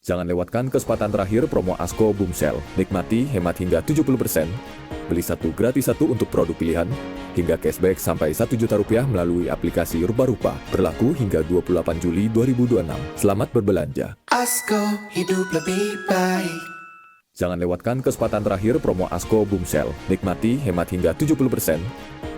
Jangan lewatkan kesempatan terakhir promo Asko Boomsel. Nikmati hemat hingga 70%, beli satu gratis satu untuk produk pilihan, hingga cashback sampai Rp1 juta melalui aplikasi Rupa-Rupa. Berlaku hingga 28 Juli 2026. Selamat berbelanja. Asko, hidup lebih baik. Jangan lewatkan kesempatan terakhir promo Asko Boomsel. Nikmati hemat hingga 70%,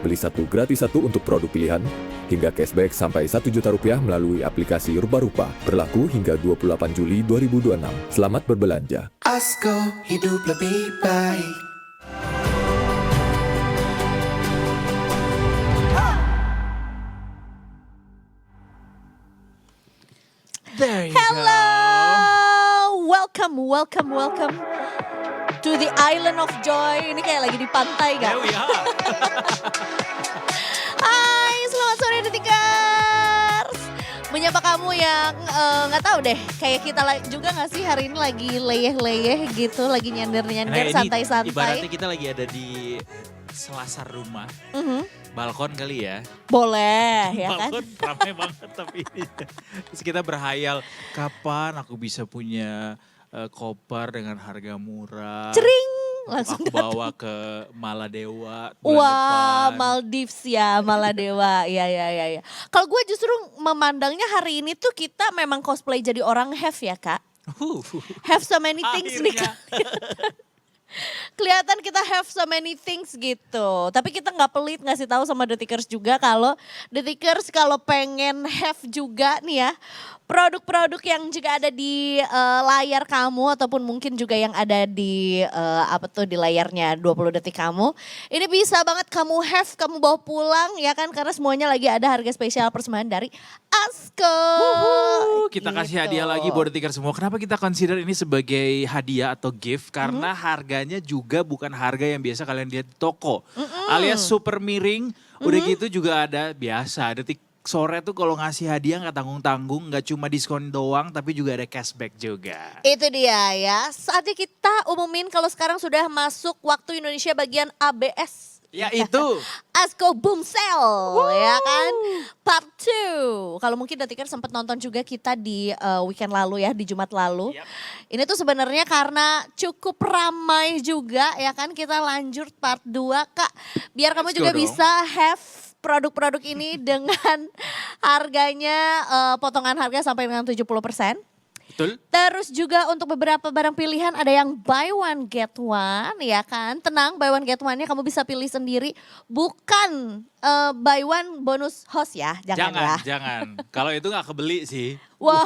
beli satu gratis satu untuk produk pilihan, hingga cashback sampai Rp1 Juta melalui aplikasi Rupa-Rupa. Berlaku hingga 28 Juli 2026. Selamat berbelanja. Asko, hidup lebih baik. There you Hello, welcome to the island of joy. Ini kayak lagi di pantai go. kan? There we are. Hai, selamat sore Detikers. Menyapa kamu yang nggak tahu deh, kayak kita juga nggak sih hari ini lagi leyeh-leyeh gitu, lagi nyender-nyender, Nah, ini santai-santai. ibaratnya kita lagi ada di selasar rumah. Balkon kali ya. Boleh ya kan? Balkon ramai banget tapi ini. Terus kita berhayal kapan aku bisa punya koper dengan harga murah. Cering, Untuk langsung aku bawa ke Maladewa bulan Wah, depan. Maldives ya, Maladewa. Ya. Kalau gue justru memandangnya hari ini tuh kita memang cosplay jadi orang have ya kak. Have so many things nih Akhirnya. kak. Kelihatan kita have so many things gitu. Tapi kita nggak pelit ngasih tahu sama Detikers juga kalau Detikers kalau pengen have juga nih ya. Produk-produk yang juga ada di layar kamu ataupun mungkin juga yang ada di di layarnya 20 detik kamu. Ini bisa banget kamu have, kamu bawa pulang ya kan karena semuanya lagi ada harga spesial persembahan dari Asko. Kita kasih Gitu. hadiah lagi buat Detikers semua. Kenapa kita consider ini sebagai hadiah atau gift? Karena harganya juga bukan harga yang biasa kalian lihat di toko. Alias super miring, udah gitu juga ada biasa. Detik sore tuh kalau ngasih hadiah nggak tanggung-tanggung, nggak cuma diskon doang tapi juga ada cashback juga. Itu dia ya, saatnya kita umumin kalau sekarang sudah masuk waktu Indonesia bagian ABS. Ya itu. Asko Boomsel ya kan, part 2. Kalau mungkin Detikers sempat nonton juga kita di weekend lalu ya, di Jumat lalu. Yap. Ini tuh sebenarnya karena cukup ramai juga ya kan, kita lanjut part 2 Kak. Biar kamu Let's juga go dong. bisa have produk-produk ini dengan harganya potongan harga sampai dengan 70%. Betul. Terus juga untuk beberapa barang pilihan ada yang buy one get one ya kan. Tenang, buy one get one-nya kamu bisa pilih sendiri. Bukan buy one bonus host ya, jangan ya. Jangan. Kalau itu nggak kebeli sih. Wah,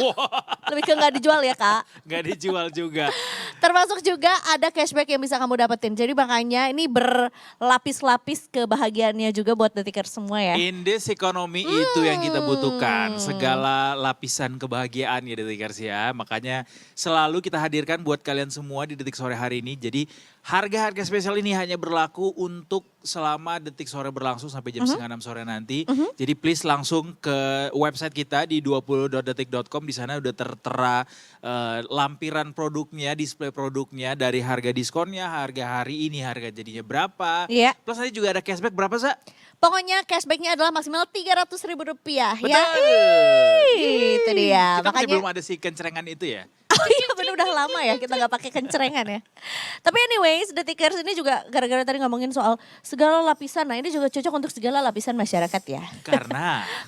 lebih ke nggak dijual ya kak. Nggak dijual juga. Termasuk juga ada cashback yang bisa kamu dapetin. Jadi makanya ini berlapis-lapis kebahagiaannya juga buat Detikers semua ya. In this economy itu yang kita butuhkan. Segala lapisan kebahagiaan ya Detikers ya. Makanya selalu kita hadirkan buat kalian semua di Detik Sore hari ini. Jadi harga-harga spesial ini hanya berlaku untuk selama Detik Sore berlangsung sampai jam setengah 6 sore nanti. Jadi please langsung ke website kita di 20.detik.com. Di sana udah tertera lampiran produknya, display produknya dari harga diskonnya, harga hari ini, harga jadinya berapa. Iya. Plus nanti juga ada cashback berapa Sa? Pokoknya cashbacknya adalah maksimal Rp300.000 ya. Betul. Itu dia. Kita masih belum ada si kencerengan itu ya. Oh iya bener udah lama ya kita gak pakai kencerengan ya. Tapi anyways Detikers ini juga gara-gara tadi ngomongin soal segala lapisan. Nah ini juga cocok untuk segala lapisan masyarakat ya.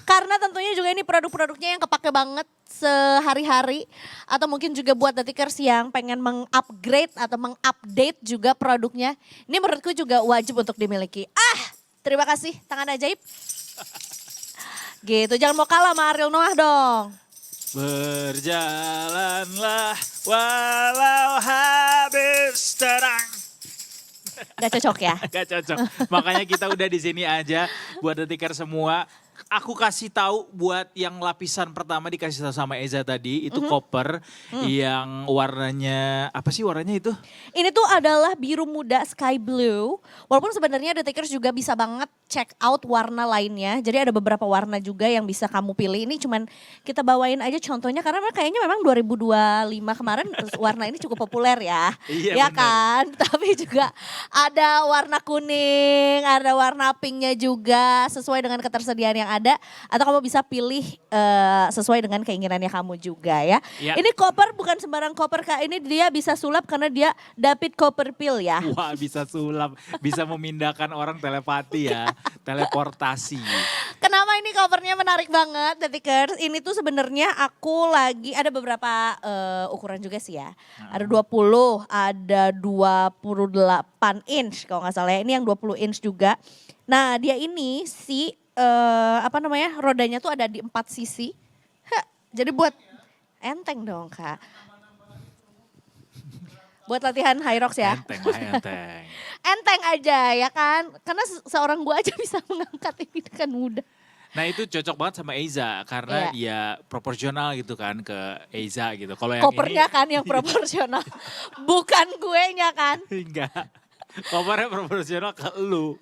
Karena tentunya juga ini produk-produknya yang kepake banget sehari-hari. Atau mungkin juga buat Detikers yang pengen mengupgrade atau mengupdate juga produknya. Ini menurutku juga wajib untuk dimiliki. Terima kasih tangan ajaib. Gitu jangan mau kalah sama Ariel Noah dong. Berjalanlah walau habis terang. Gak cocok ya? Gak cocok. Makanya kita udah di sini aja buat Detikers semua. Aku kasih tahu buat yang lapisan pertama dikasih tahu sama Eza tadi itu koper yang warnanya apa sih warnanya itu? Ini tuh adalah biru muda sky blue. Walaupun sebenarnya Detikers juga bisa banget check out warna lainnya. Jadi ada beberapa warna juga yang bisa kamu pilih. Ini cuman kita bawain aja contohnya karena kayaknya memang 2025 kemarin warna ini cukup populer ya. Iya, Ya bener. kan? Tapi juga ada warna kuning, ada warna pinknya juga sesuai dengan ketersediaan yang ada. Atau kamu bisa pilih sesuai dengan keinginannya kamu juga ya. Ya. Ini koper bukan sembarang koper Kak. Ini dia bisa sulap karena dia David Copperfield ya. Wah bisa sulap, bisa memindahkan orang telepati ya, teleportasi. Kenapa ini covernya menarik banget, Detikers? Ini tuh sebenarnya aku lagi ada beberapa ukuran juga sih ya. Ada 20, ada 28 inch kalau nggak salah ya. Ini yang 20 inch juga. Nah dia ini si rodanya tuh ada di 4 sisi. Jadi buat enteng dong Kak. Buat latihan high rocks ya. Enteng lah, enteng. Enteng aja ya kan. Karena seorang gua aja bisa mengangkat ini dengan mudah. Nah itu cocok banget sama Eiza karena dia proporsional gitu kan ke Eiza gitu. Kalau yang Kopernya ini kan yang proporsional. Bukan guenya kan. enggak. Kopernya proporsional ke lu.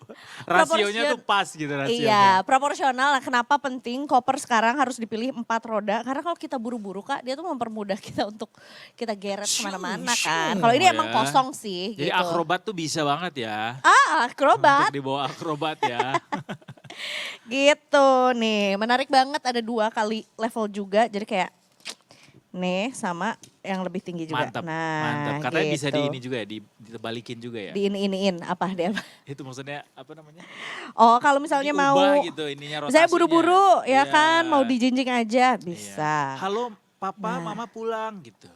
Rasionya tuh pas gitu Iya, rasionya. proporsional. Nah, kenapa penting koper sekarang harus dipilih 4 roda? Karena kalau kita buru-buru Kak, dia tuh mempermudah kita untuk kita geret kemana-mana kan. Kalau ini emang Ya. kosong sih Jadi gitu. akrobat tuh bisa banget ya. Akrobat. Untuk dibawa akrobat ya. Gitu nih, menarik banget ada 2 kali level juga. Jadi kayak nih sama yang lebih tinggi juga. Mantap, Nah, mantap. Katanya bisa gitu. di ini juga ya, ditebalikin juga ya. Di ini-iniin apa dia? Itu maksudnya apa namanya? Oh kalau misalnya Diubah mau, gitu ininya saya rotasinya. buru-buru ya Iya. kan, mau dijinjing aja Iya. bisa. Halo papa, mama pulang gitu.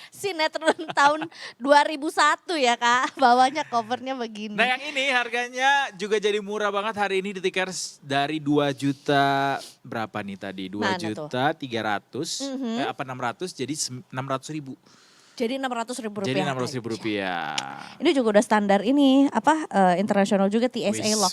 Sinetron tahun 2001 ya Kak, bawahnya covernya begini. Nah yang ini harganya juga jadi murah banget hari ini di Tikers dari 2 juta berapa nih tadi? 2 Mana juta 300, apa 600 jadi 600 ribu. Jadi 600.000 rupiah. Jadi 600 ribu aja. rupiah. Ini juga udah standar ini internasional juga TSA lock.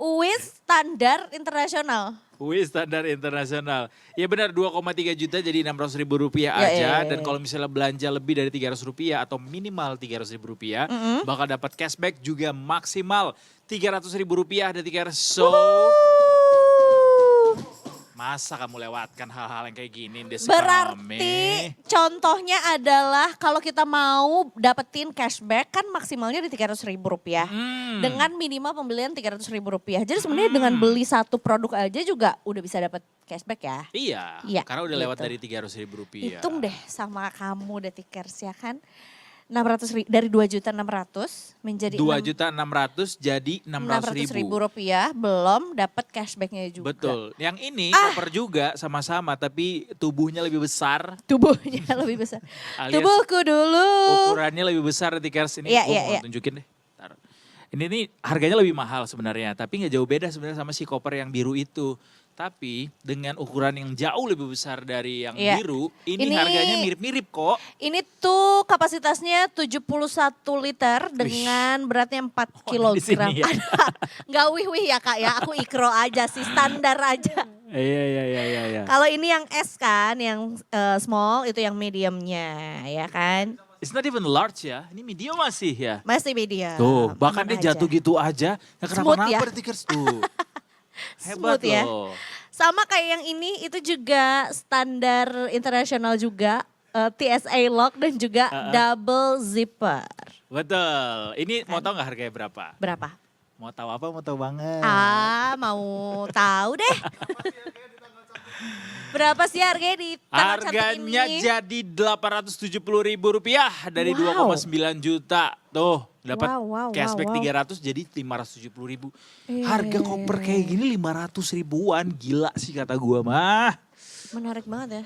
Wis standar internasional. Wis standar internasional. Ya benar 2,3 juta jadi 600 ribu rupiah Ya, aja. ya. Dan kalau misalnya belanja lebih dari 300 rupiah atau minimal 300 ribu rupiah. Bakal dapat cashback juga maksimal 300 ribu rupiah dari Tikers. So masa kamu lewatkan hal-hal yang kayak gini di Berarti contohnya adalah kalau kita mau dapetin cashback kan maksimalnya di 300.000 rupiah. Dengan minimal pembelian 300.000 rupiah. Jadi sebenarnya dengan beli satu produk aja juga udah bisa dapat cashback ya. Iya, Iya, karena udah lewat gitu. dari 300 ribu rupiah. Hitung deh sama kamu Detikers ya kan. 600 dari 2.600.000 menjadi 2 juta 600 jadi 600 600.000 ribu. rupiah belum dapat cashbacknya juga. Betul. Yang ini koper juga sama-sama tapi tubuhnya lebih besar. Tubuhnya lebih besar. Alias Tubuhku dulu. Ukurannya lebih besar Tikers ini. Iya, Gua iya, mau iya. tunjukin deh. Taruh. Ini nih harganya lebih mahal sebenarnya. Tapi nggak jauh beda sebenarnya sama si koper yang biru itu. Tapi dengan ukuran yang jauh lebih besar dari yang Iya. biru. Ini Ini- harganya mirip-mirip kok. Ini tuh kapasitasnya 71 liter dengan beratnya 4 Oh, kilogram. di sini ya. Nggak wih-wih ya Kak ya, aku ikro aja sih, standar aja. Iya. Kalau ini yang S kan, yang small itu yang mediumnya ya kan. It's not even large ya. Ini medium masih ya. Masih medium. Tuh, bahkan aman dia jatuh aja. gitu aja. Nggak Smooth ya. kenapa-napa Tikers tuh. Hebat Smooth ya. loh. Sama kayak yang ini itu juga standar internasional juga. TSA lock dan juga double zipper. Betul. Ini mau tahu nggak harganya berapa? Berapa? Mau tahu apa? Mau tahu banget. Mau tahu deh. Berapa sih harganya di tanggal cantik Harganya ini? jadi 870 ribu rupiah dari Wow. 2,9 juta. Tuh, dapat Wow, cashback wow. 300 jadi 570 ribu. Iya. Harga koper kayak gini 500 ribuan. Gila sih kata gua mah. Menarik banget ya.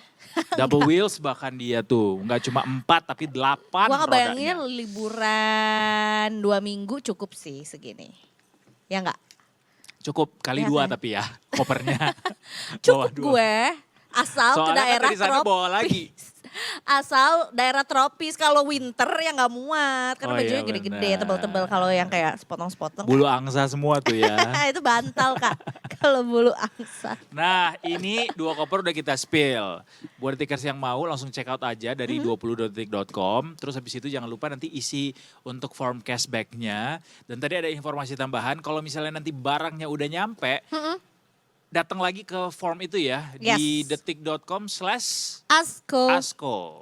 Double wheels bahkan dia tuh. Nggak cuma 4 tapi 8 Gua ngebayanginnya rodanya. liburan 2 minggu cukup sih segini. Ya enggak? Cukup kali Ya 2 kan? tapi ya kopernya. Cukup Bawa 2. gue asal ke Soalnya kan daerah dari sana bawa lagi. Asal daerah tropis, kalau winter ya nggak muat. Karena Oh iya, bajunya gede-gede, benar. tebal-tebal. Kalau yang kayak sepotong-sepotong. Bulu angsa semua tuh ya. Itu bantal Kak, kalau bulu angsa. Nah ini 2 koper udah kita spill. Buat detikers yang mau langsung check out aja dari 20detik.com. Terus habis itu jangan lupa nanti isi untuk form cashback-nya. Dan tadi ada informasi tambahan kalau misalnya nanti barangnya udah nyampe. Datang lagi ke form itu ya di Yes. detik.com/asko.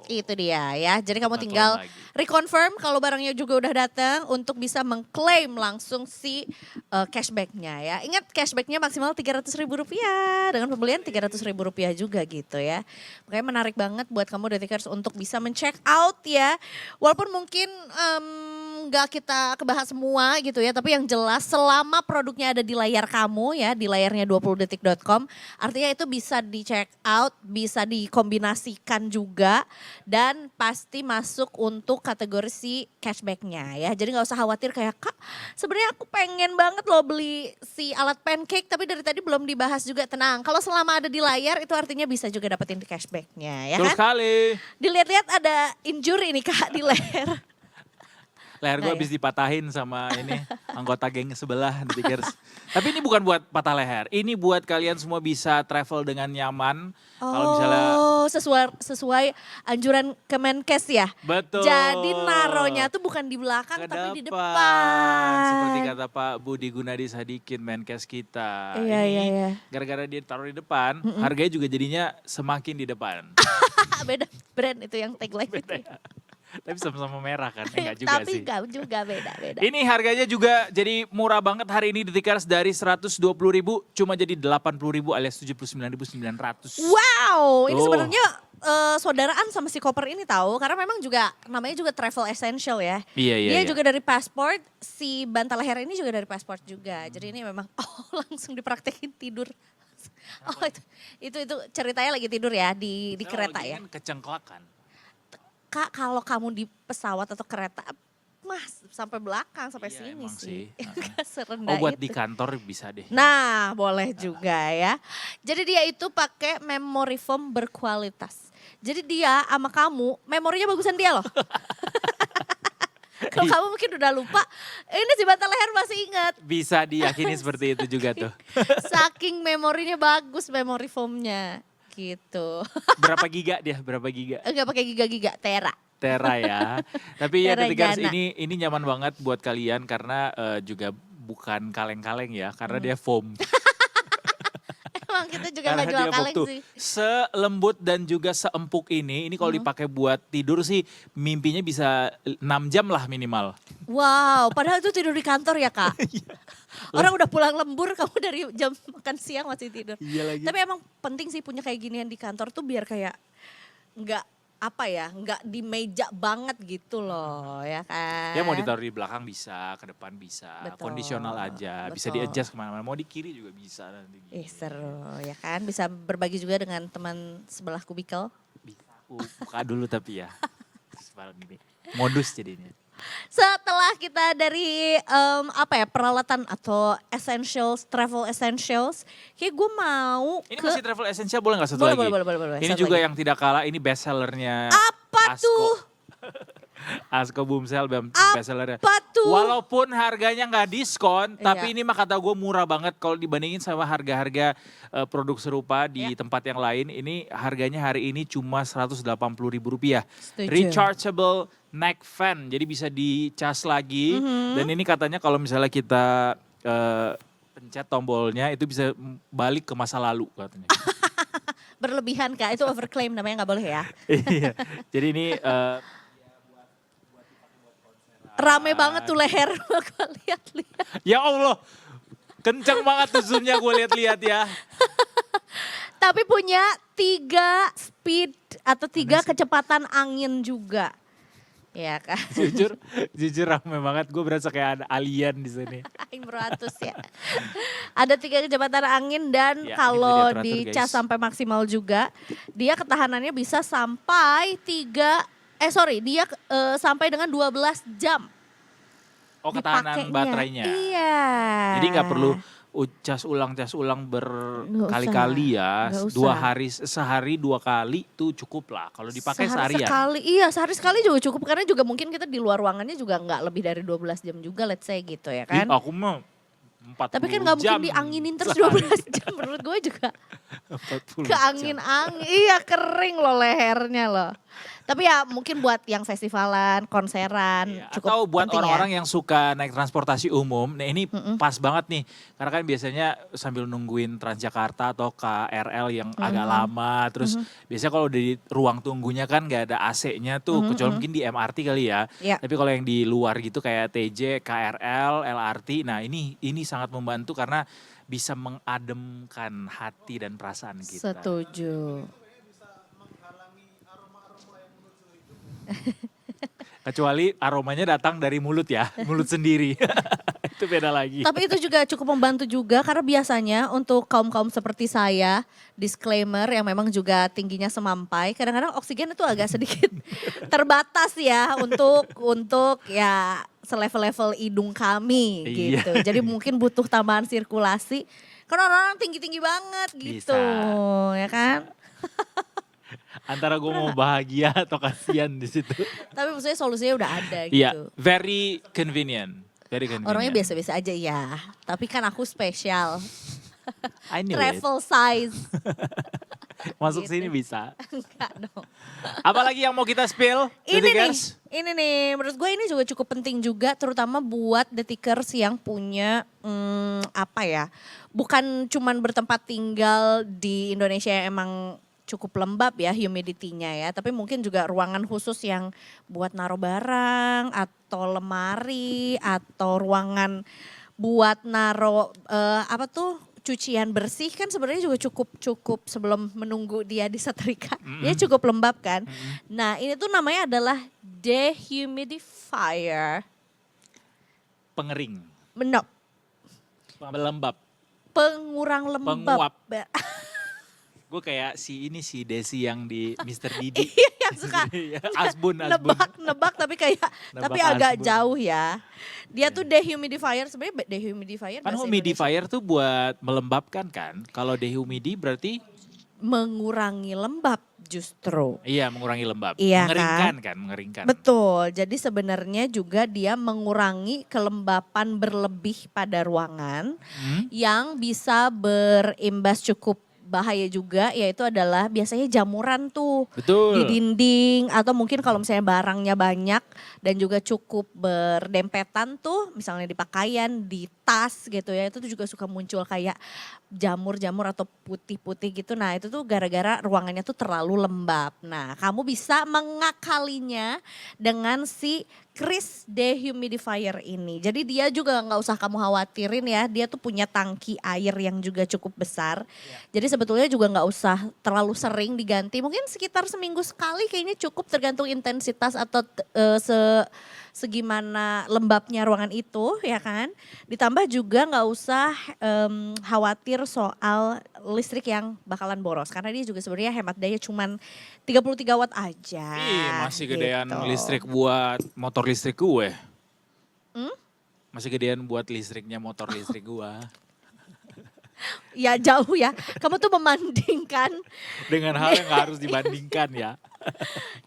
Itu dia ya. Jadi kamu Kita tinggal klaim lagi. reconfirm kalau barangnya juga udah datang untuk bisa mengklaim langsung si cashbacknya ya. Ingat cashbacknya maksimal Rp300.000 dengan pembelian Rp300.000 juga gitu ya. Makanya menarik banget buat kamu detikers untuk bisa men-check out ya. Walaupun mungkin nggak kita kebahas semua gitu ya, tapi yang jelas selama produknya ada di layar kamu ya, di layarnya 20detik.com, artinya itu bisa di check out, bisa dikombinasikan juga dan pasti masuk untuk kategori si cashbacknya ya. Jadi nggak usah khawatir kayak Kak, sebenarnya aku pengen banget loh beli si alat pancake tapi dari tadi belum dibahas juga. Tenang, kalau selama ada di layar itu artinya bisa juga dapetin cashbacknya ya Terus kan. sekali. Dilihat-lihat ada injury nih Kak di leher. Leher gue Nggak habis dipatahin sama ini anggota geng sebelah detikers. Tapi ini bukan buat patah leher. Ini buat kalian semua bisa travel dengan nyaman. Kalau misalnya sesuai anjuran Kemenkes ya. betul. Jadi naronya tuh bukan di belakang Ke tapi di depan. depan. Seperti kata Pak Budi Gunadi Sadikin Menkes kita. Iya, Ini iya, iya. gara-gara dia taruh di depan, harganya juga jadinya semakin di depan. Beda brand itu yang tagline itu. Tapi sama-sama merah kan? Enggak juga Tapi sih. enggak juga beda-beda. Ini harganya juga jadi murah banget hari ini detikers, dari 120.000 cuma jadi 80.000 alias 79.900. Wow, ini Tuh. sebenarnya saudaraan sama si koper ini tahu karena memang juga namanya juga travel essential ya. Iya, iya, Dia iya. juga dari Passport, si bantal leher ini juga dari Passport juga. Jadi ini memang langsung dipraktekin tidur. Oh itu ceritanya lagi tidur ya di kereta ya. Kan kecengklakan. Kak kalau kamu di pesawat atau kereta, mas sampai belakang sampai Iya, sini emang sih. sih. Nggak serendah Oh buat itu. di kantor bisa deh. Nah boleh juga ya. Jadi dia itu pakai memory foam berkualitas. Jadi dia sama kamu memorinya bagusan dia loh. Kalau kamu mungkin udah lupa, ini si bantal leher masih ingat. Bisa diyakini seperti itu juga tuh. Saking memorinya bagus memory foamnya gitu. Berapa giga dia? Berapa giga? Enggak pakai giga-giga, tera. Tera ya. Tapi ya Tera detikers Jana. ini nyaman banget buat kalian karena juga bukan kaleng-kaleng ya, karena dia foam. Emang kita juga Karena nggak jual dia foam kaleng tuh. sih. Selembut dan juga seempuk ini kalau dipakai buat tidur sih mimpinya bisa 6 jam lah minimal. Wow, padahal itu tidur di kantor ya Kak. Iya. Orang udah pulang lembur, kamu dari jam makan siang masih tidur. Iya lagi. Tapi emang penting sih punya kayak ginian di kantor tuh biar kayak nggak apa ya, nggak di meja banget gitu loh ya kan. Ya mau ditaruh di belakang bisa, ke depan bisa, Betul, kondisional aja, bisa betul. di-adjust kemana-mana, mau di kiri juga bisa nanti. Seru ya kan, bisa berbagi juga dengan teman sebelah kubikel. Bisa, aku buka dulu tapi ya. Sekarang ini. Modus jadinya. Setelah kita dari peralatan atau essentials, travel essentials, kayak gue mau Ini ke masih travel essential boleh gak satu Boleh, lagi? boleh. Ini Satu juga lagi. yang tidak kalah, ini best sellernya Apa Asko. tuh? Asko Boomsel best sellernya. Apa tuh? Walaupun harganya nggak diskon, tapi Iya. ini mah kata gue murah banget kalau dibandingin sama harga-harga produk serupa di Iya. tempat yang lain. Ini harganya hari ini cuma Rp180.000. Setuju. Rechargeable neck fan, jadi bisa dicas lagi. Mhm. Dan ini katanya kalau misalnya kita pencet tombolnya itu bisa balik ke masa lalu katanya. Berlebihan Kak, itu overclaim namanya nggak boleh ya. Iya, jadi ini Rame banget tuh leher, gue lihat-lihat. ya Allah, kenceng banget tuh zoomnya gue lihat-lihat ya. Tapi punya 3 speed atau 3 kecepatan angin juga. Ya kan, Jujur rame banget, gue berasa kayak ada alien di sini. angin beratus ya. Ada 3 kecepatan angin dan Ya, kalau ini dia teratur, dicas guys. sampai maksimal juga, dia ketahanannya bisa sampai dia sampai dengan 12 jam. Oh ketahanan dipakainya. baterainya. Iya. Jadi nggak perlu cas ulang Nggak berkali-kali ya. nggak 2 usah. hari, sehari 2 kali tuh cukup lah. Kalau dipakai seharian. sekali, iya sehari sekali juga cukup karena juga mungkin kita di luar ruangannya juga nggak lebih dari 12 jam juga let's say gitu ya Ih, kan. aku mah 40 Tapi kan nggak mungkin jam dianginin terus sehari. 12 jam menurut gue juga 40 ke jam. angin-angin. Iya kering loh lehernya loh. Tapi ya mungkin buat yang festivalan, konseran Iya, cukup atau buat penting orang-orang ya. yang suka naik transportasi umum, nah ini pas banget nih. Karena kan biasanya sambil nungguin Transjakarta atau KRL yang agak lama, terus biasanya kalau di ruang tunggunya kan gak ada AC-nya tuh, kecuali mungkin di MRT kali ya. Iya. Tapi kalau yang di luar gitu kayak TJ, KRL, LRT, nah ini sangat membantu karena bisa mengademkan hati dan perasaan kita. Setuju. Kecuali aromanya datang dari mulut ya, mulut sendiri. Itu beda lagi. Tapi itu juga cukup membantu juga karena biasanya untuk kaum-kaum seperti saya, disclaimer yang memang juga tingginya semampai, kadang-kadang oksigen itu agak sedikit terbatas ya untuk ya selevel-level hidung kami Iya. gitu. Jadi mungkin butuh tambahan sirkulasi. Karena orang-orang tinggi-tinggi banget gitu, ya kan? Antara gue mau bahagia atau kasihan di situ. Tapi maksudnya solusinya udah ada Iya, gitu. very convenient. Very convenient. Orangnya biasa-biasa aja ya. Tapi kan aku spesial. I knew it. Travel size. Masuk gitu. sini bisa. Enggak dong. Apalagi yang mau kita spill? Detikers? Ini nih, menurut gue ini juga cukup penting juga, terutama buat detikers yang punya apa ya, bukan cuman bertempat tinggal di Indonesia yang emang cukup lembab ya humidity-nya ya, tapi mungkin juga ruangan khusus yang buat naruh barang atau lemari atau ruangan buat naruh apa tuh cucian bersih kan sebenarnya juga cukup sebelum menunggu dia disetrika. Dia cukup lembab kan. Nah, ini tuh namanya adalah dehumidifier. Pengering, Menop, lembab. pengurang lembab. Penguap. Gue kayak si Desi yang di Mr. Didi. Iya, yang suka Asbun. nebak tapi kayak tapi Nebak agak asbun. jauh ya. Dia tuh dehumidifier, sebenarnya dehumidifier Kan bahasa humidifier tuh buat melembabkan kan. Kalau dehumidi berarti Indonesia mengurangi lembab justru. iya mengurangi lembab. Iya Mengeringkan kan, mengeringkan. Betul, jadi sebenarnya juga dia mengurangi kelembapan berlebih pada ruangan yang bisa berimbas cukup bahaya juga, yaitu adalah biasanya jamuran tuh Betul. di dinding atau mungkin kalau misalnya barangnya banyak dan juga cukup berdempetan tuh, misalnya di pakaian, di tas gitu ya, itu tuh juga suka muncul kayak jamur-jamur atau putih-putih gitu. Nah itu tuh gara-gara ruangannya tuh terlalu lembab. Nah kamu bisa mengakalinya dengan si Kris dehumidifier ini. Jadi dia juga nggak usah kamu khawatirin ya, dia tuh punya tangki air yang juga cukup besar. Jadi sebetulnya juga nggak usah terlalu sering diganti, mungkin sekitar seminggu sekali kayaknya cukup tergantung intensitas atau segimana lembabnya ruangan itu ya kan. Ditambah juga nggak usah khawatir soal listrik yang bakalan boros. Karena dia juga sebenarnya hemat daya cuman 33 watt aja. Ih, masih gedean gitu. listrik buat motor listrik gue. Masih gedean buat listriknya motor listrik gue. Ya jauh ya, kamu tuh membandingkan Dengan hal yang gak harus dibandingkan ya.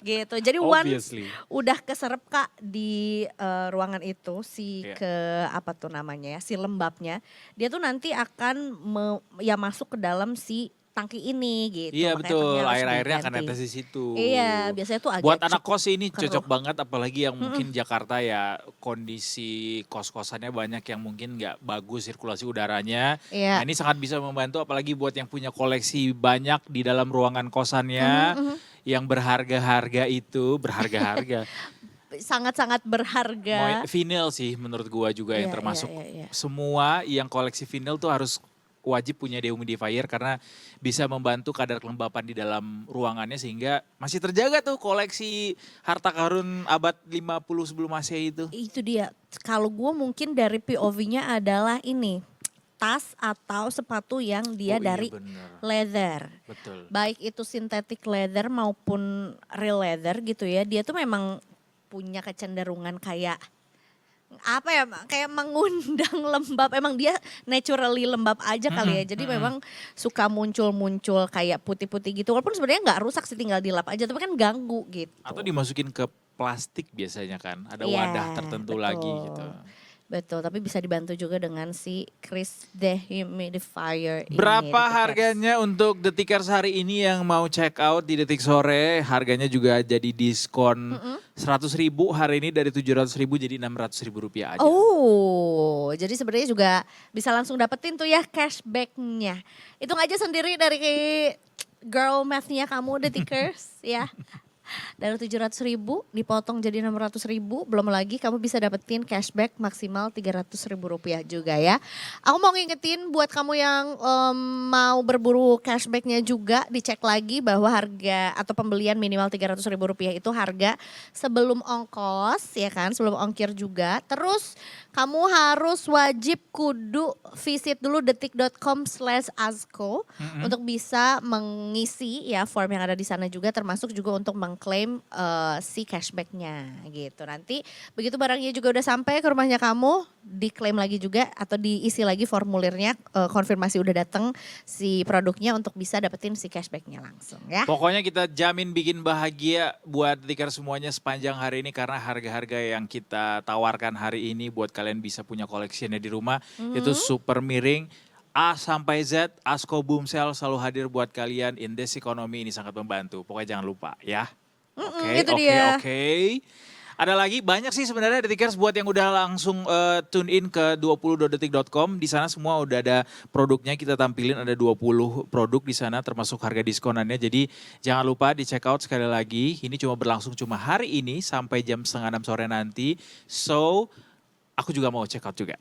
gitu. Jadi once Obviously. udah keserap Kak di ruangan itu Iya. ke apa tuh namanya ya, si lembabnya, dia tuh nanti akan ya masuk ke dalam si tangki ini gitu. Iya Makanya betul, harus air-airnya akan diganti. netes di situ. Iya, biasanya tuh agak Buat anak cukup kos ini cocok keruh. banget, apalagi yang mungkin Jakarta ya kondisi kos-kosannya banyak yang mungkin nggak bagus sirkulasi udaranya. Iya. Nah ini sangat bisa membantu, apalagi buat yang punya koleksi banyak di dalam ruangan kosannya, yang berharga-harga itu, berharga-harga. Sangat-sangat berharga. Vinyl sih menurut gua juga yang Iya, termasuk iya. semua yang koleksi vinyl tuh harus wajib punya dehumidifier karena bisa membantu kadar kelembapan di dalam ruangannya sehingga masih terjaga tuh koleksi harta karun abad 50 sebelum Masehi itu. Itu dia. Kalau gue mungkin dari POV-nya adalah ini. Tas atau sepatu yang dia Oh iya, dari bener. leather. Betul. Baik itu synthetic leather maupun real leather gitu ya. Dia tuh memang punya kecenderungan kayak apa ya, kayak mengundang lembab. Emang dia naturally lembab aja kali ya. Jadi memang suka muncul-muncul kayak putih-putih gitu. Walaupun sebenarnya nggak rusak sih, tinggal dilap aja, tapi kan ganggu gitu. Atau dimasukin ke plastik biasanya kan, ada Iya, wadah tertentu lagi betul. gitu. Betul, tapi bisa dibantu juga dengan si Chris Dehumidifier ini. Berapa Detikers. harganya untuk Detikers hari ini yang mau check out di Detik Sore? Harganya juga jadi diskon 100.000 hari ini, dari 700.000 jadi 600.000 rupiah aja. Oh, jadi sebenarnya juga bisa langsung dapetin tuh ya cashbacknya. Hitung aja sendiri dari girl math-nya kamu Detikers ya. Dari 700.000 dipotong jadi 600.000, belum lagi kamu bisa dapetin cashback maksimal 300.000 rupiah juga ya. Aku mau ngingetin buat kamu yang mau berburu cashbacknya juga, dicek lagi bahwa harga atau pembelian minimal 300.000 rupiah itu harga sebelum ongkos ya kan, sebelum ongkir juga. Terus kamu harus wajib kudu visit dulu detik.com/asko untuk bisa mengisi ya form yang ada di sana juga, termasuk juga untuk mengklaim si cashbacknya gitu. Nanti begitu barangnya juga udah sampai ke rumahnya kamu, diklaim lagi juga atau diisi lagi formulirnya, konfirmasi udah datang si produknya untuk bisa dapetin si cashbacknya langsung ya. Pokoknya kita jamin bikin bahagia buat Detikers semuanya sepanjang hari ini, karena harga-harga yang kita tawarkan hari ini buat kalian bisa punya koleksinya di rumah itu super miring. A sampai Z, Asko Boomsel selalu hadir buat kalian in this economy, ini sangat membantu. Pokoknya jangan lupa ya. Itu dia. Oke. Ada lagi banyak sih sebenarnya Detikers buat yang udah langsung tune in ke 20.detik.com. Di sana semua udah ada produknya, kita tampilin ada 20 produk di sana termasuk harga diskonannya. Jadi jangan lupa di check out sekali lagi. Ini cuma berlangsung cuma hari ini sampai jam 5:30 sore nanti. So aku juga mau check out juga.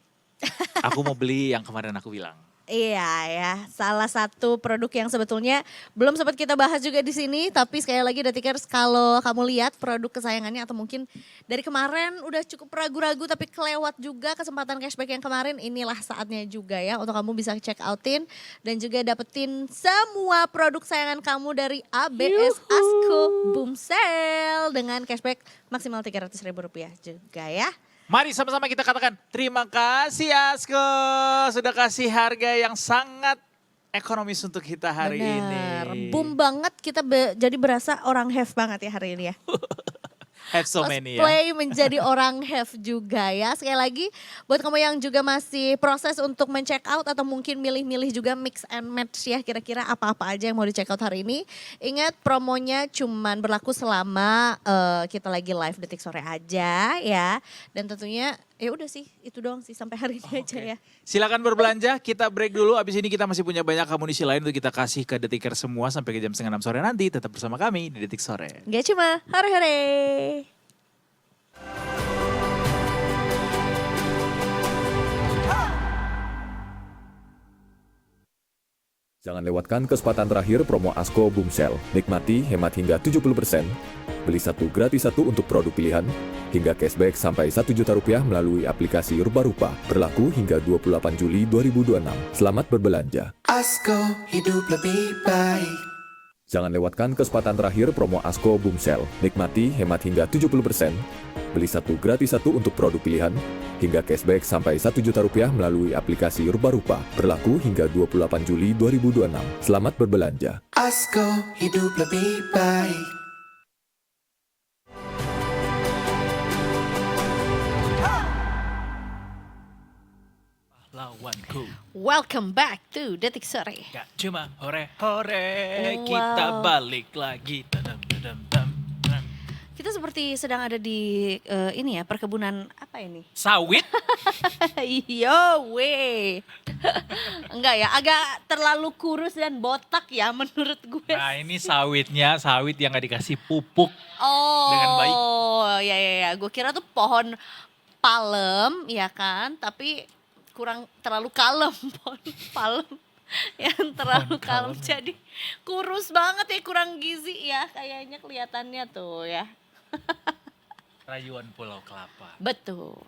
Aku mau beli yang kemarin aku bilang. Iya ya, salah satu produk yang sebetulnya belum sempat kita bahas juga di sini, tapi sekali lagi Detikers, kalau kamu lihat produk kesayangannya atau mungkin dari kemarin udah cukup ragu-ragu tapi kelewat juga kesempatan cashback yang kemarin, inilah saatnya juga ya untuk kamu bisa check outin dan juga dapetin semua produk sayangan kamu dari ABS Asko Boomsel dengan cashback maksimal 300.000 rupiah juga ya. Mari sama-sama kita katakan terima kasih Asko sudah kasih harga yang sangat ekonomis untuk kita hari Bener, ini. boom banget kita jadi berasa orang have banget ya hari ini ya. Have so many ya. Cosplay menjadi orang have juga ya. Sekali lagi buat kamu yang juga masih proses untuk men-check out atau mungkin milih-milih juga mix and match ya, kira-kira apa-apa aja yang mau di-check out hari ini. Ingat promonya cuman berlaku selama kita lagi live Detik Sore aja ya. Dan tentunya ya udah sih, itu doang sih sampai hari ini aja ya. Silakan berbelanja, kita break dulu. Abis ini kita masih punya banyak amunisi lain untuk kita kasih ke Detikers semua sampai ke jam 5:30 sore nanti. Tetap bersama kami di Detik Sore. Gak cuma hore-hore. Jangan lewatkan kesempatan terakhir promo Asko Boomsel. Nikmati hemat hingga 70%, beli satu gratis satu untuk produk pilihan, hingga cashback sampai 1 juta rupiah melalui aplikasi Rupa-Rupa. Berlaku hingga 28 Juli 2026. Selamat berbelanja. Asko, hidup lebih baik. Jangan lewatkan kesempatan terakhir promo Asko Boomsel. Nikmati hemat hingga 70%, beli satu gratis satu untuk produk pilihan, hingga cashback sampai 1 juta rupiah melalui aplikasi Rupa-Rupa. Berlaku hingga 28 Juli 2026. Selamat berbelanja. Asko, hidup lebih baik. Lawanku. Welcome back to Detik Sore. Gak cuma hore-hore, Wow. kita balik lagi. Tadam, tadam, tam, tam. Kita seperti sedang ada di ini ya, perkebunan apa ini? Sawit. Yo weh. Enggak ya, agak terlalu kurus dan botak ya menurut gue. Nah ini sawitnya, sawit yang gak dikasih pupuk. Oh, dengan baik. ya. Gue kira tuh pohon palem, ya kan? Tapi kurang terlalu kalem, pohon palem yang terlalu kalem. Jadi kurus banget ya, kurang gizi ya, kayaknya kelihatannya tuh ya. Rayuan Pulau Kelapa. Betul.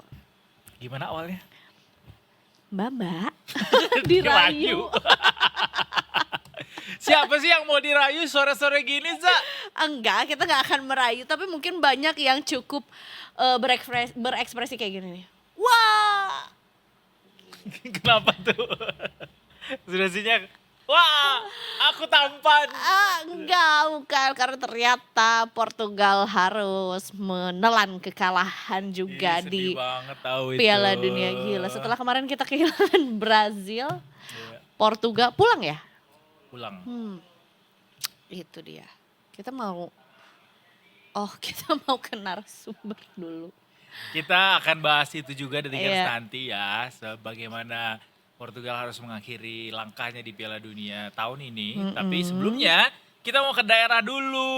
Gimana awalnya? Mbak, dirayu. Siapa sih yang mau dirayu sore-sore gini, Za? Enggak, kita nggak akan merayu, tapi mungkin banyak yang cukup berekspresi kayak gini nih. Wah, Kenapa tuh? Ekspresinya, wah, aku tampan. enggak, bukan. Karena ternyata Portugal harus menelan kekalahan juga Sedih di banget tahu itu. Piala Dunia. Gila, setelah kemarin kita kehilangan Brazil, Iya, Portugal pulang ya? pulang. Itu dia. Kita mau, kita mau ke narasumber dulu. Kita akan bahas itu juga Detikers Iya. nanti ya. Bagaimana Portugal harus mengakhiri langkahnya di Piala Dunia tahun ini. Tapi sebelumnya kita mau ke daerah dulu.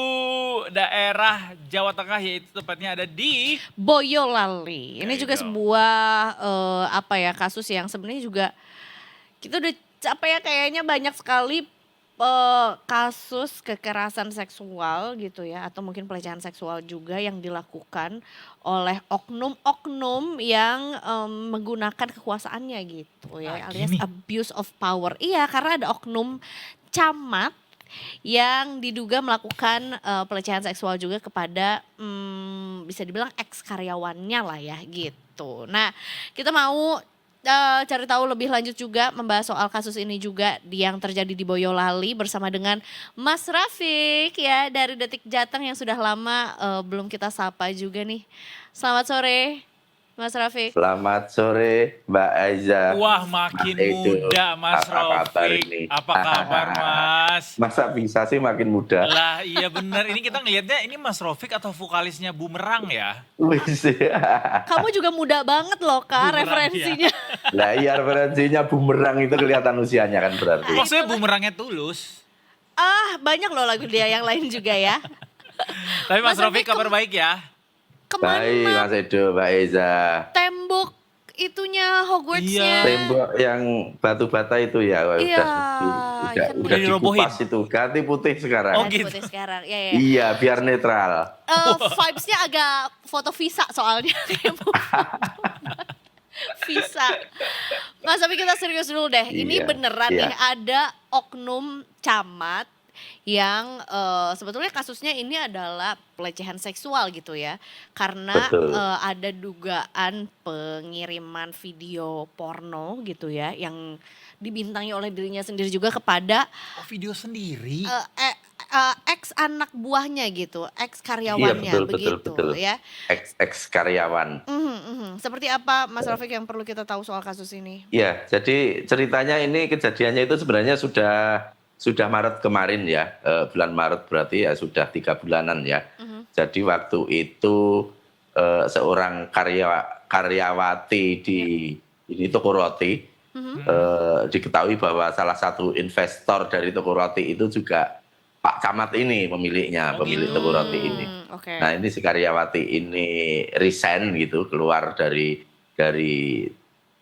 Daerah Jawa Tengah yaitu tepatnya ada di... Boyolali. Ini There you juga go. sebuah kasus yang sebenarnya juga kita udah kayaknya banyak sekali kasus kekerasan seksual gitu ya, atau mungkin pelecehan seksual juga yang dilakukan oleh oknum-oknum yang menggunakan kekuasaannya gitu ya, alias Gini. abuse of power. Iya, karena ada oknum camat yang diduga melakukan pelecehan seksual juga kepada bisa dibilang ex karyawannya lah ya gitu. Nah, kita mau cari tahu lebih lanjut juga, membahas soal kasus ini juga yang terjadi di Boyolali bersama dengan Mas Rafiq ya dari Detik Jateng yang sudah lama belum kita sapa juga nih. Selamat sore Mas Rafiq. Selamat sore Mbak Aiza. Wah, makin Mas Edo. muda Mas Apa kabar Rafiq. ini? Apa kabar Mas? Masa bisa sih makin muda? Lah iya bener, ini kita ngelihatnya ini Mas Rafiq atau vokalisnya Bumerang ya? Wis. Kamu juga muda banget loh Kak Bumerang, referensinya. Lah iya referensinya bumerang itu kelihatan usianya kan berarti. Maksudnya Bumerangnya Tulus. Banyak loh lagu dia yang lain juga ya. Tapi Mas Mas Rafiq Rafiq, kabar baik ya? Kemana Baik Mas Edo, Mbak Aiza. tembok itunya Hogwartsnya? Tembok yang batu bata itu ya Iya, kan udah dirobohin. dikupas itu, ganti putih sekarang. Oh, Ganti gitu. putih sekarang. Ya. Iya, biar netral. Vibes-nya agak foto visa soalnya. Kayak mau visa. Mas, tapi kita serius dulu deh. Ini Iya, beneran iya. nih ada oknum camat yang sebetulnya kasusnya ini adalah pelecehan seksual gitu ya. Karena Betul. ada dugaan pengiriman video porno gitu ya yang dibintangi oleh dirinya sendiri juga kepada Oh video sendiri? ex anak buahnya gitu, ex Iya karyawannya begitu betul. ya. Ex karyawan. Seperti apa Mas Rafiq yang perlu kita tahu soal kasus ini? Ya, jadi ceritanya ini kejadiannya itu sebenarnya sudah Maret kemarin ya, bulan Maret berarti ya sudah 3 bulanan ya. Jadi waktu itu seorang karyawati di ini toko roti diketahui bahwa salah satu investor dari toko roti itu juga Pak Camat ini pemiliknya, pemilik toko roti ini. Oke. Nah ini si karyawati ini resign gitu, keluar dari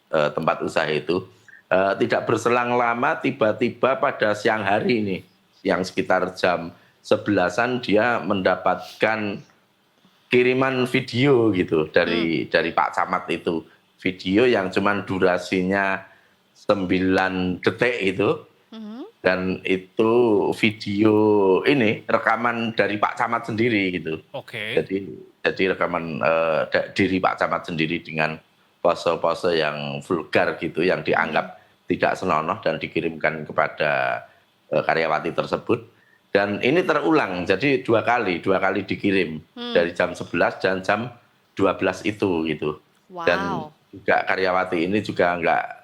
tempat usaha itu. Tidak berselang lama tiba-tiba pada siang hari ini, yang sekitar jam 11-an dia mendapatkan kiriman video gitu dari Pak Camat itu. Video yang cuman durasinya 9 detik itu. Dan itu video ini rekaman dari Pak Camat sendiri gitu. Oke. Jadi rekaman diri Pak Camat sendiri dengan pose-pose yang vulgar gitu, yang dianggap tidak senonoh dan dikirimkan kepada karyawati tersebut. Dan ini terulang, jadi dua kali dikirim dari jam 11 dan jam 12 itu gitu. Wow. Dan juga karyawati ini juga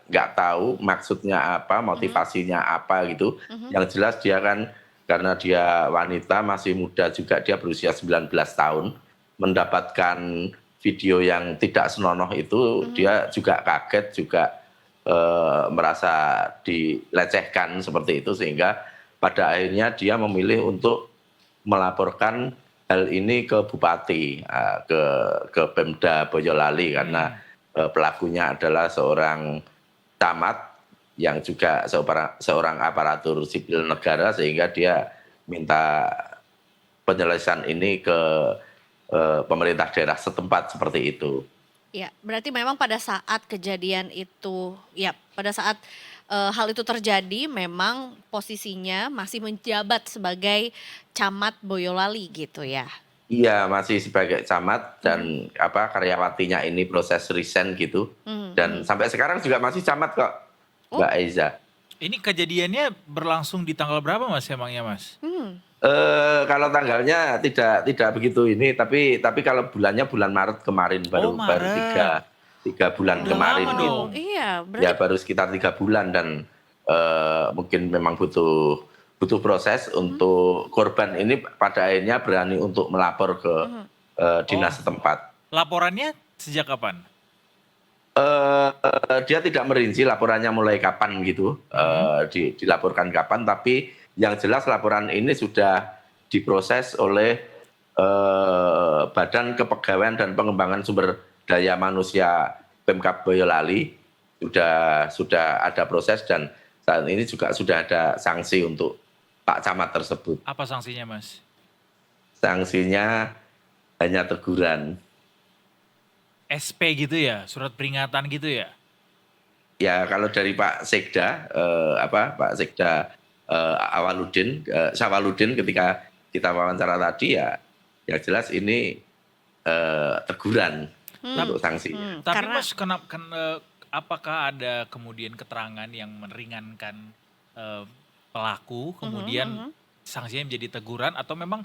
nggak tahu maksudnya apa, motivasinya apa gitu. Yang jelas dia kan karena dia wanita masih muda juga, dia berusia 19 tahun, mendapatkan video yang tidak senonoh itu dia juga kaget, juga merasa dilecehkan seperti itu, sehingga pada akhirnya dia memilih untuk melaporkan hal ini ke Bupati, ke Pemda Boyolali, karena pelakunya adalah seorang camat yang juga seorang aparatur sipil negara, sehingga dia minta penyelesaian ini ke pemerintah daerah setempat seperti itu. Ya, berarti memang pada saat kejadian itu, ya pada saat hal itu terjadi memang posisinya masih menjabat sebagai camat Boyolali gitu ya. Iya, masih sebagai camat dan karyawatinya ini proses resign gitu. Dan sampai sekarang juga masih camat kok, Oh. Mbak Aiza. Ini kejadiannya berlangsung di tanggal berapa Mas emangnya Mas? Kalau tanggalnya tidak begitu ini, tapi kalau bulannya bulan Maret kemarin baru Maret. tiga bulan Udah kemarin lama gitu. dong. Iya, Ya berarti baru sekitar 3 bulan dan mungkin memang butuh proses untuk korban ini pada akhirnya berani untuk melapor ke dinas setempat. Laporannya sejak kapan? Dia tidak merinci laporannya mulai kapan gitu, dilaporkan kapan, tapi yang jelas laporan ini sudah diproses oleh Badan Kepegawaian dan Pengembangan Sumber Daya Manusia Pemkab Boyolali, sudah ada proses dan saat ini juga sudah ada sanksi untuk Pak Camat tersebut. Apa sanksinya Mas? Sanksinya hanya teguran. SP gitu ya, surat peringatan gitu ya? Ya kalau dari Pak Sekda, Pak Sekda Sawaludin ketika kita wawancara tadi ya jelas ini teguran untuk sanksi. Tapi Karena- Mas apakah ada kemudian keterangan yang meringankan pelaku kemudian sanksinya menjadi teguran atau memang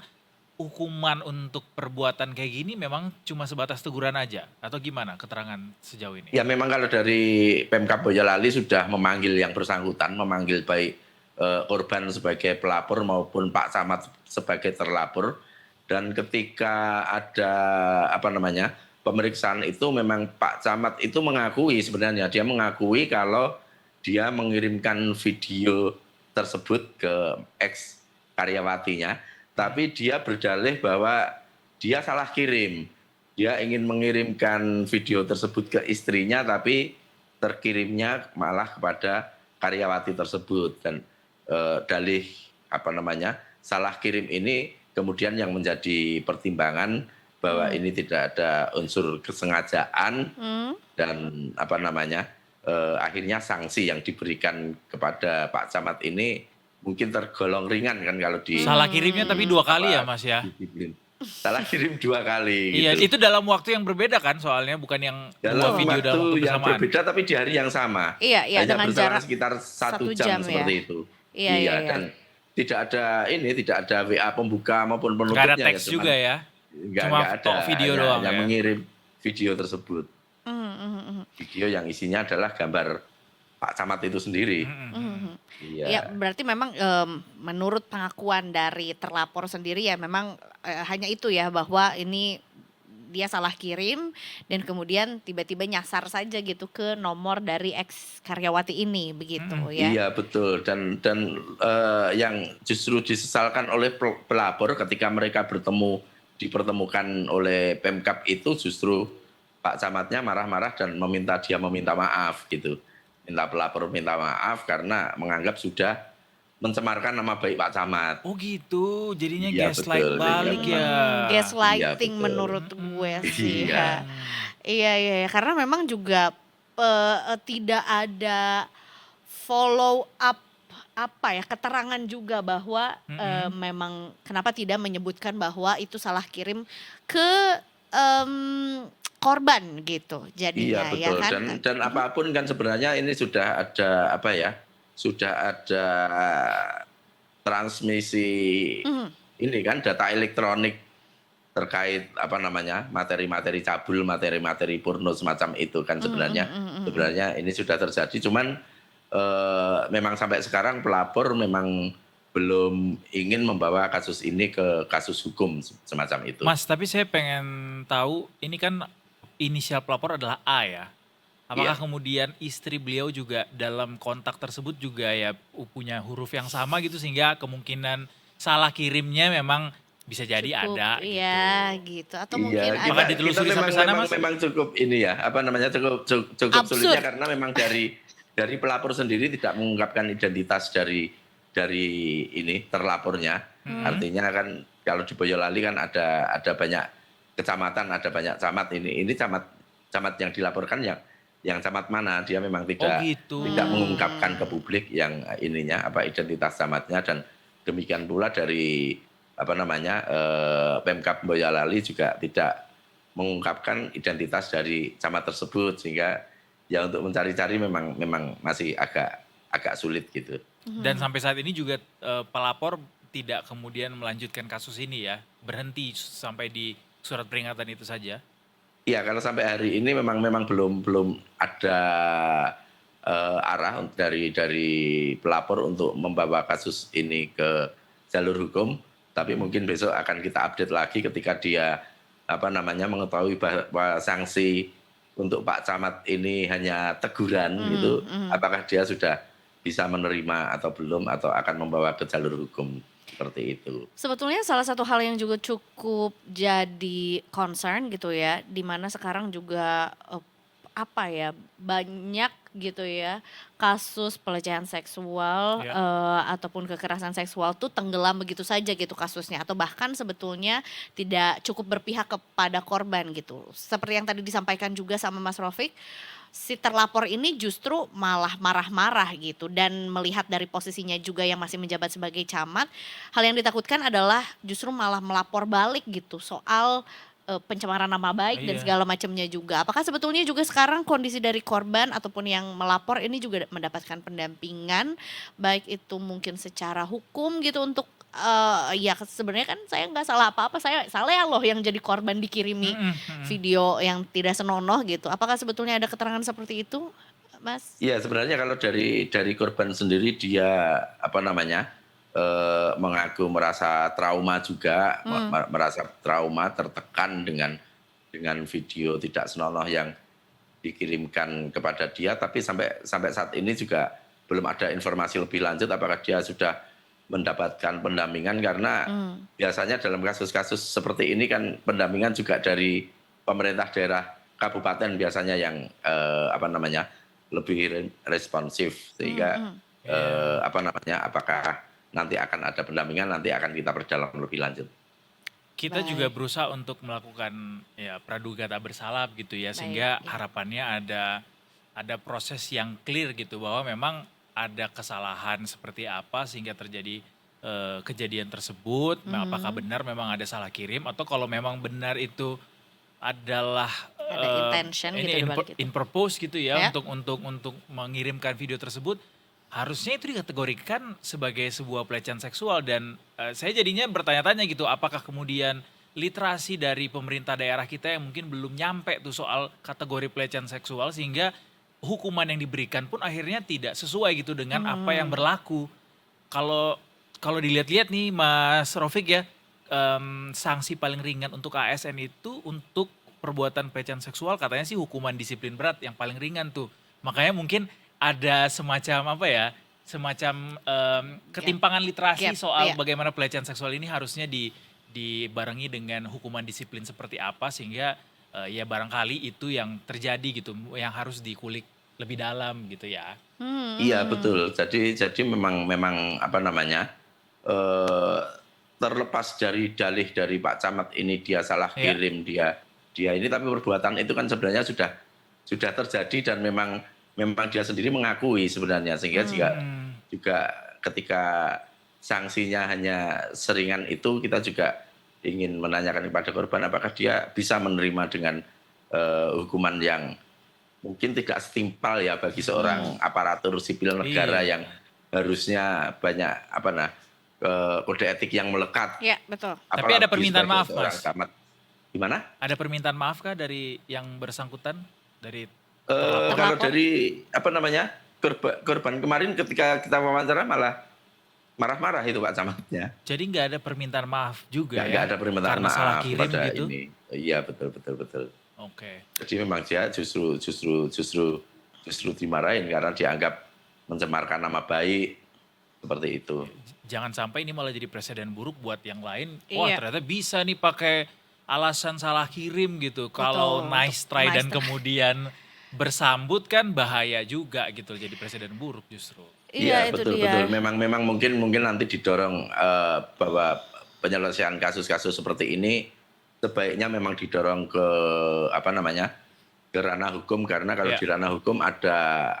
hukuman untuk perbuatan kayak gini memang cuma sebatas teguran aja atau gimana keterangan sejauh ini? Ya memang kalau dari Pemkab Boyolali sudah memanggil yang bersangkutan, memanggil baik korban sebagai pelapor maupun Pak Camat sebagai terlapor. Dan ketika ada pemeriksaan itu memang Pak Camat itu mengakui sebenarnya, dia mengakui kalau dia mengirimkan video tersebut ke ex karyawatinya, tapi dia berdalih bahwa dia salah kirim. Dia ingin mengirimkan video tersebut ke istrinya, tapi terkirimnya malah kepada karyawati tersebut. Dan dalih salah kirim ini kemudian yang menjadi pertimbangan bahwa ini tidak ada unsur kesengajaan dan akhirnya sanksi yang diberikan kepada Pak Camat ini mungkin tergolong ringan kan kalau di Salah kirimnya tapi 2 kali ya Mas ya? disiplin. Salah kirim 2 kali Iya, gitu. itu dalam waktu yang berbeda kan soalnya bukan yang Dalam 2 video dalam waktu waktu yang bersamaan. berbeda tapi di hari yang sama. Iya, Hanya dengan berselang jarak sekitar 1 1 jam jam seperti ya. itu. Iya. Dan tidak ada WA pembuka maupun penutupnya. Nggak ada teks cuman juga ya? Nggak Cuma ada. tok video hanya, doang hanya ya? mengirim video tersebut. Video yang isinya adalah gambar Pak Camat itu sendiri. Iya. Ya berarti memang menurut pengakuan dari terlapor sendiri ya memang hanya itu ya bahwa ini dia salah kirim dan kemudian tiba-tiba nyasar saja gitu ke nomor dari ex karyawati ini begitu ya. Iya betul dan yang justru disesalkan oleh pelapor ketika mereka dipertemukan oleh Pemkab itu justru Pak Camatnya marah-marah dan meminta maaf gitu. Pelapor minta maaf karena menganggap sudah mencemarkan nama baik Pak Camat. Oh gitu, jadinya Iya, gaslight betul. balik Iya, ya. Gaslighting Iya, betul. menurut gue sih Iya. ya. Iya, karena memang juga tidak ada follow up keterangan juga bahwa memang kenapa tidak menyebutkan bahwa itu salah kirim ke korban gitu jadinya Iya betul ya kan. dan apapun kan sebenarnya ini sudah ada sudah ada transmisi ini kan data elektronik terkait materi-materi cabul, materi-materi porno semacam itu kan sebenarnya ini sudah terjadi cuman memang sampai sekarang pelapor memang belum ingin membawa kasus ini ke kasus hukum semacam itu. Mas, tapi saya pengen tahu ini kan inisial pelapor adalah A ya. Apakah Iya. kemudian istri beliau juga dalam kontak tersebut juga ya punya huruf yang sama gitu sehingga kemungkinan salah kirimnya memang bisa jadi Cukup, ada gitu. Iya gitu atau Iya, mungkin Apakah ada ditelusuri kita sampai sana, Mas? memang cukup ini ya, cukup Absurd. sulitnya karena memang dari pelapor sendiri tidak mengungkapkan identitas dari ini terlapornya. Artinya kan kalau di Boyolali kan ada banyak kecamatan, ada banyak camat ini camat yang dilaporkan yang camat mana dia memang tidak gitu. mengungkapkan ke publik yang ininya identitas camatnya dan demikian pula dari Pemkab Boyolali juga tidak mengungkapkan identitas dari camat tersebut, sehingga ya untuk mencari-cari memang masih agak sulit gitu. Dan sampai saat ini juga pelapor tidak kemudian melanjutkan kasus ini ya, berhenti sampai di surat peringatan itu saja. Iya, kalau sampai hari ini memang belum ada arah dari pelapor untuk membawa kasus ini ke jalur hukum, tapi mungkin besok akan kita update lagi ketika dia mengetahui bahwa sanksi untuk Pak Camat ini hanya teguran gitu, apakah dia sudah bisa menerima atau belum, atau akan membawa ke jalur hukum seperti itu. Sebetulnya salah satu hal yang juga cukup jadi concern gitu ya, di mana sekarang juga banyak gitu ya kasus pelecehan seksual ataupun kekerasan seksual tuh tenggelam begitu saja gitu kasusnya, atau bahkan sebetulnya tidak cukup berpihak kepada korban gitu. Seperti yang tadi disampaikan juga sama Mas Rofik, si terlapor ini justru malah marah-marah gitu, dan melihat dari posisinya juga yang masih menjabat sebagai camat, hal yang ditakutkan adalah justru malah melapor balik gitu soal pencemaran nama baik dan segala macamnya juga. Apakah sebetulnya juga sekarang kondisi dari korban ataupun yang melapor ini juga mendapatkan pendampingan, baik itu mungkin secara hukum gitu untuk ya sebenarnya kan saya nggak salah apa-apa, saya ya loh yang jadi korban dikirimi video yang tidak senonoh gitu. Apakah sebetulnya ada keterangan seperti itu, Mas? Iya, sebenarnya kalau dari korban sendiri dia mengaku merasa trauma juga, merasa trauma, tertekan dengan video tidak senonoh yang dikirimkan kepada dia, tapi sampai saat ini juga belum ada informasi lebih lanjut apakah dia sudah mendapatkan pendampingan, karena biasanya dalam kasus-kasus seperti ini kan pendampingan juga dari pemerintah daerah kabupaten biasanya yang lebih responsif, sehingga apakah nanti akan ada pendampingan, nanti akan kita perdalam lebih lanjut. Kita juga berusaha untuk melakukan ya praduga tak bersalah gitu ya, sehingga harapannya ada proses yang clear gitu, bahwa memang ada kesalahan seperti apa sehingga terjadi kejadian tersebut. Apakah benar memang ada salah kirim, atau kalau memang benar itu adalah ada intention gitu dibalik itu. In purpose gitu ya, untuk mengirimkan video tersebut, harusnya itu dikategorikan sebagai sebuah pelecehan seksual. Dan saya jadinya bertanya-tanya gitu, apakah kemudian literasi dari pemerintah daerah kita yang mungkin belum nyampe tuh soal kategori pelecehan seksual, sehingga hukuman yang diberikan pun akhirnya tidak sesuai gitu dengan apa yang berlaku. Kalau dilihat-lihat nih Mas Rofik ya, sanksi paling ringan untuk ASN itu untuk perbuatan pelecehan seksual katanya sih hukuman disiplin berat yang paling ringan tuh. Makanya mungkin ada semacam ketimpangan literasi soal bagaimana pelecehan seksual ini harusnya dibarengi dengan hukuman disiplin seperti apa, sehingga ya barangkali itu yang terjadi gitu, yang harus dikulik lebih dalam gitu ya. Iya betul. Jadi memang terlepas dari dalih dari Pak Camat ini dia salah kirim, dia ini, tapi perbuatan itu kan sebenarnya sudah terjadi, dan memang dia sendiri mengakui sebenarnya, sehingga juga ketika sanksinya hanya seringan itu, kita juga ingin menanyakan kepada korban apakah dia bisa menerima dengan hukuman yang mungkin tidak setimpal ya bagi seorang aparatur sipil negara yang harusnya banyak kode etik yang melekat. Iya, betul. Tapi ada permintaan maaf, Mas. Gimana? Ada permintaan maaf kah dari yang bersangkutan, dari kalau dari korban kemarin ketika kita wawancara malah marah-marah itu Pak Camatnya. Jadi nggak ada permintaan maaf juga Nggak ada permintaan karena maaf salah kirim pada gitu? ini. Iya betul. Oke. Jadi memang dia justru dimarahin karena dianggap mencemarkan nama baik seperti itu. Jangan sampai ini malah jadi presiden buruk buat yang lain. Wah ternyata bisa nih pakai alasan salah kirim gitu. Kalau nice try dan kemudian bersambut kan bahaya juga gitu, jadi presiden buruk justru. Iya betul. Memang mungkin nanti didorong bahwa penyelesaian kasus-kasus seperti ini sebaiknya memang didorong ke ke ranah hukum, karena kalau di ranah hukum ada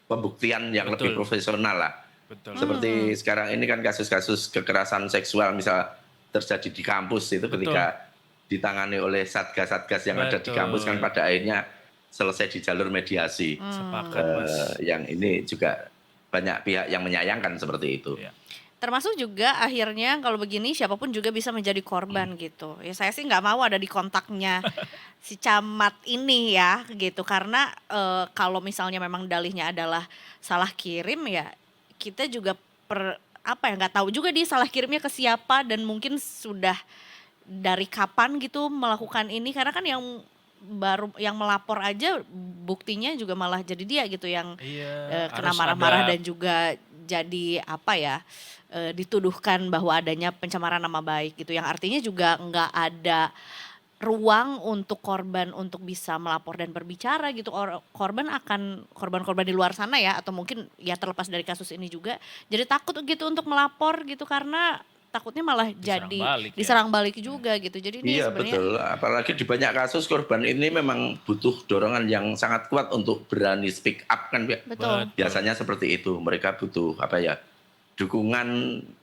pembuktian yang lebih profesional lah. Betul. Seperti sekarang ini kan kasus-kasus kekerasan seksual misal terjadi di kampus itu ketika ditangani oleh satgas-satgas yang ada di kampus kan pada akhirnya selesai di jalur mediasi. Sepakat, Mas. Yang ini juga banyak pihak yang menyayangkan seperti itu. Iya. Termasuk juga akhirnya kalau begini siapapun juga bisa menjadi korban gitu. Ya saya sih nggak mau ada di kontaknya si camat ini ya gitu. Karena kalau misalnya memang dalihnya adalah salah kirim ya kita juga nggak tahu juga dia salah kirimnya ke siapa dan mungkin sudah dari kapan gitu melakukan ini. Karena kan yang baru yang melapor aja buktinya juga malah jadi dia gitu yang kena harus marah-marah ada- dan juga jadi dituduhkan bahwa adanya pencemaran nama baik gitu yang artinya juga nggak ada ruang untuk korban untuk bisa melapor dan berbicara gitu. Korban-korban di luar sana ya atau mungkin ya terlepas dari kasus ini juga jadi takut gitu untuk melapor gitu karena takutnya malah diserang balik juga gitu. Jadi ini Iya sebenarnya betul, apalagi di banyak kasus korban ini memang butuh dorongan yang sangat kuat untuk berani speak up kan. betul. Biasanya seperti itu, mereka butuh dukungan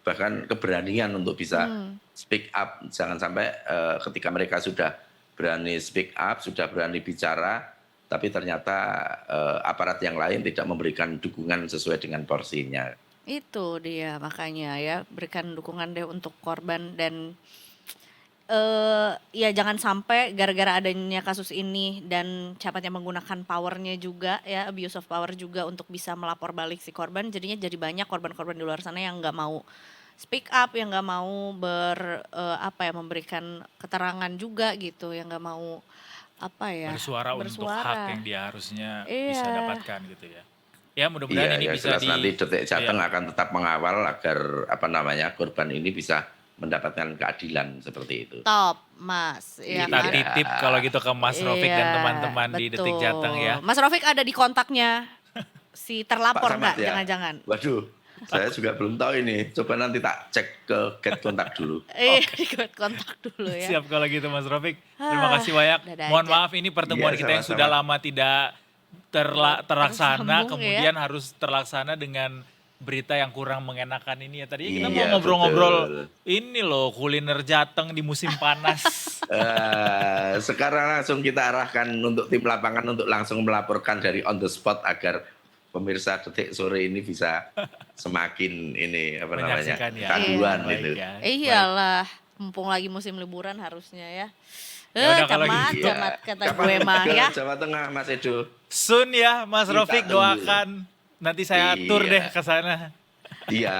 bahkan keberanian untuk bisa speak up. Jangan sampai ketika mereka sudah berani speak up, sudah berani bicara, tapi ternyata aparat yang lain tidak memberikan dukungan sesuai dengan porsinya. Itu dia makanya ya berikan dukungan deh untuk korban dan ya jangan sampai gara-gara adanya kasus ini dan camat yang menggunakan powernya juga ya abuse of power juga untuk bisa melapor balik si korban jadinya jadi banyak korban-korban di luar sana yang nggak mau speak up yang nggak mau memberikan keterangan juga gitu yang nggak mau bersuara untuk hak yang dia harusnya bisa Iya. dapatkan gitu ya. Ya mudah-mudahan ini bisa jelas nanti Detik Jateng akan tetap mengawal agar korban ini bisa mendapatkan keadilan seperti itu. top Mas ya kita kan? titip kalau gitu ke Mas Rofik dan teman-teman di Detik betul. Jateng ya. Mas Rofik ada di kontaknya si terlapor Pak nggak? Samad ya? Jangan-jangan. Waduh, saya juga belum tahu ini. Coba nanti tak cek ke get kontak dulu. Iya, di kontak dulu ya. Siap kalau gitu Mas Rofik. Terima Ah, kasih banyak. dadah Mohon aja. maaf ini pertemuan Iya, kita yang sama-sama. sudah lama tidak terlaksana, Tersambung, kemudian harus terlaksana dengan berita yang kurang mengenakan ini ya. Tadinya kita mau Iya, ngobrol-ngobrol betul. ini loh kuliner Jateng di musim panas. Sekarang langsung kita arahkan untuk tim lapangan untuk langsung melaporkan dari on the spot agar pemirsa Detik Sore ini bisa semakin Menyaksikan ya. kanduan Baik gitu. ya. Iyalah, mumpung lagi musim liburan harusnya ya. Ya udah kalau camat, gitu. camat kata Kapan gue mah ke ya. Jawa Tengah Mas Edo? Soon ya Mas Kita Rofik tunggu. doakan. Nanti saya atur Iya. deh ke sana. Iya.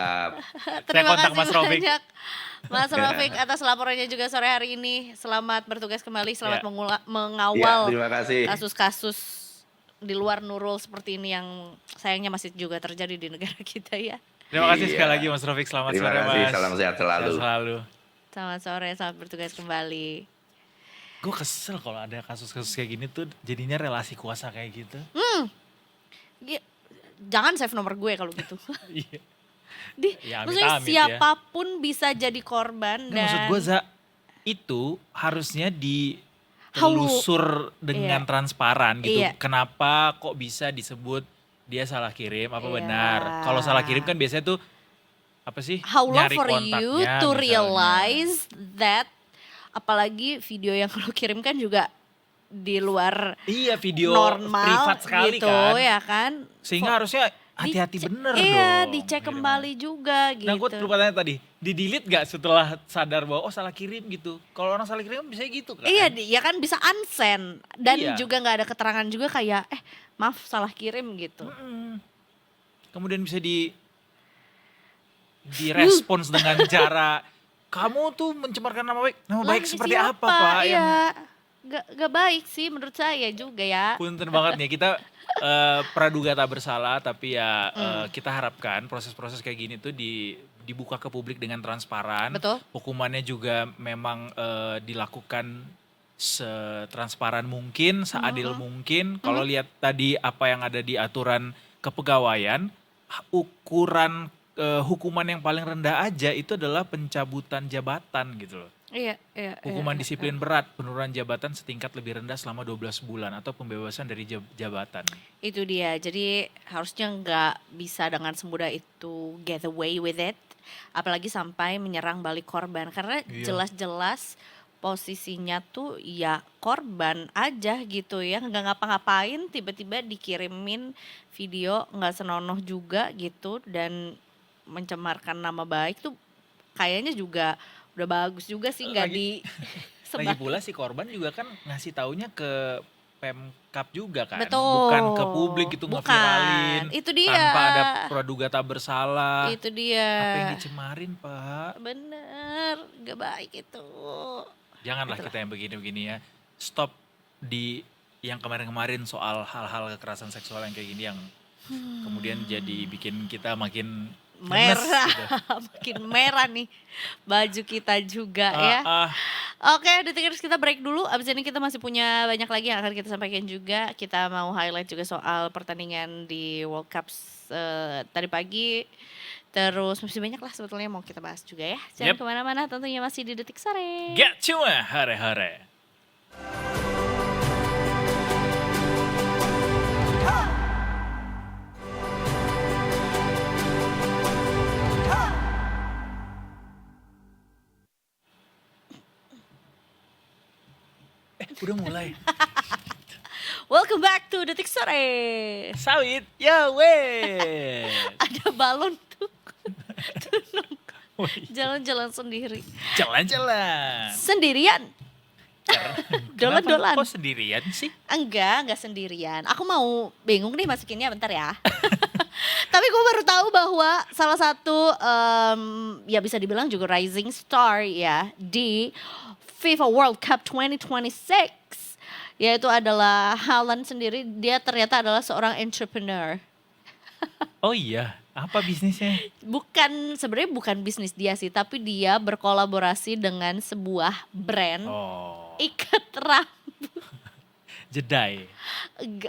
Terima kontak kasih Mas Rofik. banyak Mas Rofik atas laporannya juga sore hari ini. Selamat bertugas kembali, selamat Ya. mengawal Terima kasih. kasus-kasus di luar Nurul seperti ini yang sayangnya masih juga terjadi di negara kita ya. Terima kasih Iya. sekali lagi Mas Rofik. Selamat Terima sore kasih, Mas. salam sehat selalu. Sehat selalu. Selamat sore, selamat bertugas kembali. Gue kesel kalau ada kasus-kasus kayak gini tuh jadinya relasi kuasa kayak gitu. Jangan save nomor gue kalau gitu. Iya. Ya, Maksudnya amit-amit ya. siapapun bisa jadi korban Nah, dan maksud gue Za, itu harusnya ditelusur dengan transparan gitu. Iya. Kenapa kok bisa disebut dia salah kirim apa Iya. benar. Kalau salah kirim kan biasanya tuh apa sih? how long nyari for you kontaknya to misalnya. realize that apalagi video yang lo kirim kan juga di luar Iya video normal privat sekali gitu kan. ya kan. Sehingga harusnya hati-hati Dicek- bener iya, dong. dicek kirimnya. kembali juga gitu. Nah gue lupa tanya tadi, di-delete gak setelah sadar bahwa oh salah kirim gitu. Kalau orang salah kirim bisa gitu kan. Iya, ya kan bisa unsend dan Iya. juga nggak ada keterangan juga kayak maaf salah kirim gitu. Mm-mm. Kemudian bisa direspons dengan cara kamu tuh mencemarkan nama baik. Nama baik Lah, seperti siapa? apa Pak? Iya, Yang gak baik sih menurut saya juga ya. punten banget nih kita praduga tak bersalah tapi ya kita harapkan proses-proses kayak gini tuh dibuka ke publik dengan transparan. Betul. Hukumannya juga memang dilakukan setransparan mungkin, seadil mungkin. Kalau lihat tadi apa yang ada di aturan kepegawaian, ukuran hukuman yang paling rendah aja itu adalah pencabutan jabatan gitu loh. Iya. Hukuman disiplin berat, penurunan jabatan setingkat lebih rendah selama 12 bulan atau pembebasan dari jabatan. Itu dia. Jadi harusnya nggak bisa dengan semudah itu get away with it. Apalagi sampai menyerang balik korban. Karena Iya. jelas-jelas posisinya tuh ya korban aja gitu ya. Nggak ngapa-ngapain tiba-tiba dikirimin video nggak senonoh juga gitu. Dan mencemarkan nama baik tuh kayaknya juga udah bagus juga sih nggak Lagi sebar. pula si korban juga kan ngasih taunya ke Pemkap juga kan. Betul. Bukan ke publik itu Bukan. ngeviralin. Itu dia. Tanpa ada praduga tak bersalah. Itu dia. Apa yang dicemarin Pak? Bener, gak baik itu. Janganlah Itulah. kita yang begini-begini ya. Stop di yang kemarin-kemarin soal hal-hal kekerasan seksual yang kayak gini yang kemudian jadi bikin kita makin ngenes Merah, gitu. makin merah nih baju kita juga ya. Oke, Detikers kita break dulu. Abis ini kita masih punya banyak lagi yang akan kita sampaikan juga. Kita mau highlight juga soal pertandingan di World Cup tadi pagi. Terus masih banyak lah sebetulnya mau kita bahas juga ya. Jangan Yep. kemana-mana, tentunya masih di Detik Sore. Gak cuma hare-hare. Udah mulai. Welcome back to Detik Sore. Sawit, ya weh. Ada balon tuh. Jalan-jalan sendiri. Jalan-jalan. Sendirian. Dolan-dolan. Kenapa kok sendirian sih? Enggak sendirian. Aku mau bingung nih masukinnya bentar ya. Tapi gue baru tahu bahwa salah satu ya bisa dibilang juga rising star ya di FIFA World Cup 2026 yaitu adalah Haaland sendiri. Dia ternyata adalah seorang entrepreneur. Oh iya, apa bisnisnya? Sebenarnya bukan bisnis dia sih, tapi dia berkolaborasi dengan sebuah brand Oh, ikat rambut. jedai.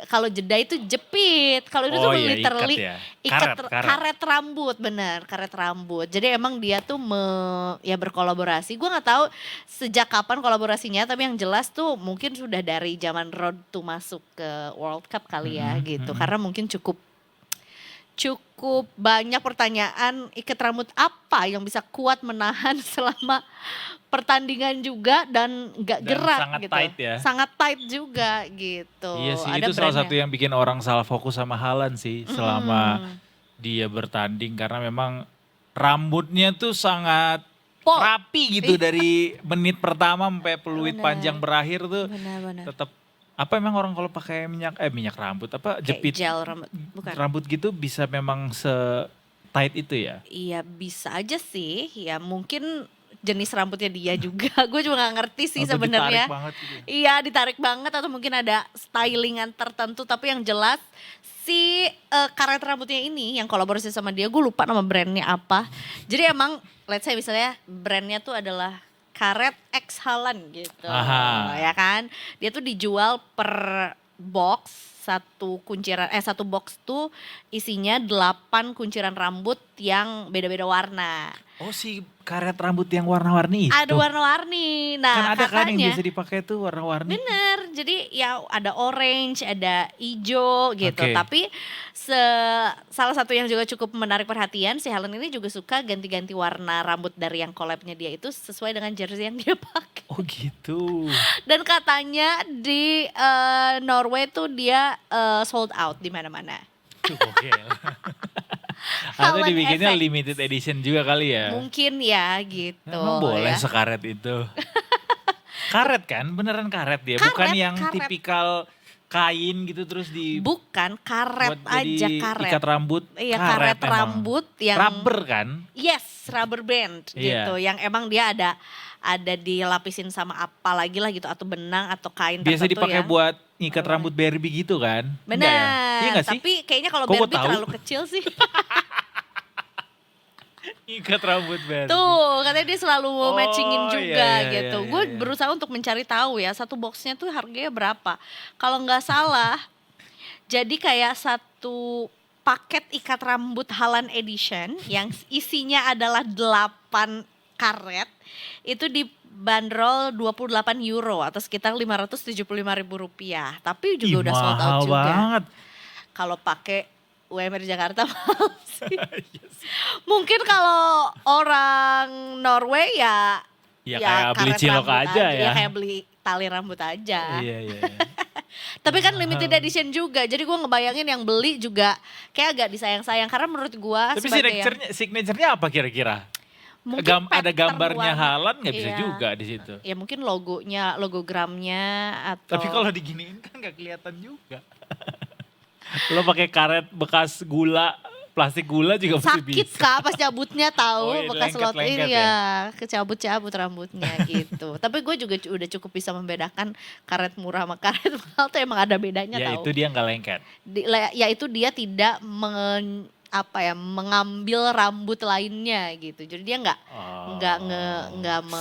Kalau jeda itu jepit, kalau itu Oh tuh iya, literally ikat ya. ikat Karet. karet rambut, bener karet rambut. Jadi emang dia tuh ya berkolaborasi. Gue nggak tahu sejak kapan kolaborasinya, tapi yang jelas tuh mungkin sudah dari zaman Road to masuk ke World Cup kali ya gitu. Karena mungkin cukup banyak pertanyaan ikat rambut apa yang bisa kuat menahan selama pertandingan juga dan nggak Dan gerak sangat gitu. tight ya. Sangat tight juga gitu. Iya sih, Ada itu salah brandnya. satu yang bikin orang salah fokus sama Haaland sih selama dia bertanding karena memang rambutnya tuh sangat Pol. rapi gitu dari menit pertama sampai peluit Benar. panjang berakhir tuh Benar-benar. tetap apa emang orang kalau pakai minyak rambut apa Kayak jepit gel rambut, bukan? rambut gitu bisa memang se tight itu ya? Iya bisa aja sih, ya mungkin jenis rambutnya dia juga. Gue juga nggak ngerti sih Atau sebenarnya. ditarik banget gitu. Iya ditarik banget atau mungkin ada stylingan tertentu. Tapi yang jelas si karet rambutnya ini yang kolaborasi sama dia, gue lupa nama brandnya apa. Jadi emang let's say misalnya brandnya tuh adalah karet X Haaland gitu. Aha. Ya kan. Dia tuh dijual per box. Satu box tuh isinya 8 kunciran rambut yang beda-beda warna. Oh si karet rambut yang warna-warni itu? Ada warna-warni. Nah Kan ada kan yang katanya, biasa dipakai tuh warna-warni. bener, jadi ya ada orange, ada hijau gitu. Oke. Tapi salah satu yang juga cukup menarik perhatian, si Helen ini juga suka ganti-ganti warna rambut dari yang collabnya dia itu sesuai dengan jersey yang dia pakai. Oh gitu. Dan katanya di Norway tuh dia sold out di mana-mana. Tuh oke. Atau Haaland dibikinnya effect. limited edition juga kali ya. Mungkin ya gitu. Emang boleh ya. sekaret itu. Karet kan, beneran karet dia, Karet, bukan yang karet. tipikal kain gitu terus di Bukan karet buat aja jadi karet. ikat rambut. Iya karet emang. rambut yang Rubber kan? yes rubber band Iya. gitu. Yang emang dia ada dilapisin sama apa lagi lah gitu atau benang atau kain Biasa tertentu dipakai yang buat ngikat rambut Barbie gitu kan? benar. Enggak ya? Iya gak sih? Tapi kayaknya kalau Kok gua Barbie tahu? terlalu kecil sih. Ngikat rambut Barbie. Tuh katanya dia selalu Oh, matchingin iya, juga iya, gitu. iya, Gue iya. berusaha untuk mencari tahu ya satu boxnya tuh harganya berapa. Kalau nggak salah jadi kayak satu paket ikat rambut Halan Edition yang isinya adalah 8 karet. Itu dibanderol €28 atau sekitar Rp575.000. Tapi juga udah sold out mahal juga. banget. Kalau pakai UMR Jakarta mahal sih. Mungkin kalau orang Norway ya Ya kayak beli karet cilok rambut aja ya. kayak beli tali rambut aja. Iya. Tapi kan limited edition juga. Jadi gue ngebayangin yang beli juga kayak agak disayang-sayang. Karena menurut gue Tapi sebagai yang signaturenya apa kira-kira? mungkin Ada pattern gambarnya warna. Halan nggak bisa Iya. juga di situ. Ya mungkin logogramnya atau Tapi kalau diginiin kan nggak kelihatan juga. Lo pakai karet bekas gula, plastik gula juga masih sakit bisa. kak pas cabutnya tahu Oh, iya, bekas lot lengket-lengket ini ya kecabut-cabut rambutnya gitu. Tapi gue juga udah cukup bisa membedakan karet murah sama karet mahal tuh emang ada bedanya Ya tahu. itu dia nggak lengket. Yaitu dia tidak mengambil rambut lainnya gitu. Jadi dia nggak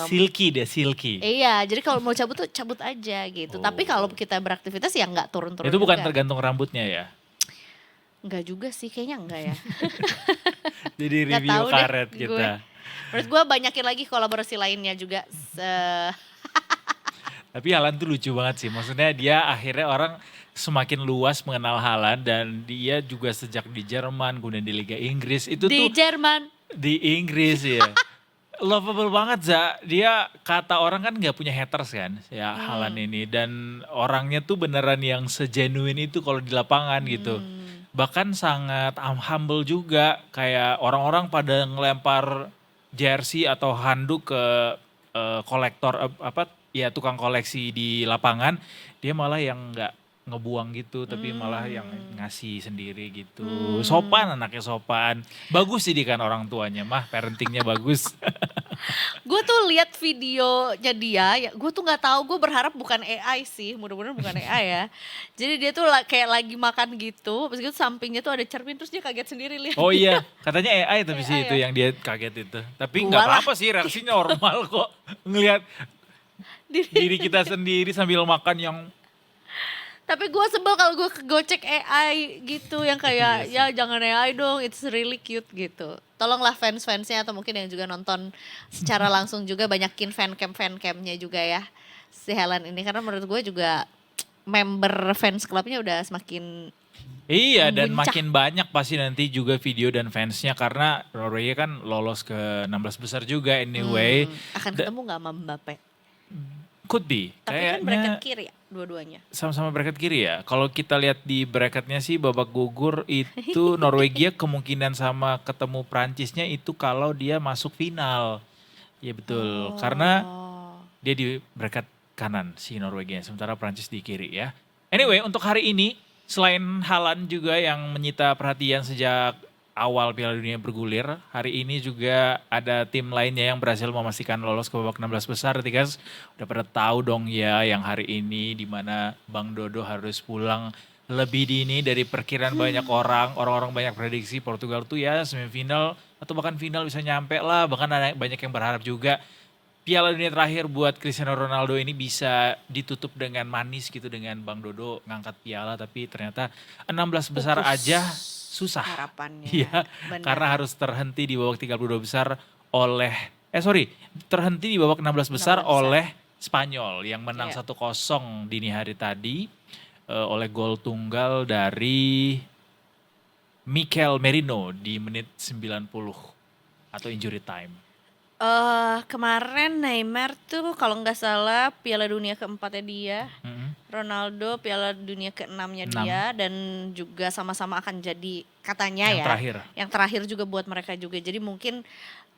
Silky deh, silky. iya, jadi kalau mau cabut tuh cabut aja gitu. Tapi kalau kita beraktivitas ya nggak turun-turun Itu bukan juga. tergantung rambutnya ya. Enggak juga sih, kayaknya enggak ya. Jadi Nggak review tahu deh karet gue. kita. Menurut gue banyakin lagi kolaborasi lainnya juga. Tapi Halan tuh lucu banget sih. Maksudnya dia akhirnya orang semakin luas mengenal Halan dan dia juga sejak di Jerman kemudian di Liga Inggris itu Di tuh Jerman. di Inggris ya. Lovable banget Za. Dia kata orang kan nggak punya haters kan ya Halan ini dan orangnya tuh beneran yang segenuine itu kalau di lapangan gitu. Bahkan sangat humble juga kayak orang-orang pada ngelempar jersey atau handuk ke kolektor ya tukang koleksi di lapangan, dia malah yang nggak ngebuang gitu tapi malah yang ngasih sendiri gitu. Sopan, anaknya sopan. Bagus sih dia kan orang tuanya mah, parentingnya bagus. Gue tuh lihat videonya dia, ya gue tuh nggak tahu, gue berharap bukan AI sih, mudah-mudahan bukan AI ya. Jadi dia tuh kayak lagi makan gitu, terus gitu sampingnya tuh ada cermin, terus dia kaget sendiri lihat. Oh iya, katanya AI tapi sih AI itu ya? yang dia kaget itu. Tapi Gua nggak lah. apa-apa sih, reaksinya normal kok. Ngelihat diri kita sendiri sambil makan yang Tapi gue sebel kalau gue kegocek AI gitu yang kayak ya jangan AI dong, it's really cute gitu. Tolonglah fans-fansnya atau mungkin yang juga nonton secara langsung juga banyakin fancamnya juga ya si Helen ini, karena menurut gue juga member fans clubnya udah semakin iya dan Memuncak. makin banyak pasti nanti juga video dan fansnya karena Norwegia kan lolos ke 16 besar juga anyway. akan ketemu nggak sama Mbappe. Could be. Tapi kan bracket kiri ya dua-duanya. Sama-sama bracket kiri ya. Kalau kita lihat di bracketnya sih babak gugur itu Norwegia kemungkinan sama ketemu Prancisnya itu kalau dia masuk final. Ya betul. Karena dia di bracket kanan si Norwegia. Sementara Prancis di kiri ya. Anyway untuk hari ini selain Haaland juga yang menyita perhatian sejak awal Piala Dunia bergulir, hari ini juga ada tim lainnya yang berhasil memastikan lolos ke babak 16 besar. Guys, udah pada tahu dong ya yang hari ini di mana Bang Dodo harus pulang lebih dini dari perkiraan banyak orang. Orang-orang banyak prediksi Portugal tuh ya semifinal atau bahkan final bisa nyampe lah. Bahkan ada banyak yang berharap juga Piala Dunia terakhir buat Cristiano Ronaldo ini bisa ditutup dengan manis gitu dengan Bang Dodo ngangkat piala, tapi ternyata 16 besar Pupus aja susah. harapannya. Iya, Benar. karena harus terhenti di babak 32 besar terhenti di babak 16 besar 16 besar. oleh Spanyol yang menang Iya. 1-0 dini hari tadi oleh gol tunggal dari Mikel Merino di menit 90 atau injury time. Kemarin Neymar tuh kalau nggak salah Piala Dunia keempatnya dia, Mm-mm. Ronaldo Piala Dunia keenamnya Enam. dia, dan juga sama-sama akan jadi katanya Yang ya. terakhir. Yang terakhir juga buat mereka juga. Jadi mungkin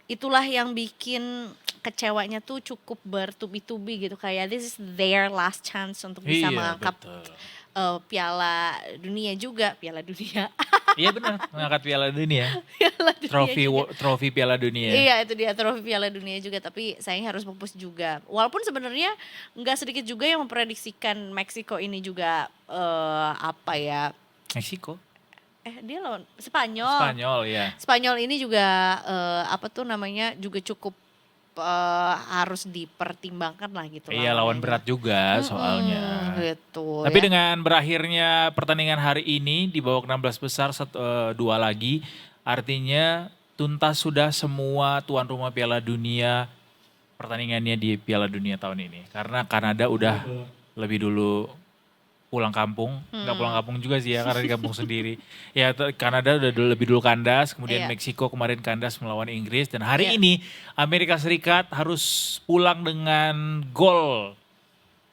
itulah yang bikin kecewanya tuh cukup bertubi-tubi gitu, kayak this is their last chance untuk bisa Iya, mengangkat betul. Piala Dunia juga, Piala Dunia. Iya benar, mengangkat Piala Dunia. Piala Dunia juga. Trofi Piala Dunia. Iya itu dia trofi Piala Dunia juga, tapi sayangnya harus pupus juga. Walaupun sebenarnya nggak sedikit juga yang memprediksikan Meksiko ini juga apa ya? Meksiko, Dia lawan Spanyol. Spanyol ya. Spanyol ini juga apa tuh namanya juga cukup harus dipertimbangkan lah gitu. Iya, lawan berat juga soalnya. Gitu Tapi ya. dengan berakhirnya pertandingan hari ini di babak 16 besar 2 lagi, artinya tuntas sudah semua tuan rumah Piala Dunia pertandingannya di Piala Dunia tahun ini. Karena Kanada udah lebih dulu pulang kampung, nggak pulang kampung juga sih ya karena di kampung sendiri. Ya Kanada udah lebih dulu kandas, kemudian Iya. Meksiko kemarin kandas melawan Inggris dan hari Iya. ini Amerika Serikat harus pulang dengan gol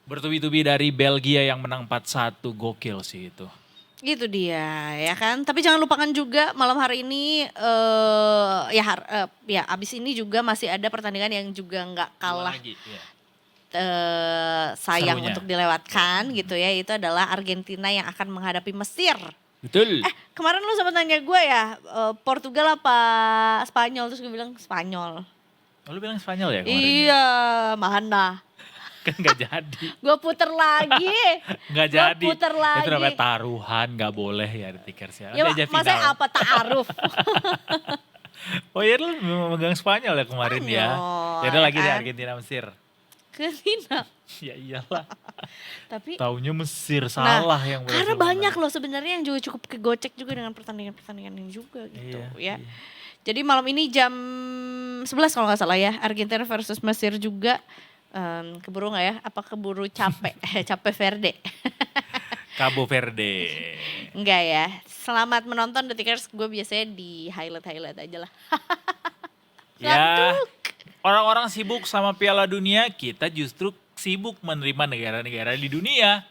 bertubi-tubi dari Belgia yang menang 4-1, gokil sih itu. Itu dia ya kan. Tapi jangan lupakan juga malam hari ini ya abis ini juga masih ada pertandingan yang juga nggak kalah Lagi, ya. sayang Serunya. untuk dilewatkan gitu ya. Itu adalah Argentina yang akan menghadapi Mesir. Betul. Kemarin lu sempat nanya gue ya Portugal apa Spanyol, terus gue bilang Spanyol. Oh, lu bilang Spanyol ya kemarin? Iya, mana? Kan gak jadi. Gue puter lagi. Gak Gua jadi. puter lagi. Itu namanya taruhan, gak boleh ya di Tikers ya. Ya Nanti aja masa final. apa ta'aruf? Oh iya lu megang Spanyol ya kemarin ya. Spanyol, Ya udah lagi deh kan? Argentina Mesir. Argentina. Ya iyalah. Tapi Taunya Mesir salah yang berhasil karena menang. banyak loh sebenarnya yang juga cukup kegocek juga dengan pertandingan-pertandingan ini juga gitu Iya, ya. Jadi malam ini jam 11 kalau nggak salah ya Argentina versus Mesir juga. Keburu nggak ya? Apa keburu capek? Capek Verde. Cabo Verde. Enggak ya. Selamat menonton The Tickers. Gue biasanya di highlight aja lah. Ya, orang-orang sibuk sama Piala Dunia, kita justru sibuk menerima negara-negara di dunia.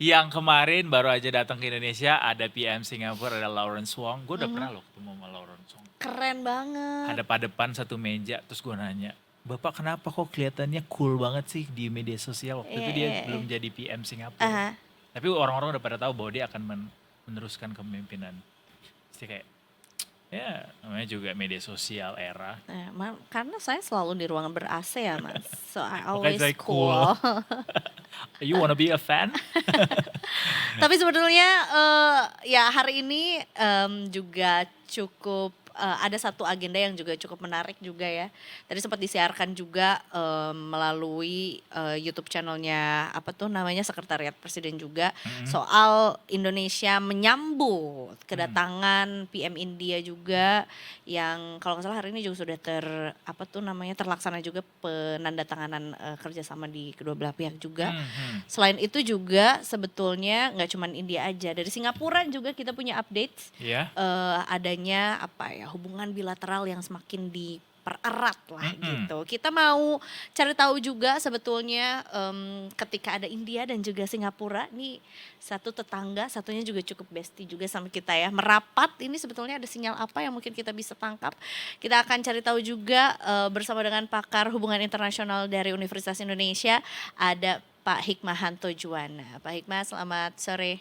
Yang kemarin baru aja datang ke Indonesia, ada PM Singapura, ada Lawrence Wong. Gue udah pernah loh ketemu sama Lawrence Wong. Keren banget. Ada pada depan satu meja, terus gue nanya, Bapak kenapa kok kelihatannya cool banget sih di media sosial? Waktu itu dia belum jadi PM Singapura. Aha. Tapi orang-orang udah pada tahu bahwa dia akan meneruskan kepemimpinan. Jadi kayak, ya namanya juga media sosial era. Karena saya selalu di ruangan ber-AC ya mas. So I Makanya always saya cool. You wanna be a fan? Tapi sebetulnya ya hari ini juga cukup ada satu agenda yang juga cukup menarik juga ya. Tadi sempat disiarkan juga melalui YouTube channelnya apa tuh namanya Sekretariat Presiden juga soal Indonesia menyambut kedatangan PM India juga yang kalau nggak salah hari ini juga sudah terlaksana juga penandatanganan kerjasama di kedua belah pihak juga. Selain itu juga sebetulnya nggak cuma India aja, dari Singapura juga kita punya update Ya. adanya hubungan bilateral yang semakin dipererat lah gitu. Kita mau cari tahu juga sebetulnya ketika ada India dan juga Singapura, nih satu tetangga, satunya juga cukup bestie juga sama kita ya. Merapat ini sebetulnya ada sinyal apa yang mungkin kita bisa tangkap. Kita akan cari tahu juga bersama dengan pakar hubungan internasional dari Universitas Indonesia, ada Pak Hikmahanto Juwana. Pak Hikmah, selamat sore.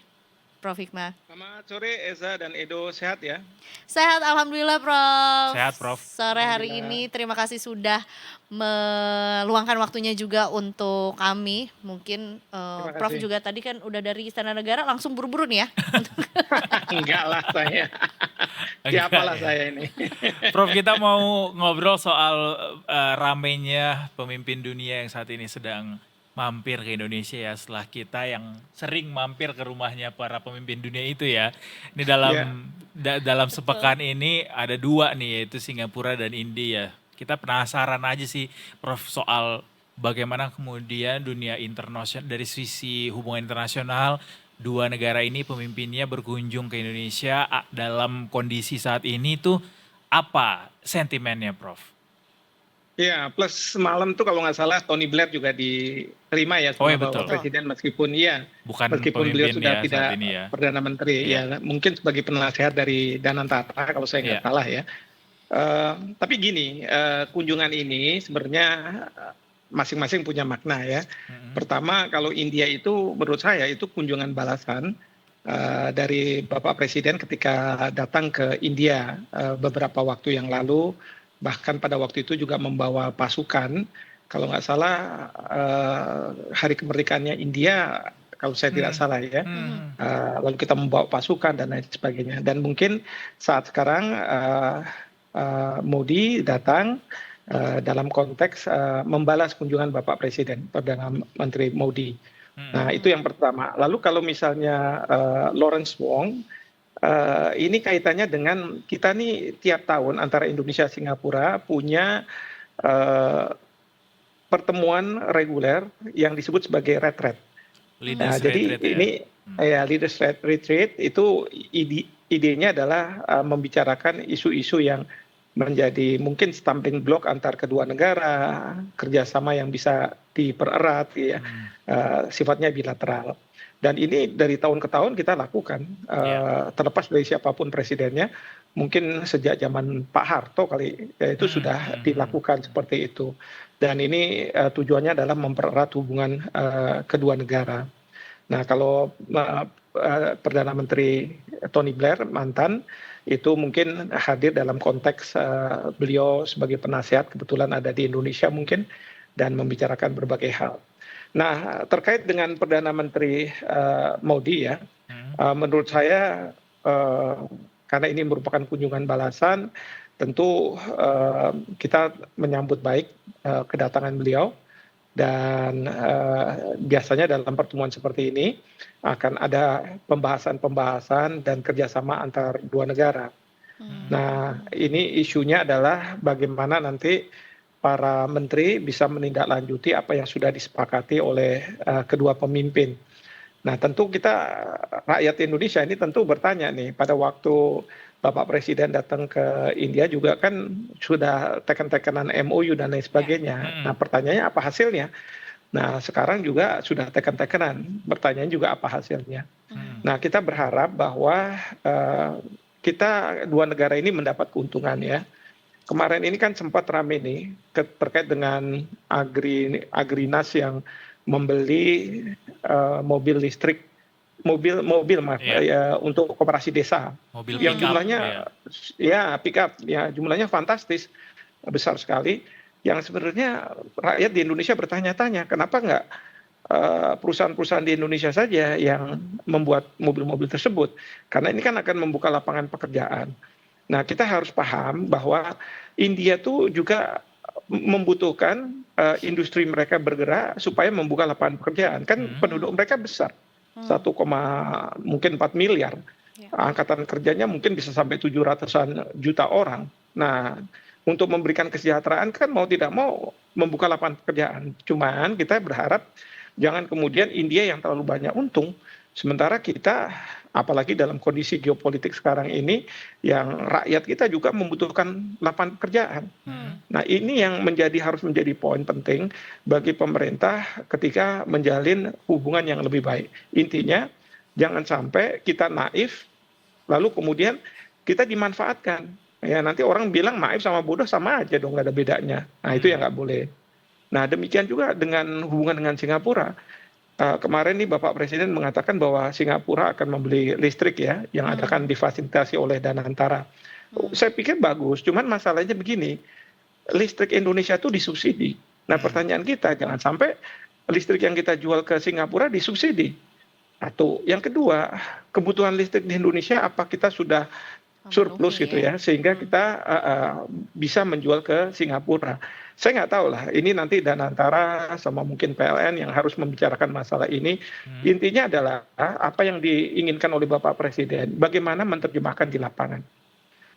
Prof Hikmah. Selamat sore Eza dan Edo, sehat ya? Sehat, alhamdulillah Prof. Sehat, Prof. Sore hari ini terima kasih sudah meluangkan waktunya juga untuk kami. Mungkin Terima Prof kasih. juga tadi kan udah dari Istana Negara langsung buru-buru nih ya. Enggak lah saya. Enggak Siapalah ya. saya ini. Prof, kita mau ngobrol soal ramenya pemimpin dunia yang saat ini sedang mampir ke Indonesia ya, setelah kita yang sering mampir ke rumahnya para pemimpin dunia itu ya. Ini dalam sepekan ini ada dua nih, yaitu Singapura dan India. Kita penasaran aja sih Prof soal bagaimana kemudian dunia internasional, dari sisi hubungan internasional, dua negara ini pemimpinnya berkunjung ke Indonesia dalam kondisi saat ini tuh apa sentimennya Prof? Ya, plus semalam tuh kalau nggak salah Tony Blair juga diterima ya Oh, iya, sama betul. Bapak Presiden meskipun Bukan beliau pemimpin sudah ya tidak saat ini ya. Perdana Menteri ya, mungkin sebagai penasehat dari Danantata kalau saya nggak Iya. salah ya. Tapi gini, kunjungan ini sebenarnya masing-masing punya makna ya. Pertama kalau India itu menurut saya itu kunjungan balasan dari Bapak Presiden ketika datang ke India beberapa waktu yang lalu, bahkan pada waktu itu juga membawa pasukan. Kalau nggak salah hari kemerdekaannya India, kalau saya tidak salah ya. Lalu kita membawa pasukan dan lain sebagainya. Dan mungkin saat sekarang Modi datang dalam konteks membalas kunjungan Bapak Presiden Perdana Menteri Modi. Nah, itu yang pertama. Lalu kalau misalnya Lawrence Wong, ini kaitannya dengan kita nih tiap tahun antara Indonesia Singapura punya pertemuan reguler yang disebut sebagai retreat. Nah, Leaders jadi retreat ya. ini ya leaders retreat itu idenya adalah membicarakan isu-isu yang menjadi mungkin stumbling block antar kedua negara, kerjasama yang bisa dipererat, ya, sifatnya bilateral. Dan ini dari tahun ke tahun kita lakukan, terlepas dari siapapun presidennya, mungkin sejak zaman Pak Harto kali, ya, itu sudah dilakukan seperti itu. Dan ini tujuannya adalah mempererat hubungan kedua negara. Nah, kalau Perdana Menteri Tony Blair mantan itu mungkin hadir dalam konteks beliau sebagai penasihat, kebetulan ada di Indonesia mungkin, dan membicarakan berbagai hal. Nah, terkait dengan Perdana Menteri Modi ya, menurut saya karena ini merupakan kunjungan balasan, tentu kita menyambut baik kedatangan beliau. Dan biasanya dalam pertemuan seperti ini akan ada pembahasan-pembahasan dan kerjasama antar dua negara. Nah, ini isunya adalah bagaimana nanti para menteri bisa menindaklanjuti apa yang sudah disepakati oleh kedua pemimpin. Nah, tentu kita rakyat Indonesia ini tentu bertanya nih, pada waktu Bapak Presiden datang ke India juga kan sudah tekan-tekanan MOU dan lain sebagainya. Nah, pertanyaannya apa hasilnya? Nah, sekarang juga sudah tekan-tekanan, pertanyaan juga apa hasilnya. Nah, kita berharap bahwa kita dua negara ini mendapat keuntungan ya. Kemarin ini kan sempat rame nih terkait dengan Agrinas yang membeli mobil listrik, mobil maaf, ya, untuk koperasi desa. Mobil yang pick up, jumlahnya pick up ya, jumlahnya fantastis, besar sekali. Yang sebenarnya rakyat di Indonesia bertanya-tanya kenapa nggak perusahaan-perusahaan di Indonesia saja yang membuat mobil-mobil tersebut, karena ini kan akan membuka lapangan pekerjaan. Nah, kita harus paham bahwa India tuh juga membutuhkan industri mereka bergerak supaya membuka lapangan pekerjaan. Kan penduduk mereka besar, 1, mungkin 4 miliar. Angkatan kerjanya mungkin bisa sampai 700-an juta orang. Nah, untuk memberikan kesejahteraan kan mau tidak mau membuka lapangan pekerjaan. Cuman kita berharap jangan kemudian India yang terlalu banyak untung, sementara kita apalagi dalam kondisi geopolitik sekarang ini yang rakyat kita juga membutuhkan lapangan pekerjaan. Nah, ini yang harus menjadi poin penting bagi pemerintah ketika menjalin hubungan yang lebih baik. Intinya jangan sampai kita naif lalu kemudian kita dimanfaatkan. Ya, nanti orang bilang naif sama bodoh sama aja dong, nggak ada bedanya. Nah, itu yang nggak boleh. Nah, demikian juga dengan hubungan dengan Singapura. Kemarin nih Bapak Presiden mengatakan bahwa Singapura akan membeli listrik ya, yang akan difasilitasi oleh Danantara. Saya pikir bagus, cuman masalahnya begini, listrik Indonesia itu disubsidi. Nah, pertanyaan kita, jangan sampai listrik yang kita jual ke Singapura disubsidi. Atau yang kedua, kebutuhan listrik di Indonesia apa kita sudah surplus gitu ya, sehingga kita bisa menjual ke Singapura. Saya nggak tahu lah, ini nanti Danantara sama mungkin PLN yang harus membicarakan masalah ini. Intinya adalah apa yang diinginkan oleh Bapak Presiden, bagaimana menerjemahkan di lapangan.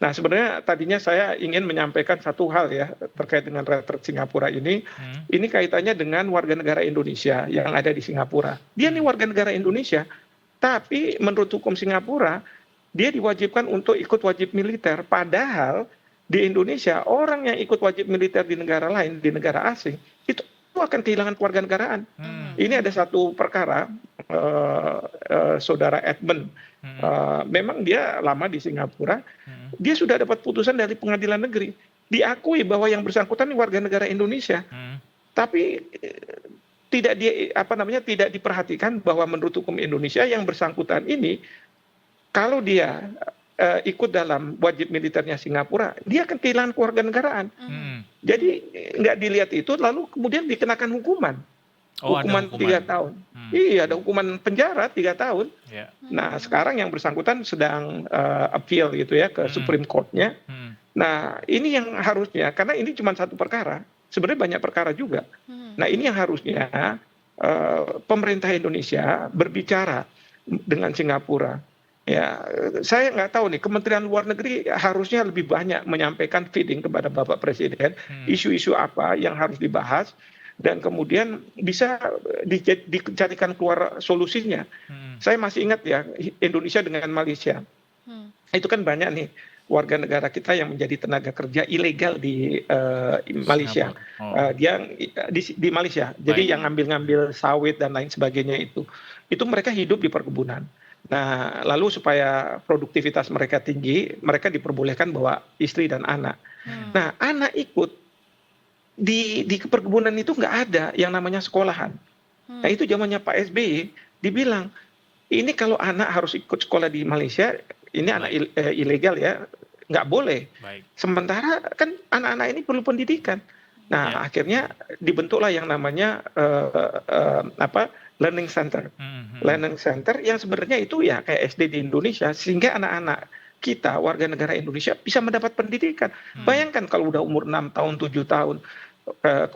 Nah, sebenarnya tadinya saya ingin menyampaikan satu hal ya terkait dengan retret Singapura ini. Ini kaitannya dengan warga negara Indonesia yang ada di Singapura. Dia nih warga negara Indonesia, tapi menurut hukum Singapura dia diwajibkan untuk ikut wajib militer. Padahal di Indonesia orang yang ikut wajib militer di negara lain, di negara asing, itu akan kehilangan kewarganegaraan. Ini ada satu perkara, saudara Edmund, memang dia lama di Singapura, dia sudah dapat putusan dari pengadilan negeri, diakui bahwa yang bersangkutan ini warga negara Indonesia, tapi tidak diperhatikan bahwa menurut hukum Indonesia yang bersangkutan ini kalau dia ikut dalam wajib militernya Singapura, dia akan kehilangan kewarganegaraan. Jadi nggak dilihat itu, lalu kemudian dikenakan hukuman. Hukuman 3 tahun. Iya, ada hukuman penjara 3 tahun. Nah, sekarang yang bersangkutan sedang appeal gitu ya ke Supreme Court-nya. Nah, ini yang harusnya, karena ini cuma satu perkara, sebenarnya banyak perkara juga. Nah, ini yang harusnya pemerintah Indonesia berbicara dengan Singapura. Ya, saya nggak tahu nih, Kementerian Luar Negeri harusnya lebih banyak menyampaikan feeding kepada Bapak Presiden, isu-isu apa yang harus dibahas, dan kemudian bisa dicarikan keluar solusinya. Saya masih ingat ya, Indonesia dengan Malaysia. Itu kan banyak nih warga negara kita yang menjadi tenaga kerja ilegal di Malaysia. Singapura. Oh. Dia di Malaysia. Jadi Baik. yang ngambil-ngambil sawit dan lain sebagainya itu mereka hidup di perkebunan. Nah, lalu supaya produktivitas mereka tinggi, mereka diperbolehkan bawa istri dan anak. Nah, anak ikut di perkebunan itu nggak ada yang namanya sekolahan. Nah, itu zamannya Pak SBY dibilang, ini kalau anak harus ikut sekolah di Malaysia, ini anak ilegal ya, nggak boleh. Baik. Sementara kan anak-anak ini perlu pendidikan. Nah, akhirnya dibentuklah yang namanya learning center. Learning center yang sebenarnya itu ya kayak SD di Indonesia, sehingga anak-anak kita warga negara Indonesia bisa mendapat pendidikan. Bayangkan kalau udah umur 6 tahun, 7 tahun,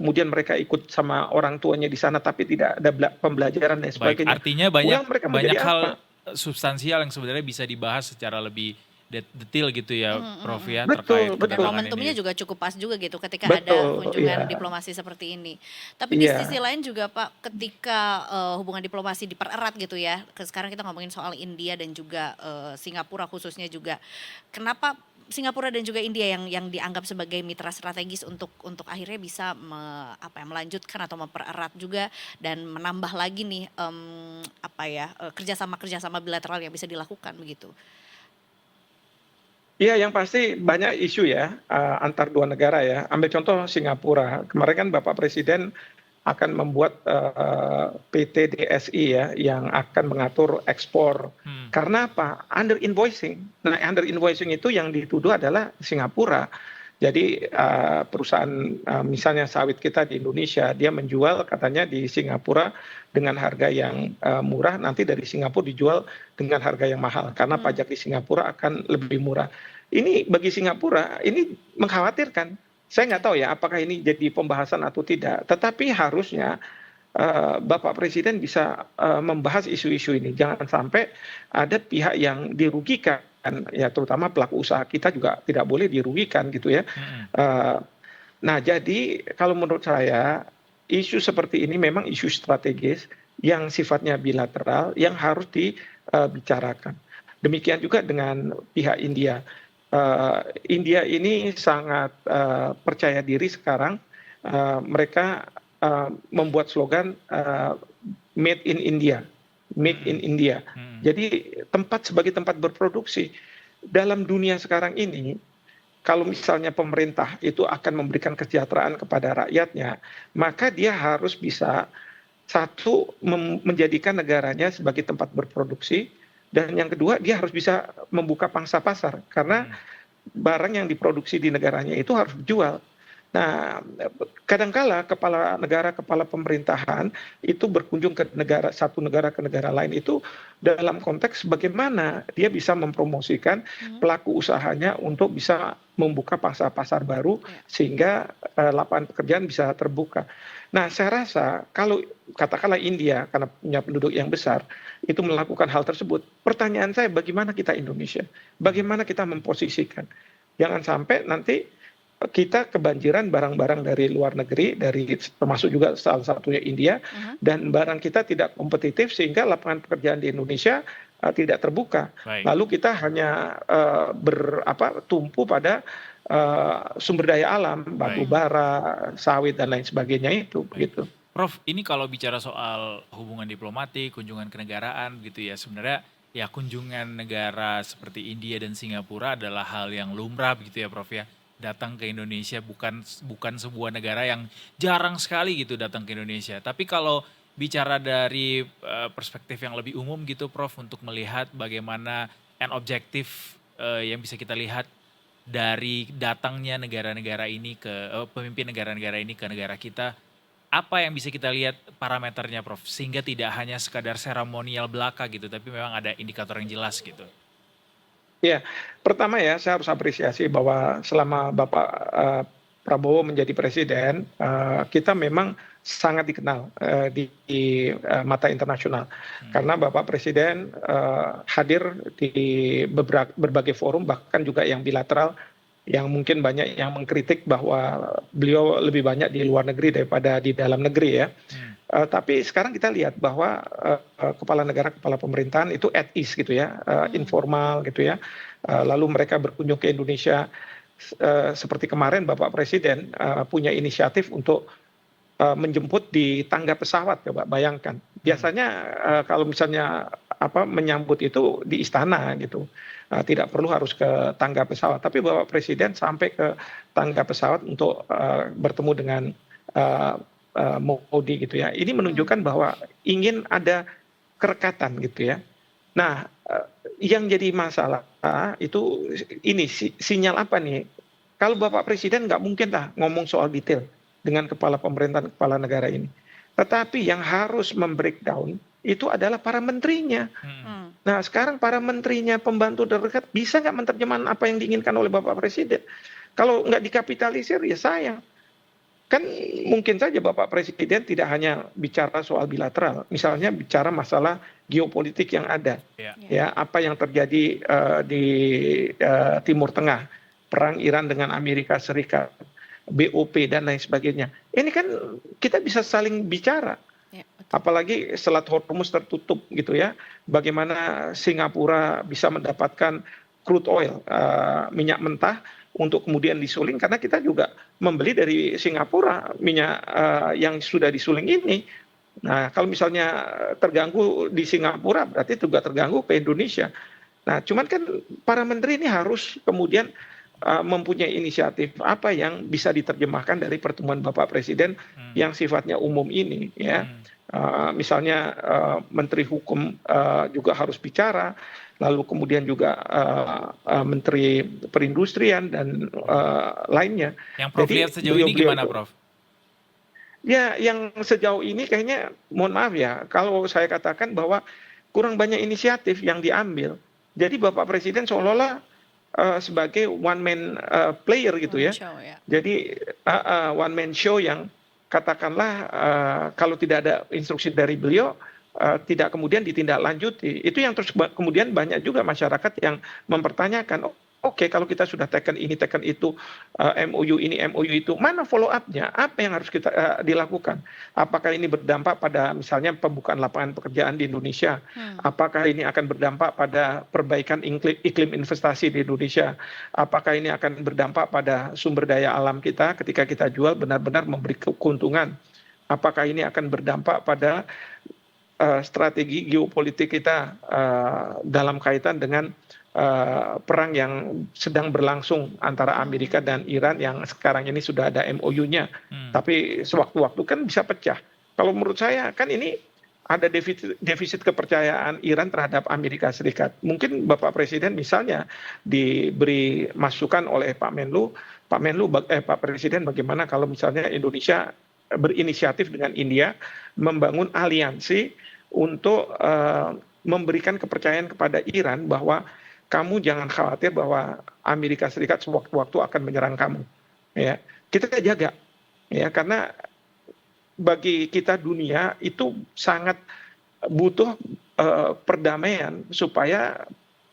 kemudian mereka ikut sama orang tuanya di sana tapi tidak ada pembelajaran dan Baik, sebagainya. artinya Pulang mereka banyak menjadi hal apa? substansial yang sebenarnya bisa dibahas secara lebih detail gitu ya, Prof ya, Betul, terkait betul. Dan kedatangan momentumnya ini. juga cukup pas juga gitu ketika ada Betul, kunjungan iya. diplomasi seperti ini. Tapi di Iya. sisi lain juga Pak, ketika hubungan diplomasi dipererat gitu ya, sekarang kita ngomongin soal India dan juga Singapura khususnya juga. Kenapa Singapura dan juga India yang dianggap sebagai mitra strategis untuk akhirnya bisa melanjutkan atau mempererat juga dan menambah lagi nih kerjasama bilateral yang bisa dilakukan begitu. Iya, yang pasti banyak isu ya antar dua negara ya. Ambil contoh Singapura. Kemarin kan Bapak Presiden akan membuat PT DSI ya yang akan mengatur ekspor. Karena apa? Under invoicing. Nah, under invoicing itu yang dituduh adalah Singapura. Jadi perusahaan misalnya sawit kita di Indonesia, dia menjual katanya di Singapura dengan harga yang murah, nanti dari Singapura dijual dengan harga yang mahal karena pajak di Singapura akan lebih murah. Ini bagi Singapura ini mengkhawatirkan. Saya nggak tahu ya apakah ini jadi pembahasan atau tidak, tetapi harusnya Bapak Presiden bisa membahas isu-isu ini. Jangan sampai ada pihak yang dirugikan, ya terutama pelaku usaha kita juga tidak boleh dirugikan gitu ya. Nah, jadi kalau menurut saya isu seperti ini memang isu strategis yang sifatnya bilateral yang harus dibicarakan. Demikian juga dengan pihak India. India ini sangat percaya diri sekarang. Mereka membuat slogan Made in India, Made in India. Jadi sebagai tempat berproduksi dalam dunia sekarang ini, kalau misalnya pemerintah itu akan memberikan kesejahteraan kepada rakyatnya, maka dia harus bisa satu menjadikan negaranya sebagai tempat berproduksi, dan yang kedua dia harus bisa membuka pangsa pasar karena barang yang diproduksi di negaranya itu harus dijual. Nah, kadangkala kepala negara, kepala pemerintahan itu berkunjung ke satu negara ke negara lain itu dalam konteks bagaimana dia bisa mempromosikan pelaku usahanya untuk bisa membuka pasar-pasar baru sehingga lapangan pekerjaan bisa terbuka. Nah, saya rasa kalau katakanlah India karena punya penduduk yang besar itu melakukan hal tersebut, pertanyaan saya bagaimana kita Indonesia? Bagaimana kita memposisikan? Jangan sampai nanti kita kebanjiran barang-barang dari luar negeri, termasuk juga salah satunya India, dan barang kita tidak kompetitif sehingga lapangan pekerjaan di Indonesia tidak terbuka. Baik. Lalu kita hanya tumpu pada sumber daya alam, batu bara, sawit dan lain sebagainya itu, begitu. Prof, ini kalau bicara soal hubungan diplomatik, kunjungan kenegaraan gitu ya, sebenarnya ya kunjungan negara seperti India dan Singapura adalah hal yang lumrah gitu ya Prof ya. Datang ke Indonesia bukan sebuah negara yang jarang sekali gitu datang ke Indonesia. Tapi kalau bicara dari perspektif yang lebih umum gitu Prof, untuk melihat bagaimana objektif yang bisa kita lihat dari datangnya negara-negara ini pemimpin negara-negara ini ke negara kita, apa yang bisa kita lihat parameternya Prof, sehingga tidak hanya sekadar seremonial belaka gitu, tapi memang ada indikator yang jelas gitu. Ya, pertama ya saya harus apresiasi bahwa selama Bapak Prabowo menjadi presiden, kita memang sangat dikenal di mata internasional. Karena Bapak Presiden hadir di berbagai forum, bahkan juga yang bilateral, yang mungkin banyak yang mengkritik bahwa beliau lebih banyak di luar negeri daripada di dalam negeri ya. Tapi sekarang kita lihat bahwa kepala negara, kepala pemerintahan itu at ease gitu ya, informal gitu ya. Lalu mereka berkunjung ke Indonesia seperti kemarin Bapak Presiden punya inisiatif untuk menjemput di tangga pesawat, coba bayangkan. Biasanya kalau misalnya menyambut itu di istana gitu, tidak perlu harus ke tangga pesawat. Tapi Bapak Presiden sampai ke tangga pesawat untuk bertemu dengan Modi gitu ya. Ini menunjukkan bahwa ingin ada kerekatan gitu ya. Nah, yang jadi masalah itu ini sinyal apa nih? Kalau Bapak Presiden nggak mungkin lah ngomong soal detail dengan kepala pemerintahan, kepala negara ini. Tetapi yang harus membreakdown itu adalah para menterinya. Nah, sekarang para menterinya, pembantu terdekat bisa nggak menerjemahkan apa yang diinginkan oleh Bapak Presiden? Kalau nggak dikapitalisir ya sayang. Kan mungkin saja Bapak Presiden tidak hanya bicara soal bilateral, misalnya bicara masalah geopolitik yang ada, ya apa yang terjadi di Timur Tengah, perang Iran dengan Amerika Serikat, BOP dan lain sebagainya. Ini kan kita bisa saling bicara, apalagi Selat Hormuz tertutup gitu ya, bagaimana Singapura bisa mendapatkan crude oil, minyak mentah, untuk kemudian disuling, karena kita juga membeli dari Singapura minyak yang sudah disuling ini. Nah, kalau misalnya terganggu di Singapura, berarti juga terganggu ke Indonesia. Nah, cuman kan para menteri ini harus kemudian mempunyai inisiatif apa yang bisa diterjemahkan dari pertemuan Bapak Presiden yang sifatnya umum ini, ya. Misalnya Menteri Hukum juga harus bicara, lalu kemudian juga Menteri Perindustrian dan lainnya. Yang Prof lihat sejauh ini gimana, Prof? Ya, yang sejauh ini kayaknya, mohon maaf ya, kalau saya katakan bahwa kurang banyak inisiatif yang diambil. Jadi Bapak Presiden seolah-olah sebagai one man player gitu ya. Jadi one man show yang katakanlah kalau tidak ada instruksi dari beliau tidak kemudian ditindaklanjuti. Itu yang terus kemudian banyak juga masyarakat yang mempertanyakan, oke, kalau kita sudah tekan ini, tekan itu, MOU ini, MOU itu, mana follow up-nya? Apa yang harus kita dilakukan? Apakah ini berdampak pada misalnya pembukaan lapangan pekerjaan di Indonesia? Apakah ini akan berdampak pada perbaikan iklim investasi di Indonesia? Apakah ini akan berdampak pada sumber daya alam kita ketika kita jual benar-benar memberi keuntungan? Apakah ini akan berdampak pada strategi geopolitik kita dalam kaitan dengan perang yang sedang berlangsung antara Amerika dan Iran yang sekarang ini sudah ada MOU-nya, tapi sewaktu-waktu kan bisa pecah. Kalau menurut saya kan ini ada defisit kepercayaan Iran terhadap Amerika Serikat. Mungkin Bapak Presiden misalnya diberi masukan oleh Pak Presiden bagaimana kalau misalnya Indonesia berinisiatif dengan India membangun aliansi untuk memberikan kepercayaan kepada Iran bahwa kamu jangan khawatir bahwa Amerika Serikat sewaktu-waktu akan menyerang kamu. Ya, kita jaga, ya, karena bagi kita dunia itu sangat butuh perdamaian supaya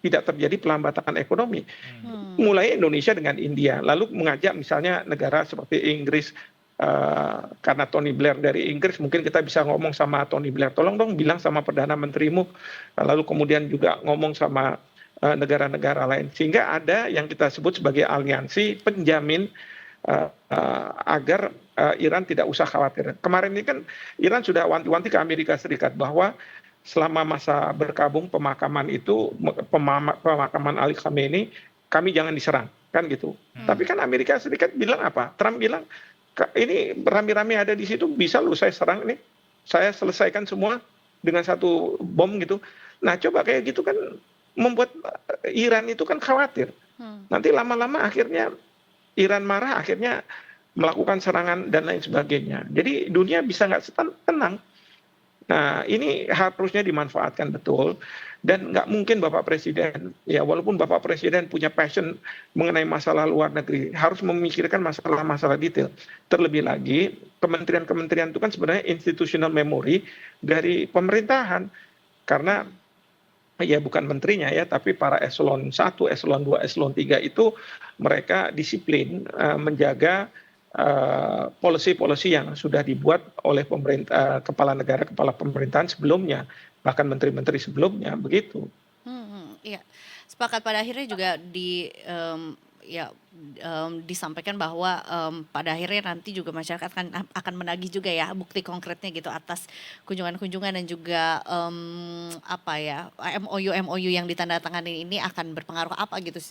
tidak terjadi pelambatan ekonomi. Mulai Indonesia dengan India, lalu mengajak misalnya negara seperti Inggris. Karena Tony Blair dari Inggris, mungkin kita bisa ngomong sama Tony Blair, tolong dong bilang sama Perdana Menterimu, lalu kemudian juga ngomong sama negara-negara lain, sehingga ada yang kita sebut sebagai aliansi penjamin agar Iran tidak usah khawatir. Kemarin ini kan Iran sudah wanti-wanti ke Amerika Serikat bahwa selama masa berkabung pemakaman Ali Khamenei, kami jangan diserang, kan gitu. Tapi kan Amerika Serikat bilang apa? Trump bilang, ini rame-rame ada di situ, bisa loh saya serang ini, saya selesaikan semua dengan satu bom gitu. Nah, coba kayak gitu kan membuat Iran itu kan khawatir. Nanti lama-lama akhirnya Iran marah, akhirnya melakukan serangan dan lain sebagainya. Jadi dunia bisa nggak tenang. Nah, ini harusnya dimanfaatkan betul dan nggak mungkin Bapak Presiden, ya walaupun Bapak Presiden punya passion mengenai masalah luar negeri, harus memikirkan masalah-masalah detail. Terlebih lagi, kementerian-kementerian itu kan sebenarnya institutional memory dari pemerintahan. Karena ya bukan menterinya ya, tapi para eselon 1, eselon 2, eselon 3 itu mereka disiplin menjaga policy-policy yang sudah dibuat oleh pemerintah, kepala negara, kepala pemerintahan sebelumnya, bahkan menteri-menteri sebelumnya, begitu. Iya, sepakat. Pada akhirnya juga disampaikan bahwa pada akhirnya nanti juga masyarakat akan menagih juga ya bukti konkretnya gitu atas kunjungan-kunjungan dan juga MOU yang ditandatangani ini akan berpengaruh apa gitu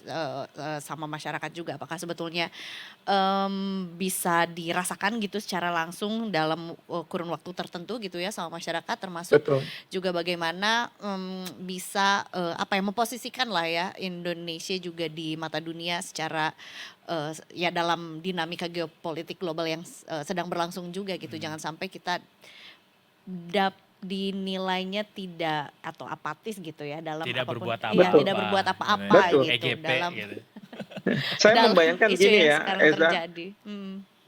sama masyarakat juga. Apakah sebetulnya bisa dirasakan gitu secara langsung dalam kurun waktu tertentu gitu ya sama masyarakat, termasuk Betul. juga bagaimana bisa memposisikan lah ya Indonesia juga di mata dunia secara ya dalam dinamika geopolitik global yang sedang berlangsung juga gitu. Jangan sampai kita dinilainya tidak atau apatis gitu ya dalam Tidak apapun. berbuat Iya, apa-apa. tidak berbuat apa-apa Betul. gitu EGP dalam gitu. Saya dalam membayangkan isu gini yang ya, sekarang Eza. terjadi.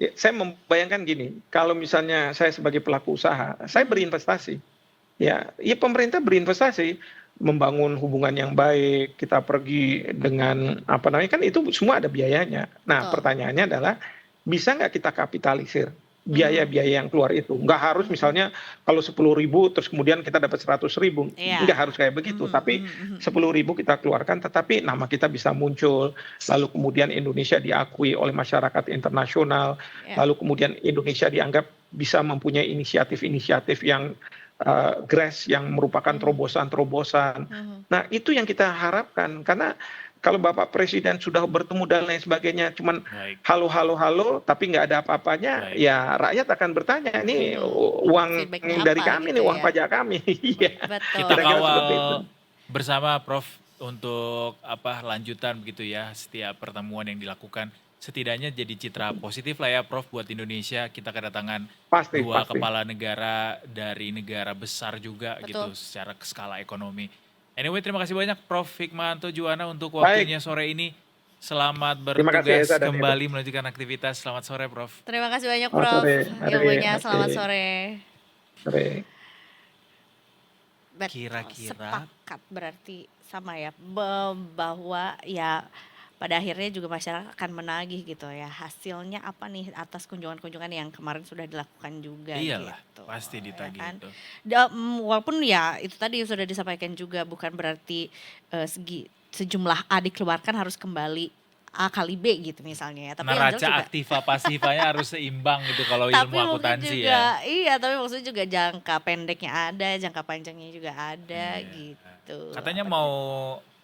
Ya, saya membayangkan gini, kalau misalnya saya sebagai pelaku usaha, saya berinvestasi. Ya pemerintah berinvestasi, membangun hubungan yang baik, kita pergi dengan kan itu semua ada biayanya. Nah, Betul. pertanyaannya adalah bisa nggak kita kapitalisir biaya-biaya yang keluar itu? Nggak harus misalnya kalau 10.000 terus kemudian kita dapat 100.000, Iya. nggak harus kayak begitu. Tapi 10.000 kita keluarkan, tetapi nama kita bisa muncul, lalu kemudian Indonesia diakui oleh masyarakat internasional, Iya. lalu kemudian Indonesia dianggap bisa mempunyai inisiatif-inisiatif yang GRAS yang merupakan terobosan-terobosan. Nah, itu yang kita harapkan, karena kalau Bapak Presiden sudah bertemu dan lain sebagainya cuman Baik. halo tapi nggak ada apa-apanya, Baik. ya rakyat akan bertanya, ini uang Feedbacknya dari apa kami gitu nih, uang ya. pajak kami. Iya. Betul. Kita Kira-kira kawal seperti itu. bersama Prof untuk lanjutan begitu ya setiap pertemuan yang dilakukan. Setidaknya jadi citra positif lah ya Prof buat Indonesia. Kita kedatangan Pasti. dua kepala negara dari negara besar juga Betul. gitu secara skala ekonomi. Anyway, terima kasih banyak Prof Hikmahanto Juwana untuk Baik. waktunya sore ini. Selamat Terima kasih, bertugas Eza dan kembali melanjutkan aktivitas. Selamat sore Prof. Terima kasih banyak Selamat Prof. sore. Mari, Ilmunya mari. selamat sore. Baik. Betul, Kira-kira- sepakat berarti sama ya bahwa ya pada akhirnya juga masyarakat akan menagih gitu ya hasilnya apa nih atas kunjungan-kunjungan yang kemarin sudah dilakukan juga Iyalah, gitu. pasti ya ditagih kan? itu. Walaupun ya itu tadi sudah disampaikan juga bukan berarti sejumlah A dikeluarkan harus kembali A kali B gitu misalnya ya. Tapi yang jelas Neraca juga aktiva pasifanya harus seimbang gitu kalau tapi ilmu mungkin akuntansi juga ya. iya tapi maksudnya juga jangka pendeknya ada, jangka panjangnya juga ada Iya. gitu. Katanya mau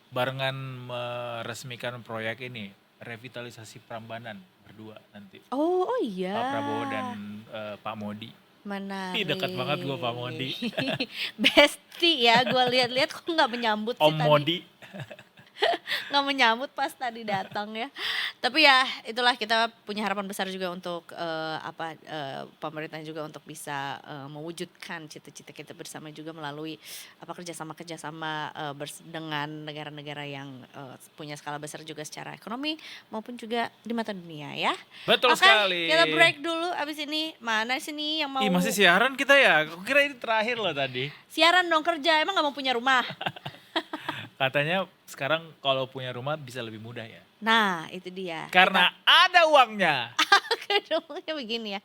barengan meresmikan proyek ini, revitalisasi Prambanan berdua nanti. Oh iya. Pak Prabowo dan Pak Modi. Menarik. Ih, dekat banget gua Pak Modi. Besti ya, gue lihat-lihat kok nggak menyambut sih Om tadi. Modi. Nggak menyambut pas tadi datang ya. Tapi ya itulah kita punya harapan besar juga untuk pemerintah juga untuk bisa mewujudkan cita-cita kita bersama juga melalui kerjasama dengan negara-negara yang punya skala besar juga secara ekonomi maupun juga di mata dunia ya. Betul Oke, sekali. kita break dulu abis ini. Mana sini yang mau Ih, masih siaran kita ya? Aku kira ini terakhir loh tadi. siaran dong kerja, emang nggak mau punya rumah? Katanya sekarang kalau punya rumah bisa lebih mudah ya. Nah itu dia. Karena ada uangnya. Kedua begini ya.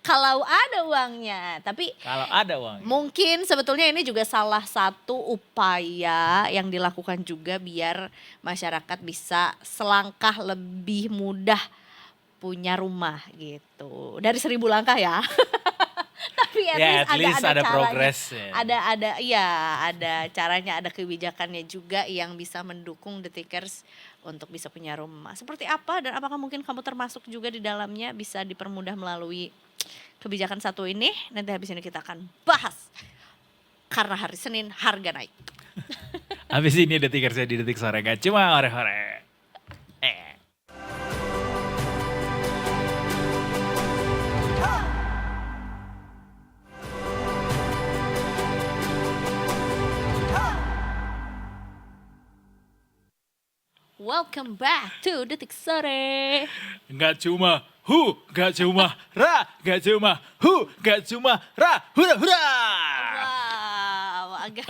Kalau ada uangnya, tapi Kalau ada uangnya. mungkin sebetulnya ini juga salah satu upaya yang dilakukan juga biar masyarakat bisa selangkah lebih mudah punya rumah gitu. Dari 1000 langkah ya. Tapi Ya, at least ada caranya. progress ya. Ada caranya, ada kebijakannya juga yang bisa mendukung Detikers untuk bisa punya rumah. Seperti apa dan apakah mungkin kamu termasuk juga di dalamnya, bisa dipermudah melalui kebijakan satu ini? Nanti habis ini kita akan bahas. Karena hari Senin harga naik. Habis ini Detikers ya di Detik Sore, gak cuma hore-hore. welcome back to Detik Sore. Nggak cuma nggak cuma ra, hura hura. Wow, agak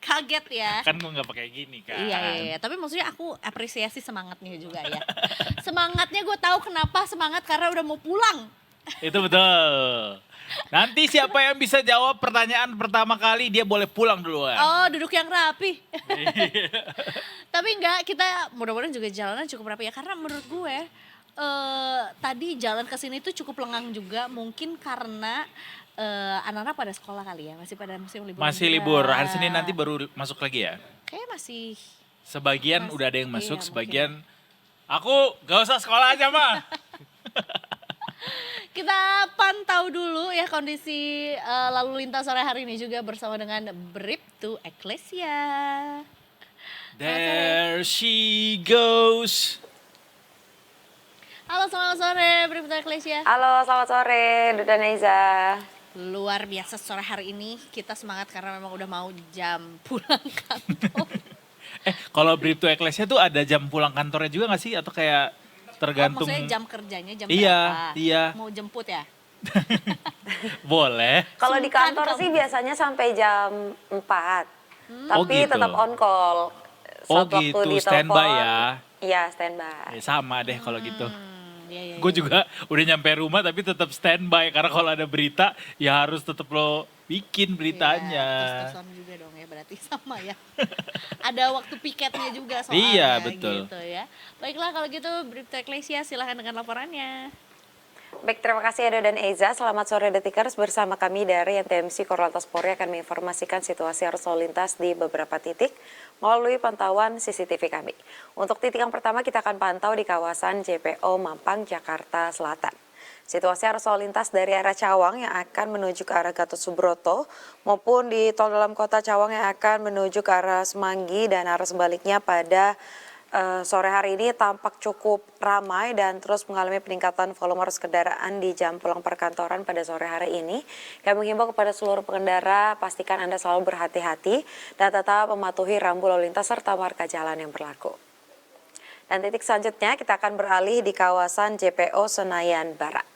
kaget ya. Kan gue nggak pakai gini kan. Iya, tapi maksudnya aku apresiasi semangatnya juga ya. Semangatnya gue tahu kenapa semangat karena udah mau pulang. Itu betul. Nanti siapa yang bisa jawab pertanyaan pertama kali dia boleh pulang duluan. Oh, duduk yang rapi. Tapi enggak, kita mudah-mudahan juga jalanan cukup rapi ya. Karena menurut gue tadi jalan ke sini tuh cukup lengang juga. Mungkin karena anak-anak pada sekolah kali ya. Masih pada musim libur. Masih juga. libur, hari Senin nanti baru masuk lagi ya? Kayaknya masih. Sebagian Mas- udah ada yang masuk, iya, sebagian aku gak usah sekolah aja mah. Kita pantau dulu ya kondisi lalu lintas sore hari ini juga bersama dengan Bribtu Ecclesia. There she goes. Halo, selamat sore Bribtu Ecclesia. Halo, selamat sore Duda Neza. Luar biasa sore hari ini kita semangat karena memang udah mau jam pulang kantor. Kalau Bribtu Ecclesia tuh ada jam pulang kantornya juga gak sih? Atau kayak tergantung? Maksudnya jam kerjanya jam Iya, berapa? iya. Mau jemput ya? Boleh. Kalau di Sungkan kantor kamu. sih biasanya sampai jam 4. Tapi Oh, gitu. tetap on call. Oh Saat waktu gitu, ditelepon, standby ya. Iya, standby. Sama deh kalau gitu. Iya. Gue juga udah nyampe rumah tapi tetap standby. Karena kalau ada berita ya harus tetap lo bikin beritanya. Terus juga dong ya berarti sama ya. Ada waktu piketnya juga soalnya. Iya, betul. Gitu ya. Baiklah kalau gitu Bribtu Ecclesia silahkan dengan laporannya. Baik, terima kasih Edo dan Eza. Selamat sore Detikers, bersama kami dari NTMC Korlantas Polri akan menginformasikan situasi arus lalu lintas di beberapa titik melalui pantauan CCTV kami. Untuk titik yang pertama kita akan pantau di kawasan JPO Mampang, Jakarta Selatan. Situasi arus lalu lintas dari arah Cawang yang akan menuju ke arah Gatot Subroto maupun di tol dalam kota Cawang yang akan menuju ke arah Semanggi dan arah sebaliknya pada sore hari ini tampak cukup ramai dan terus mengalami peningkatan volume arus kendaraan di jam pulang perkantoran pada sore hari ini. Kami menghimbau kepada seluruh pengendara pastikan Anda selalu berhati-hati dan tetap mematuhi rambu lalu lintas serta marka jalan yang berlaku. Dan titik selanjutnya kita akan beralih di kawasan JPO Senayan Barat.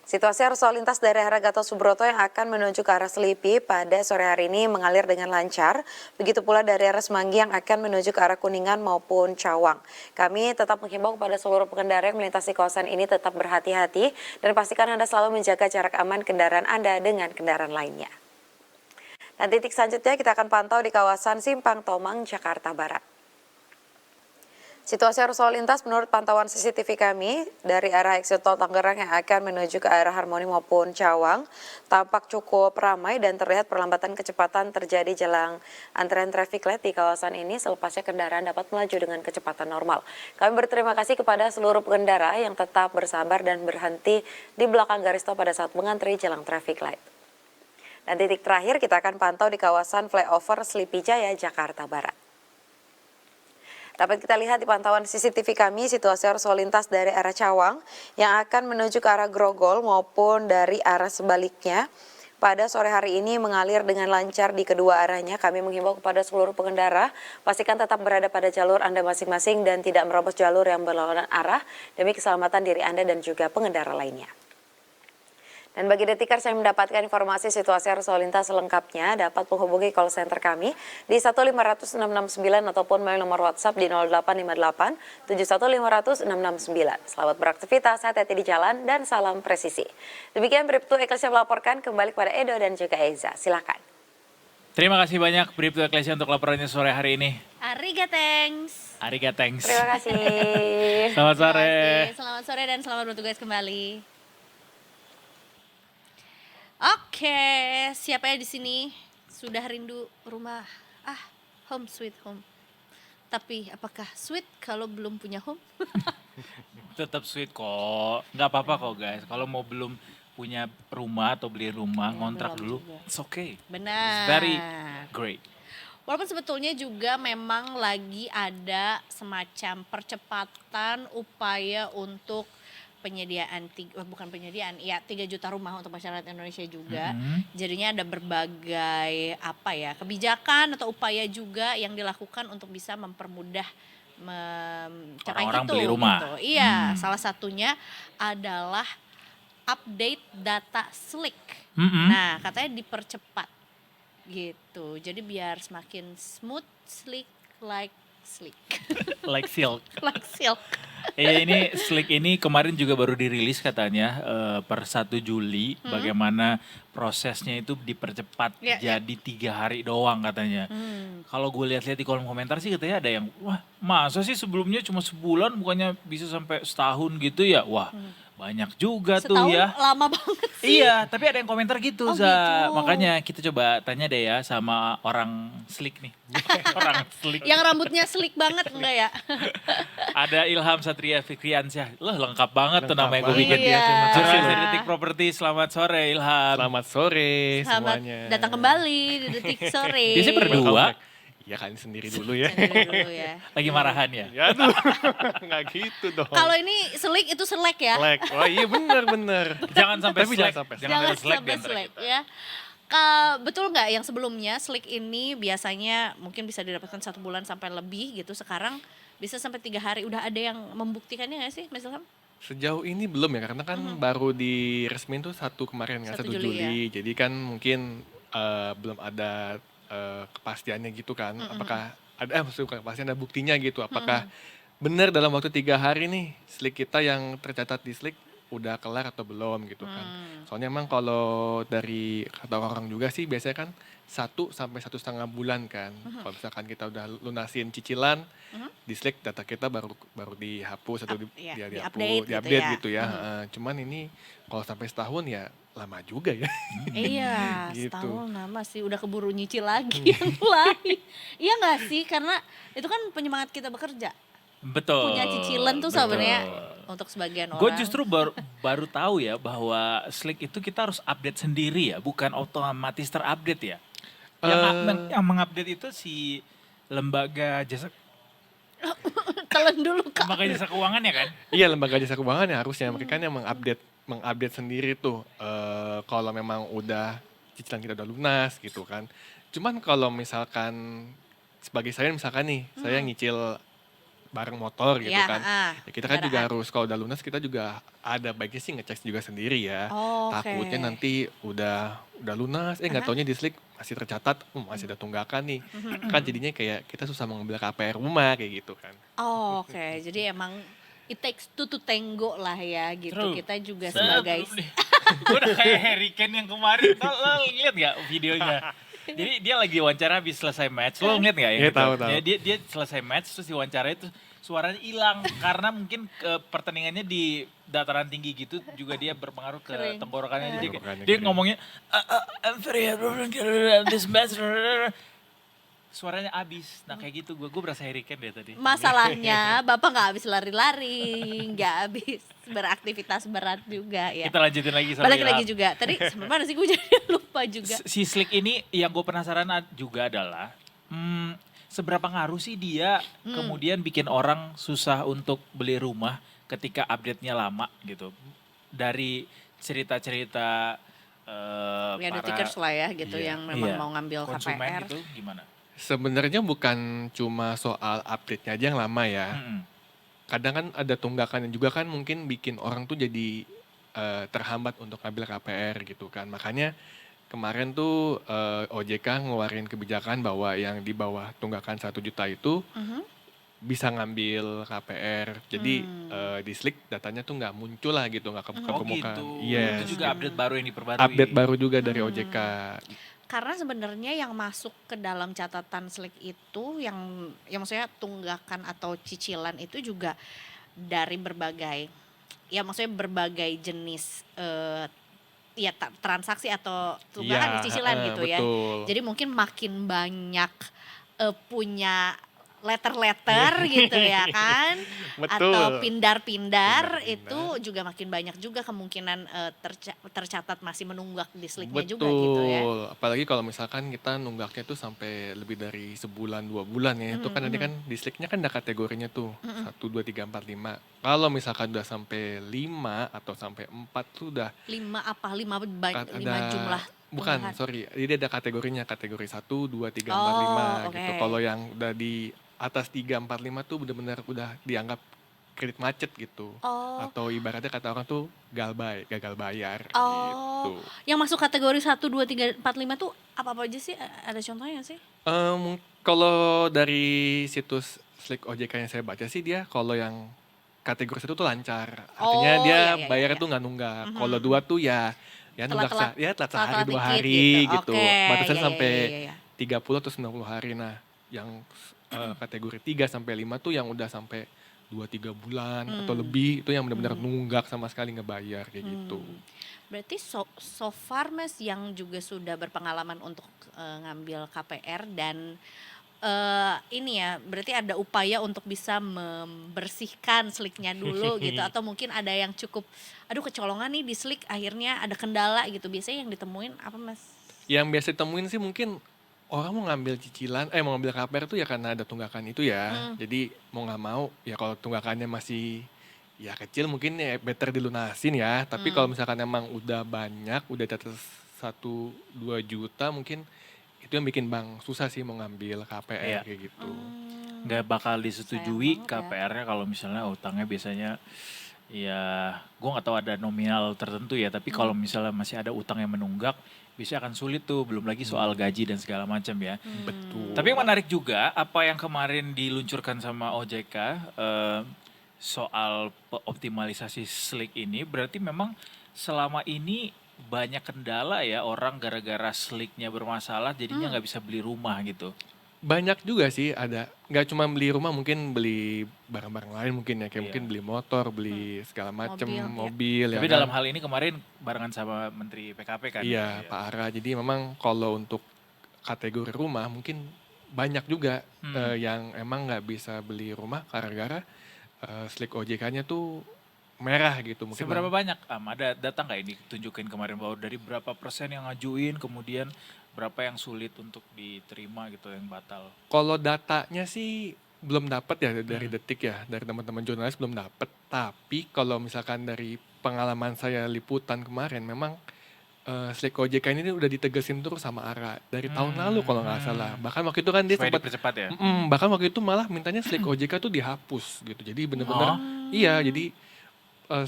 Situasi arus lalu lintas dari arah Gatot Subroto yang akan menuju ke arah Selipi pada sore hari ini mengalir dengan lancar. Begitu pula dari arah Semanggi yang akan menuju ke arah Kuningan maupun Cawang. Kami tetap menghimbau kepada seluruh pengendara yang melintasi kawasan ini tetap berhati-hati dan pastikan Anda selalu menjaga jarak aman kendaraan Anda dengan kendaraan lainnya. Dan titik selanjutnya kita akan pantau di kawasan Simpang Tomang, Jakarta Barat. Situasi arus lalu lintas menurut pantauan CCTV kami dari arah exit tol Tangerang yang akan menuju ke arah Harmoni maupun Cawang tampak cukup ramai dan terlihat perlambatan kecepatan terjadi jelang antrean traffic light di kawasan ini selepasnya kendaraan dapat melaju dengan kecepatan normal. Kami berterima kasih kepada seluruh pengendara yang tetap bersabar dan berhenti di belakang garis tol pada saat mengantri jelang traffic light. Dan titik terakhir kita akan pantau di kawasan flyover Selipi Jaya, Jakarta Barat. Dapat kita lihat di pantauan CCTV kami situasi arus lalu lintas dari arah Cawang yang akan menuju ke arah Grogol maupun dari arah sebaliknya. Pada sore hari ini mengalir dengan lancar di kedua arahnya. Kami menghimbau kepada seluruh pengendara pastikan tetap berada pada jalur Anda masing-masing dan tidak merobos jalur yang berlawanan arah demi keselamatan diri Anda dan juga pengendara lainnya. Dan bagi Detikers yang mendapatkan informasi situasi arus lalu lintas selengkapnya dapat menghubungi call center kami di 15669 ataupun melalui nomor WhatsApp di 0858 71500 669. Selamat beraktivitas, hati-hati di jalan dan salam presisi. Demikian Bribtu Ecclesia melaporkan, kembali kepada Edo dan juga Eza. Silakan. Terima kasih banyak Bribtu Ecclesia untuk laporannya sore hari ini. Ariga thanks. Ariga thanks. Terima kasih. Selamat sore. Selamat sore dan selamat bertugas kembali. Oke, siapa ya di sini sudah rindu rumah? Home sweet home. Tapi apakah sweet kalau belum punya home? Tetap sweet kok. Nggak apa-apa kok guys. Kalau mau belum punya rumah atau beli rumah, ngontrak belum dulu, juga. it's okay. Benar. It's very great. Walaupun sebetulnya juga memang lagi ada semacam percepatan upaya untuk penyediaan, bukan penyediaan, ya 3 juta rumah untuk masyarakat Indonesia juga. Jadinya ada berbagai kebijakan atau upaya juga yang dilakukan untuk bisa mempermudah mencapai Orang-orang itu beli rumah. gitu. Iya, salah satunya adalah update data Slick. Mm-mm. Nah, katanya dipercepat gitu. Jadi biar semakin smooth, slick, like slick. Like silk. Like silk. Iya, ini Slick ini kemarin juga baru dirilis katanya per 1 Juli. Bagaimana prosesnya itu dipercepat Ya, ya. jadi 3 hari doang katanya. Kalau gue lihat-lihat di kolom komentar sih katanya ada yang, wah masa sih sebelumnya cuma sebulan bukannya bisa sampai setahun gitu ya. Wah banyak juga tuh Setahun ya. lama banget sih. Iya, tapi ada yang komentar gitu, Oh, Za. gitu. Makanya kita coba tanya deh ya sama orang Slick nih. Orang Slick. Yang rambutnya slick banget enggak ya? Ada Ilham Satria Fikriansyah. Loh, lengkap banget tuh Lengkap namanya gue banget. bikin. Iya. Terima kasih Jurnalis loh. dari Detik Properti, selamat sore Ilham. Selamat sore Selamat semuanya. datang kembali di Detik Sore. Biasanya berdua. Iya kalian sendiri dulu ya. Sendiri dulu ya. Lagi marahan ya? Ya aduh, nggak gitu dong. Kalau ini slick itu selek ya. Selek. Wah iya bener. Jangan sampai Tapi slack. jangan sampai Jangan sampai slack di sampai antara slack kita. ya. Betul nggak yang sebelumnya slick ini biasanya mungkin bisa didapatkan 1 bulan sampai lebih gitu. Sekarang bisa sampai 3 hari. Udah ada yang membuktikannya nggak sih, Mas Ilham? Sejauh ini belum ya, karena kan baru diresmin tuh 1 kemarin kan, 1 1 Juli, Juli. Jadi kan mungkin belum ada kepastiannya gitu kan. Apakah ada, maksudnya bukan kepastian, ada buktinya gitu. Apakah benar dalam waktu 3 hari nih Slick kita yang tercatat di Slick udah kelar atau belum gitu kan. Soalnya emang kalau dari kata orang juga sih biasanya kan 1 sampai 1,5 bulan kan. Kalau misalkan kita udah lunasin cicilan, di Slack data kita baru dihapus atau Iya, dihapus, di-update gitu diupdate ya. gitu ya. Cuman ini kalau sampai setahun ya lama juga ya. Iya, Gitu. setahun lama sih udah keburu nyicil lagi yang lain. Iya nggak sih? Karena itu kan penyemangat kita bekerja. Betul. Punya cicilan tuh betul. sebenarnya untuk sebagian orang. Gue justru baru tahu ya bahwa Slack itu kita harus update sendiri ya, bukan otomatis terupdate ya. Yang mengupdate itu si lembaga jasa telan dulu Kak. keuangan ya kan? Iya, lembaga jasa keuangan ya harusnya mereka yang mengupdate sendiri tuh kalau memang udah cicilan kita udah lunas gitu kan. Cuman kalau misalkan sebagai saya misalkan nih, saya nyicil bareng motor gitu Ya, kan. Ya kita kan juga kendaraan. harus kalau udah lunas kita juga ada baiknya sih ngecek juga sendiri ya. Oh, oke. Takutnya nanti udah lunas, nggak taunya di Slick masih tercatat, masih ada tunggakan nih. Kan jadinya kayak kita susah mengambil KPR rumah kayak gitu kan. Oh, oke. Jadi emang it takes two to tango lah ya gitu. True. Kita juga sebagai Gue udah kayak Harry Kane yang kemarin. Lo lihat gak videonya? Jadi dia lagi wawancara habis selesai match. Lo ngeliat gak ya? Iya, tahu. Dia selesai match terus diwawancara itu suaranya hilang karena mungkin pertandingannya di dataran tinggi gitu juga dia berpengaruh ke Kering. tenggorokannya. Jadi Tenggorokannya dia kering. ngomongnya I'm very happy this match. Suaranya abis. Nah kayak gitu gue berasa Harry Kane deh tadi. masalahnya Bapak nggak habis lari-lari, nggak habis beraktivitas berat juga ya. Kita lanjutin lagi sama Balik Ilham. lagi juga. Tadi sampai mana sih gue jadi lupa juga. Si Slick ini yang gue penasaran juga adalah seberapa ngaruh sih dia kemudian bikin orang susah untuk beli rumah ketika update-nya lama gitu. Dari cerita-cerita Ya detikers lah ya gitu Iya. yang memang mau ngambil konsumen KPR. gitu gimana? Sebenarnya bukan cuma soal update-nya aja yang lama ya. Kadang kan ada tunggakan yang juga kan mungkin bikin orang tuh jadi terhambat untuk ngambil KPR gitu kan. Makanya kemarin tuh OJK ngeluarin kebijakan bahwa yang di bawah tunggakan 1 juta itu bisa ngambil KPR. Jadi di Slick datanya tuh nggak muncul lah gitu, nggak kebuka Oh permukaan. gitu. Yes. Itu juga update baru yang diperbarui. Update baru juga dari OJK. Karena sebenarnya yang masuk ke dalam catatan Slick itu yang maksudnya tunggakan atau cicilan itu juga dari berbagai ya maksudnya berbagai jenis ya transaksi atau tunggakan Iya, di cicilan gitu ya. betul. Jadi mungkin makin banyak punya letter-letter gitu ya kan. Betul. Atau pindar-pindar Pindar-pindar. itu juga makin banyak juga kemungkinan tercatat masih menunggak di Slicknya juga gitu ya. Betul, apalagi kalau misalkan kita nunggaknya tuh sampai lebih dari sebulan 2 bulan ya, itu kan nanti kan di Slicknya kan ada kategorinya tuh 1, 2, 3, 4, 5. Kalau misalkan udah sampai 5 atau sampai 4 tuh udah 5 apa? 5 ada jumlah bukan, tunggakan. sorry, jadi ada kategorinya, kategori 1, 2, 3, 4, Oh, 5 oke. gitu. Kalau yang udah di atas 345 tuh benar-benar udah dianggap kredit macet gitu. Oh. Atau ibaratnya kata orang tuh gagal bayar Oh, gitu. yang masuk kategori 1, 2, 3, 4, 5 tuh apa-apa aja sih? Ada contohnya nggak sih? Kalau dari situs Slick OJK yang saya baca sih dia kalau yang kategori 1 tuh lancar. Artinya Oh, dia ya. bayarnya tuh nggak nunggak. Kalau 2 tuh ya nunggak Telat-telat, telat sehari telat-telat 2 dikit hari gitu. Oke, Batasan ya. sampai 30 atau 90 hari. Nah, yang kategori 3 sampai 5 tuh yang udah sampai 2-3 bulan atau lebih itu yang benar-benar nunggak sama sekali ngebayar kayak gitu. Berarti so far Mas yang juga sudah berpengalaman untuk ngambil KPR dan ini ya berarti ada upaya untuk bisa membersihkan slicknya dulu gitu atau mungkin ada yang cukup aduh kecolongan nih di slick akhirnya ada kendala gitu. Biasanya yang ditemuin apa Mas? Yang biasa ditemuin sih mungkin orang mau ngambil mau ngambil KPR tuh ya karena ada tunggakan itu ya. Jadi mau nggak mau ya kalau tunggakannya masih ya kecil mungkin ya better dilunasin ya. Tapi kalau misalkan emang udah banyak, udah di atas 1-2 juta mungkin itu yang bikin bank susah sih mau ngambil KPR Iya. kayak gitu. Nggak bakal disetujui Sayang banget ya. KPR-nya kalau misalnya utangnya biasanya ya gue nggak tahu ada nominal tertentu ya, tapi kalau misalnya masih ada utang yang menunggak biasanya akan sulit tuh, belum lagi soal gaji dan segala macam ya. Betul. Tapi yang menarik juga apa yang kemarin diluncurkan sama OJK soal optimalisasi slick ini, berarti memang selama ini banyak kendala ya orang gara-gara slicknya bermasalah jadinya nggak bisa beli rumah gitu. Banyak juga sih ada, nggak cuma beli rumah mungkin beli barang-barang lain mungkin ya, kayak Iya. mungkin beli motor, beli segala macem, Mobil, ya. mobil ya Tapi kan. dalam hal ini kemarin barengan sama Menteri PKP kan. Iya, Pak Ara. Jadi memang kalau untuk kategori rumah mungkin banyak juga yang emang nggak bisa beli rumah gara-gara Slick OJK-nya tuh merah gitu mungkin. Seberapa banyak ada data nggak ini tunjukin kemarin bahwa dari berapa persen yang ngajuin kemudian berapa yang sulit untuk diterima gitu yang batal. Kalau datanya sih belum dapat ya dari Detik ya, dari teman-teman jurnalis belum dapat. Tapi kalau misalkan dari pengalaman saya liputan kemarin memang Slick OJK ini udah ditegesin terus sama ARA dari tahun lalu kalau nggak salah. Bahkan waktu itu kan dia Supaya sempat dipercepat ya. bahkan waktu itu malah mintanya Slick OJK tuh dihapus gitu. Jadi bener-bener iya, jadi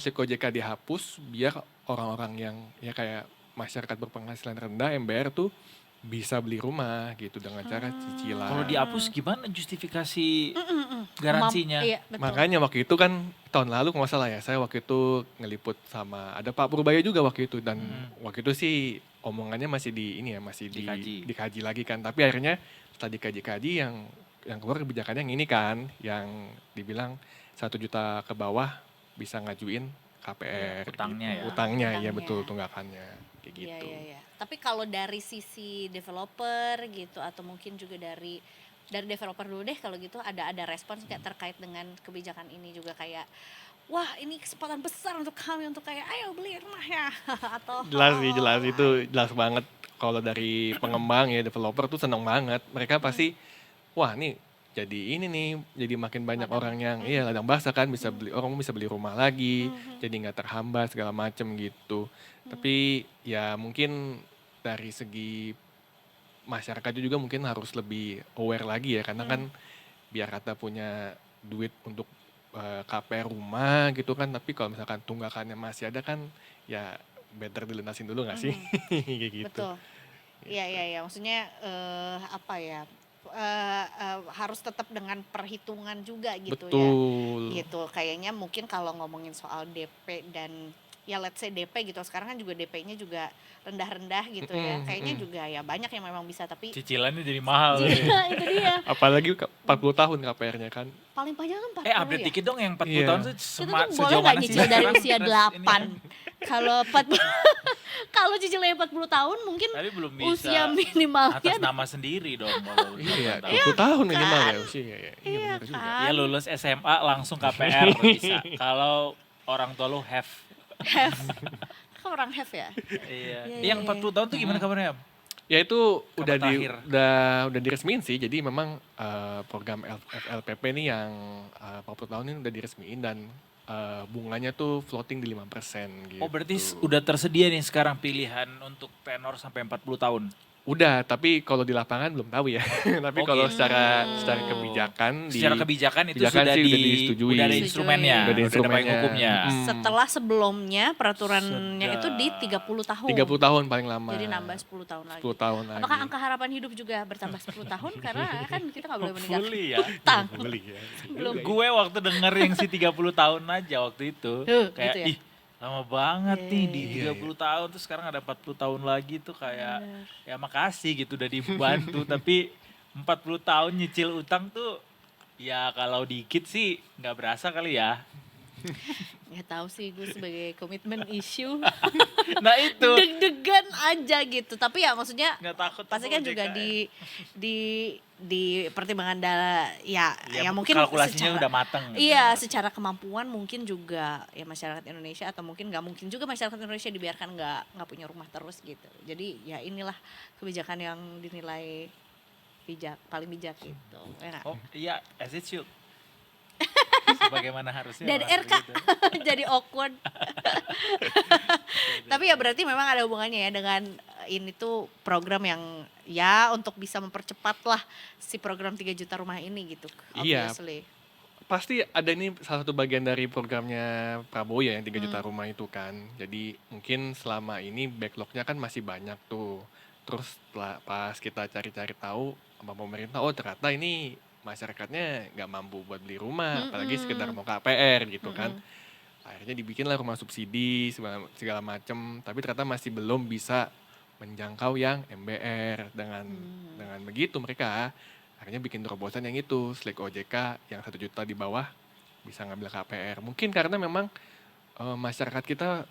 Slick OJK dihapus biar orang-orang yang ya kayak masyarakat berpenghasilan rendah MBR tuh bisa beli rumah gitu dengan cara cicilan. Kalau dihapus gimana justifikasi garansinya? Iya, betul. Makanya waktu itu kan tahun lalu kalau nggak salah ya, saya waktu itu ngeliput sama ada Pak Purbaya juga waktu itu dan waktu itu sih omongannya masih masih dikaji lagi kan. Tapi akhirnya setelah dikaji-kaji yang keluar kebijakannya yang ini kan, yang dibilang 1 juta ke bawah bisa ngajuin KPR. Utangnya ya. Utangnya ya Utangnya. betul tunggakannya kayak Iya, gitu. iya. Tapi kalau dari sisi developer gitu atau mungkin juga dari developer dulu deh kalau gitu ada respons nggak terkait dengan kebijakan ini juga kayak wah ini kesempatan besar untuk kami untuk kayak ayo beli rumah ya atau Jelas itu jelas banget kalau dari pengembang ya developer tuh seneng banget. Mereka pasti wah nih jadi ini nih jadi makin banyak orang yang ladang basah kan bisa beli rumah lagi jadi nggak terhambat segala macem gitu. Tapi ya mungkin dari segi masyarakat juga mungkin harus lebih aware lagi ya karena kan biar kata punya duit untuk KPR rumah gitu kan, tapi kalau misalkan tunggakannya masih ada kan ya better dilunasin dulu nggak sih kayak gitu. betul. Iya. Maksudnya apa ya? Harus tetap dengan perhitungan juga gitu Betul. ya. Gitu. Kayaknya mungkin kalau ngomongin soal DP dan ya let's say DP gitu. Sekarang kan juga DP-nya juga rendah-rendah gitu ya. Kayaknya juga ya banyak yang memang bisa tapi Cicilannya jadi mahal. Iya, itu dia. Apalagi 40 tahun KPR-nya kan. Paling panjang kan 40 Update ya. dikit dong yang 40 Iya. tahun tuh Kita tuh boleh sejauh nggak mana sih nyicil dari sekarang? usia Terus 8? Kalau 40 kalau cicilnya 40 tahun mungkin Tapi belum bisa usia minimalnya atas nama sendiri dong. Kalau Iya, 40 tahun. 20 tahun minimal ya usia ya. Iya Iya benar juga. kan. Ya lulus SMA langsung KPR bisa. Kalau orang tua lu have. Kan orang have ya. Iya. Iya, Yang iya, 40 tahun tuh gimana kabarnya? Ya itu Kabar terakhir. udah diresmiin sih. Jadi memang program FLPP nih yang 40 tahun ini udah diresmiin dan bunganya tuh floating di 5% gitu. Oh berarti udah tersedia nih sekarang pilihan untuk tenor sampai 40 tahun. Udah, tapi kalau di lapangan belum tahu ya. Tapi kalau secara kebijakan Secara kebijakan itu kebijakan sudah sih udah disetujui. udah ada instrumennya, Udah ada udah ada payung instrumennya. hukumnya. Setelah sebelumnya peraturannya itu di 30 tahun. 30 tahun paling lama. Jadi nambah 10 tahun lagi. 10 tahun lagi. Apakah angka harapan hidup juga bertambah 10 tahun? Karena kan kita nggak boleh meninggal. Hopefully ya. Utang. Belum. Gue waktu denger yang si 30 tahun aja waktu itu. Kayak gitu ya? ih lama banget nih di Iya, 30 tahun terus sekarang ada 40 tahun lagi tuh kayak ya makasih gitu udah dibantu tapi 40 tahun nyicil utang tuh ya kalau dikit sih nggak berasa kali ya. Nggak tahu sih gue sebagai komitmen issue. Nah itu Deg-degan aja gitu. Tapi ya maksudnya nggak takut pasti sama kan juga OJK. di pertimbangan ya mungkin kalkulasinya udah mateng. gitu. Iya, secara kemampuan mungkin juga ya masyarakat Indonesia atau mungkin nggak mungkin juga masyarakat Indonesia dibiarkan nggak punya rumah terus gitu. Jadi ya inilah kebijakan yang dinilai paling bijak gitu. Ya nggak? Oh iya as it should. Sebagaimana harusnya. Dan memang RK begitu. jadi awkward. Tapi ya berarti memang ada hubungannya ya dengan ini tuh program yang ya untuk bisa mempercepat lah si program 3 juta rumah ini gitu. Iya. Obviously. Pasti ada ini salah satu bagian dari programnya Prabowo ya yang 3 juta rumah itu kan. Jadi mungkin selama ini backlognya kan masih banyak tuh. Terus pas kita cari-cari tahu sama pemerintah, oh ternyata ini masyarakatnya nggak mampu buat beli rumah, apalagi sekedar mau KPR gitu kan. Akhirnya dibikinlah rumah subsidi segala macem, tapi ternyata masih belum bisa menjangkau yang MBR. Dengan begitu mereka akhirnya bikin terobosan yang itu, slik OJK yang 1 juta di bawah bisa ngambil KPR. Mungkin karena memang masyarakat kita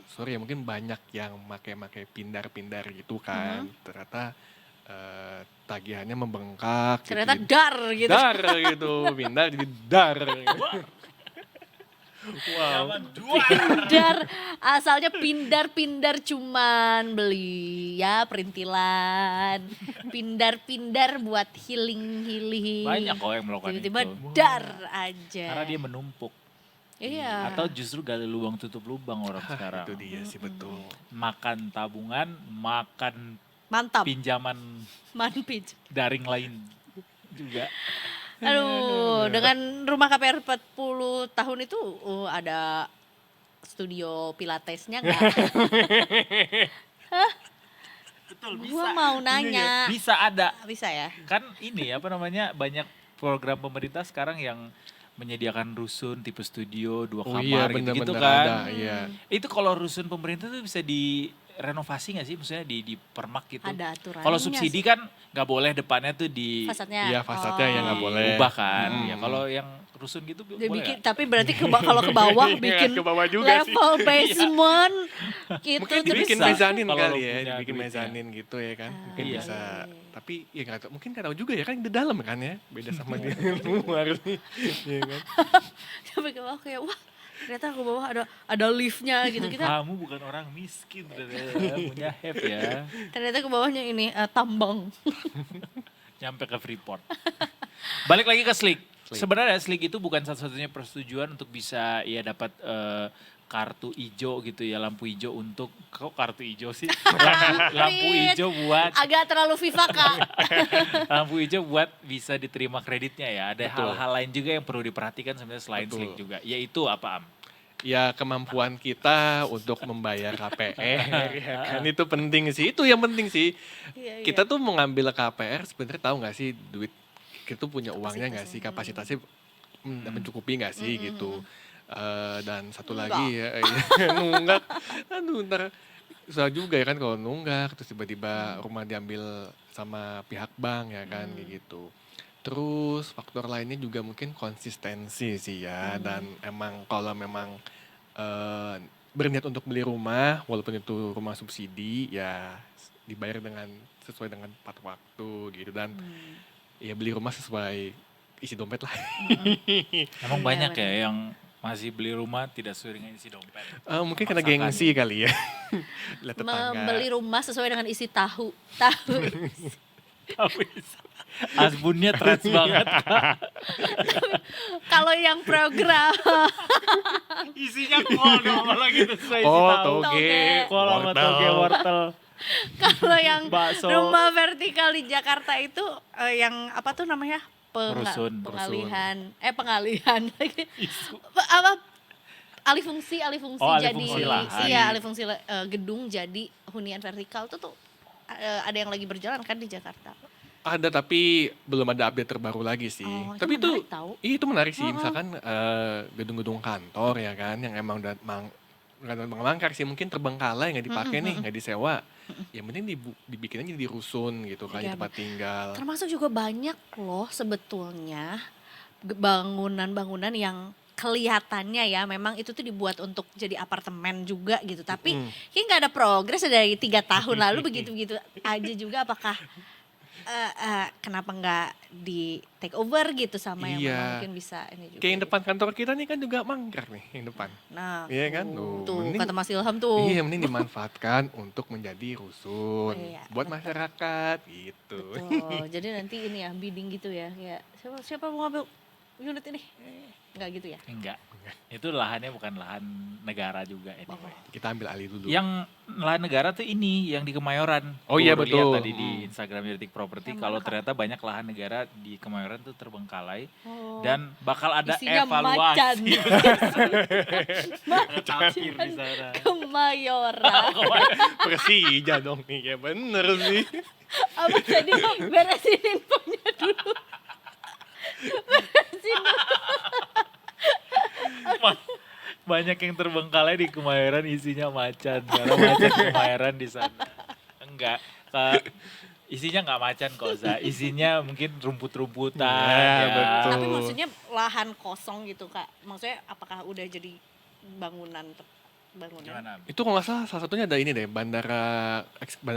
sorry ya mungkin banyak yang make pindar-pindar gitu kan. Ternyata tagihannya membengkak Ternyata gitu. dar gitu. Dar gitu, pindah jadi dar. Gitu. Wow. Pindar, asalnya pindar cuman beli ya perintilan. Pindar buat healing. Banyak kok yang melakukan Tiba-tiba itu. dar aja. Karena dia menumpuk. Iya. Atau justru gali lubang tutup lubang orang sekarang. Itu dia sih betul. Makan tabungan, makan Mantap. pinjaman Manpij. daring lain juga. Aduh, dengan rumah KPR 40 tahun itu ada studio pilatesnya nggak? Betul, Gua mau nanya. Bisa ada. Bisa ya? Kan ini apa namanya banyak program pemerintah sekarang yang menyediakan rusun tipe studio 2 Oh kamar iya gitu-gitu benar-benar kan. ada, iya. Itu kalau rusun pemerintah tuh bisa direnovasi nggak sih? Maksudnya di permak gitu. Ada aturannya Kalau subsidi sih. kan nggak boleh depannya tuh di Fasadnya. Iya fasadnya yang nggak boleh. ubah kan. Ya kalau yang rusun gitu Dia boleh bikin, nggak? tapi berarti kalau ke bawah Iya, bikin ke bawah juga sih. level basement gitu Mungkin terus dibikin bisa. mezanin Kalau kali lo ya, punya dibikin duitnya. mezanin gitu ya kan. Mungkin Iya. bisa. Tapi ya nggak tahu, mungkin nggak tahu juga ya kan di dalam kan ya. Beda sama di luar nih. Iya kan. sampai ke bawah kayak wah ternyata ke bawah ada liftnya gitu kita Kamu bukan orang miskin, ternyata punya have ya. ternyata ke bawahnya ini tambang. Nyampe ke Freeport. Balik lagi ke Slik. Sebenarnya Slik itu bukan satu-satunya persetujuan untuk bisa ya dapat kartu hijau gitu ya, lampu hijau untuk kok kartu hijau sih? Lampu hijau buat Agak terlalu FIFA kak. lampu hijau buat bisa diterima kreditnya ya. Ada Betul. hal-hal lain juga yang perlu diperhatikan sebenarnya selain Betul. Slik juga. Yaitu apa Am? Ya kemampuan kita untuk membayar KPR ya kan itu penting sih. Itu yang penting sih. Iya, Kita tuh mau ngambil KPR sebenarnya tahu nggak sih duit kita tuh punya uangnya nggak sih, kapasitasnya mencukupi nggak sih gitu. Dan satu Nunggak. lagi ya nunggak, aduh ntar susah juga ya kan kalau nunggak terus tiba-tiba rumah diambil sama pihak bank ya kan kayak gitu. Terus faktor lainnya juga mungkin konsistensi sih ya, dan emang kalau memang berniat untuk beli rumah walaupun itu rumah subsidi ya dibayar dengan sesuai dengan tepat waktu gitu, dan ya beli rumah sesuai isi dompet lah. Emang Iya, banyak benar. ya yang masih beli rumah tidak sesuai dengan isi dompet. Mungkin karena Paksakan. gengsi kali ya. Lihat tetangga. Membeli rumah sesuai dengan isi tahu. Tapi asbunnya trans banget. Kalau yang program Isinya kol dong kalau gitu sesuai isi Oh, tahu. toge, Kol sama wortel. toge wortel. Kalau yang Bakso. rumah vertikal di Jakarta itu yang apa tuh namanya? Rusun. Pengalihan lagi. Apa? Alih fungsi Oh, alih jadi fungsi lahan. iya alih fungsi gedung jadi hunian vertikal tuh ada yang lagi berjalan kan di Jakarta. Ada tapi belum ada update terbaru lagi sih. Oh, itu Tapi menarik tahu. itu menarik sih. Misalkan gedung-gedung kantor ya kan yang emang udah nggak mangkar sih, mungkin terbengkalai nggak dipakai nih, nggak disewa. Yang penting dibikin aja di rusun gitu kan, Iya, tempat tinggal. Termasuk juga banyak loh sebetulnya bangunan-bangunan yang kelihatannya ya memang itu tuh dibuat untuk jadi apartemen juga gitu. Tapi kayak nggak ada progres dari 3 tahun lalu begitu-begitu aja juga. Apakah kenapa nggak di take over gitu sama yang Iya. memang mungkin bisa ini juga. Kayak yang gitu. depan kantor kita nih kan juga mangkar nih yang depan. Nah, Iya kan? tuh Mending- kata Mas Ilham tuh. Iya, mending dimanfaatkan untuk menjadi rusun Iya, buat betul. masyarakat gitu. Betul. Jadi nanti ini ya bidding gitu ya. Kayak siapa mau ngambil unit ini? Enggak gitu ya. Enggak. Itu lahannya bukan lahan negara juga anyway. Kita ambil alih dulu. Yang lahan negara tuh ini yang di Kemayoran. Oh Gua iya, baru lihat betul. tadi di Instagram Detik Property Yang kalau mana, Kak? ternyata banyak lahan negara di Kemayoran tuh terbengkalai Oh. dan bakal ada Isinya evaluasi. macan. Tapir di sana. Kemayoran. Persija dong nih, ya bener sih. Apa tadi beresin infonya dulu. Beresin dulu. Banyak yang terbengkalai di Kemayoran isinya macan. Karena macan Kemayoran di sana. Enggak. Isinya nggak macan kok, Za. Isinya mungkin rumput-rumputan. Ya, betul. Tapi maksudnya lahan kosong gitu Kak. Maksudnya apakah udah jadi bangunan? Gimana? Itu kalau nggak salah satunya ada ini deh, Bandara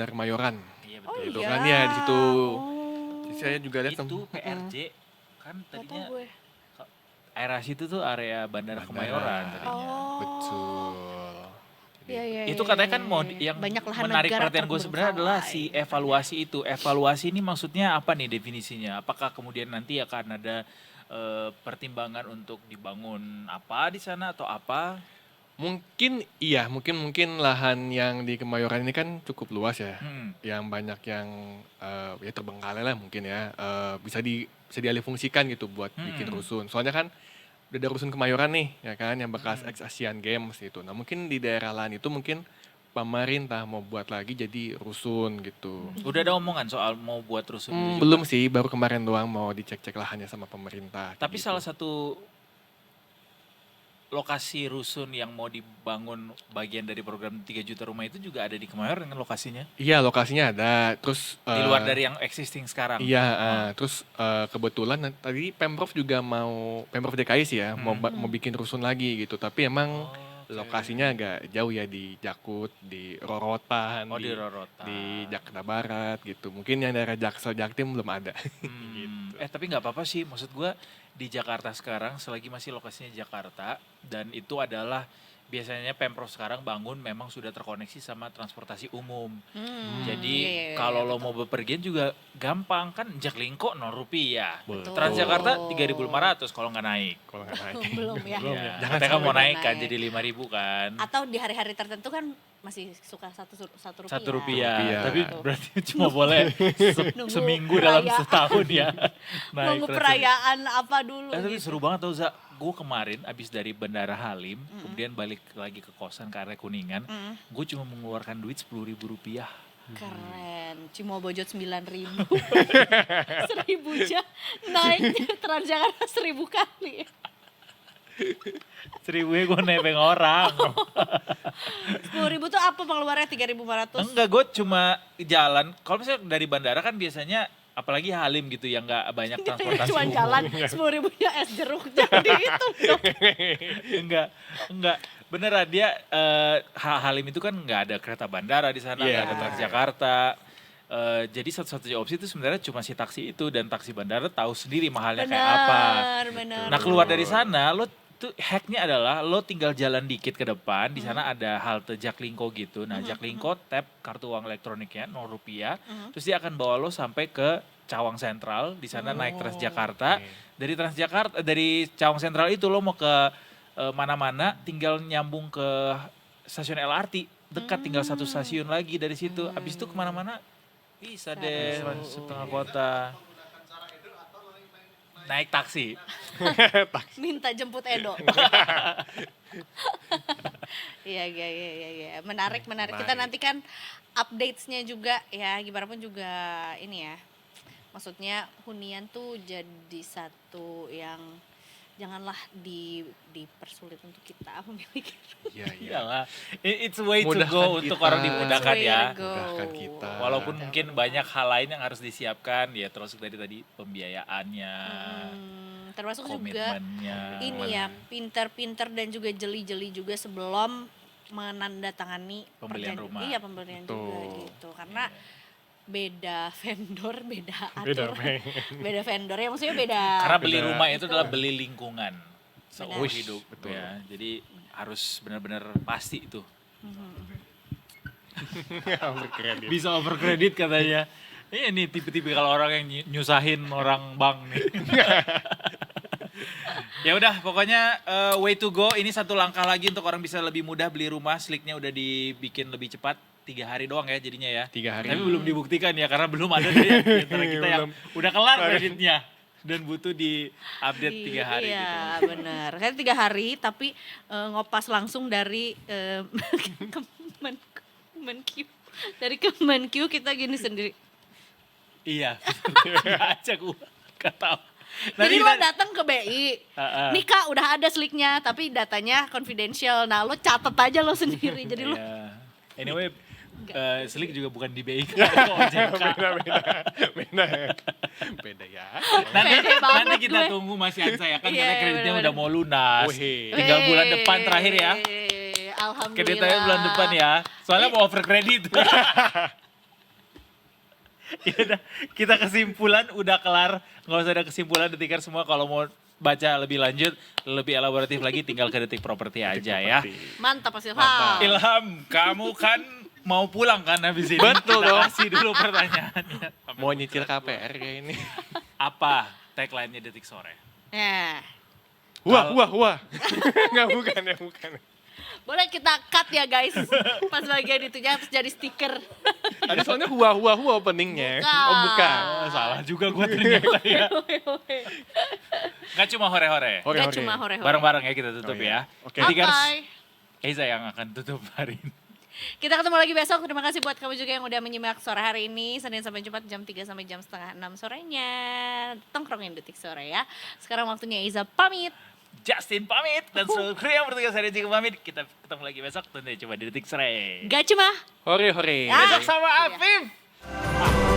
Kemayoran. Iya Oh betul. Gitu iya. kan, ya, di situ. Oh. Saya juga lihat Itu PRJ kan Nggak tahu tadinya gue. area situ tuh area Bandara Kemayoran tadinya. Oh. Betul. Iya, iya, Itu iya, katanya kan iya, mau iya. yang Banyak lahan menarik negara perhatian gue sebenarnya adalah si terbengkalai. evaluasi itu. Evaluasi ini maksudnya apa nih definisinya? Apakah kemudian nanti akan ada pertimbangan untuk dibangun apa di sana atau apa? Mungkin iya, mungkin lahan yang di Kemayoran ini kan cukup luas ya. Hmm. Yang banyak yang ya terbengkalai lah mungkin ya. Bisa dialih fungsikan gitu buat bikin rusun. Soalnya kan udah ada rusun Kemayoran nih ya kan yang bekas ex Asian Games gitu. Nah, mungkin di daerah lain itu mungkin pemerintah mau buat lagi jadi rusun gitu. Udah ada omongan soal mau buat rusun itu juga? Belum sih, baru kemarin doang mau dicek-cek lahannya sama pemerintah. Tapi gitu. salah satu lokasi rusun yang mau dibangun bagian dari program 3 juta rumah itu juga ada di Kemayoran kan lokasinya? Iya, lokasinya ada. Terus Di luar dari yang existing sekarang? Iya, terus kebetulan tadi Pemprov juga Pemprov DKI sih ya, mau bikin rusun lagi gitu. Tapi emang lokasinya agak jauh ya di Jakut, di Rorotan, Oh di Rorotan. di Jakarta Barat gitu. Mungkin yang daerah Jaksel, Jaktim belum ada. Tapi nggak apa-apa sih, maksud gue di Jakarta sekarang selagi masih lokasinya Jakarta dan itu adalah biasanya Pemprov sekarang bangun memang sudah terkoneksi sama transportasi umum. Jadi iya, kalau iya, lo mau bepergian juga gampang kan, Jaklingko Rp0. Betul. Transjakarta 3.500 kalau nggak naik. Kalau nggak naik. Belum ya. Ya, Jangan katanya kan mau sampai naik kan naik. jadi 5.000 kan. Atau di hari-hari tertentu kan masih suka satu rupiah. Rp1. Tapi Betul. berarti cuma boleh Nunggu seminggu dalam perayaan. setahun ya. Nunggu Trans- perayaan apa dulu tapi gitu. seru banget tau Za, gue kemarin abis dari Bandara Halim, kemudian balik lagi ke kosan ke area Kuningan, gue cuma mengeluarkan duit Rp10.000. Keren, Cimobojot 9.000. 1.000 aja naiknya Transjakarta 1.000 kali. 1.000 gue nebeng orang. 10.000 tuh apa pengeluarannya 3.500? Enggak, gue cuma jalan. Kalau misalnya dari bandara kan biasanya, apalagi Halim gitu yang nggak banyak transportasi Cuma umum. jalan 10.000-nya es jeruk jadi itu dong. Enggak. Beneran dia Halim itu kan nggak ada kereta bandara di sana, nggak ada Transjakarta. Jadi satu-satunya opsi itu sebenarnya cuma si taksi itu, dan taksi bandara tahu sendiri mahalnya kayak apa. Benar. Nah keluar dari sana lo tuh hacknya adalah lo tinggal jalan dikit ke depan, di sana ada halte Jaklingko gitu. Nah Jaklingko tap kartu uang elektroniknya Rp0, terus dia akan bawa lo sampai ke Cawang Sentral, di sana naik Transjakarta. Dari Cawang Sentral itu lo mau ke mana-mana tinggal nyambung ke stasiun LRT. dekat tinggal 1 stasiun lagi dari situ. Abis itu kemana-mana bisa deh setengah kota. Naik taksi. Minta jemput Edo. Iya. Menarik. Kita nantikan updates-nya juga ya, gimana pun juga ini ya. Maksudnya hunian tuh jadi satu yang janganlah dipersulit untuk kita memiliki. Iya. Iyalah, it's way to Mudahkan go untuk kita. orang dimudahkan It's way ya. to go. Mudahkan kita. Walaupun mungkin banyak hal lain yang harus disiapkan ya, termasuk dari tadi pembiayaannya, Termasuk juga komitmennya. ini ya, pinter-pinter dan juga jeli-jeli juga sebelum menandatangani Pembelian rumah. Iya, pembelian juga Betul. gitu. Karena beda vendor, beda Beda aturan. Beda vendor ya, maksudnya beda. Karena beli Benar. rumah itu adalah beli lingkungan seumur Benar. hidup. Betul. Ya. Jadi harus benar-benar pasti itu. Overkredit. Bisa overkredit katanya. Ini tipe-tipe kalau orang yang nyusahin orang bank nih. Ya udah, pokoknya way to go. Ini satu langkah lagi untuk orang bisa lebih mudah beli rumah. Sliknya udah dibikin lebih cepat. 3 hari doang ya jadinya ya. 3 hari. Tapi belum dibuktikan ya, karena belum ada dari yang di antara kita yang udah kelar kreditnya. Dan butuh di update 3 hari Iya, gitu. benar. Kan 3 hari tapi ngopas langsung dari Kemenq. Dari Kemenq kita gini sendiri. Iya, aja gue gak tau. Jadi lo datang ke BI, Heeh. nih Kak udah ada sliknya tapi datanya confidential. Nah lo catet aja lo sendiri. Jadi lo Iya. Anyway, Slik juga bukan di BI kan, OJK. Beda ya. Pede banget Nanti kita gue. tunggu Mas Yansa ya, kan Iya, karena iya, kreditnya bener-bener. udah mau lunas. Wih. Tinggal bulan depan terakhir ya. Alhamdulillah. Kreditnya bulan depan ya. Soalnya mau over kredit. Ya udah, kita kesimpulan udah kelar. Nggak usah ada kesimpulan, Detikers semua kalau mau baca lebih lanjut, lebih elaboratif lagi tinggal ke Detik Properti aja ya. Mantap Mas Ilham. Mantap. Ilham, kamu kan mau pulang kan habis ini? Betul Kita dong. kasih dulu pertanyaannya. Mau nyicil KPR kayak ini. Apa tagline-nya Detik Sore? Nah, Wah. Nggak, bukan. boleh kita cut ya guys. Pas bagian itunya terus jadi stiker. Ada soalnya hua openingnya. Bukan. Oh bukan. Salah juga gue ternyata ya. Gak cuma hore-hore. Gak cuma hore-hore. Bareng-bareng ya kita tutup Oh, iya. ya. Oke. Detikers, Bye. Eiza yang akan tutup hari ini. Kita ketemu lagi besok. Terima kasih buat kamu juga yang udah menyimak sore hari ini. Senin sampai Jumat jam 3 sampai jam setengah 6 sorenya. Tongkrongin Detik Sore ya. Sekarang waktunya Eiza pamit. Justin pamit dan seluruh kru yang bertugas hari ini juga pamit. Kita ketemu lagi besok tentunya coba di Detik Sore. Gak cuma. Hore. Ah. Besok sama Iya. Afif.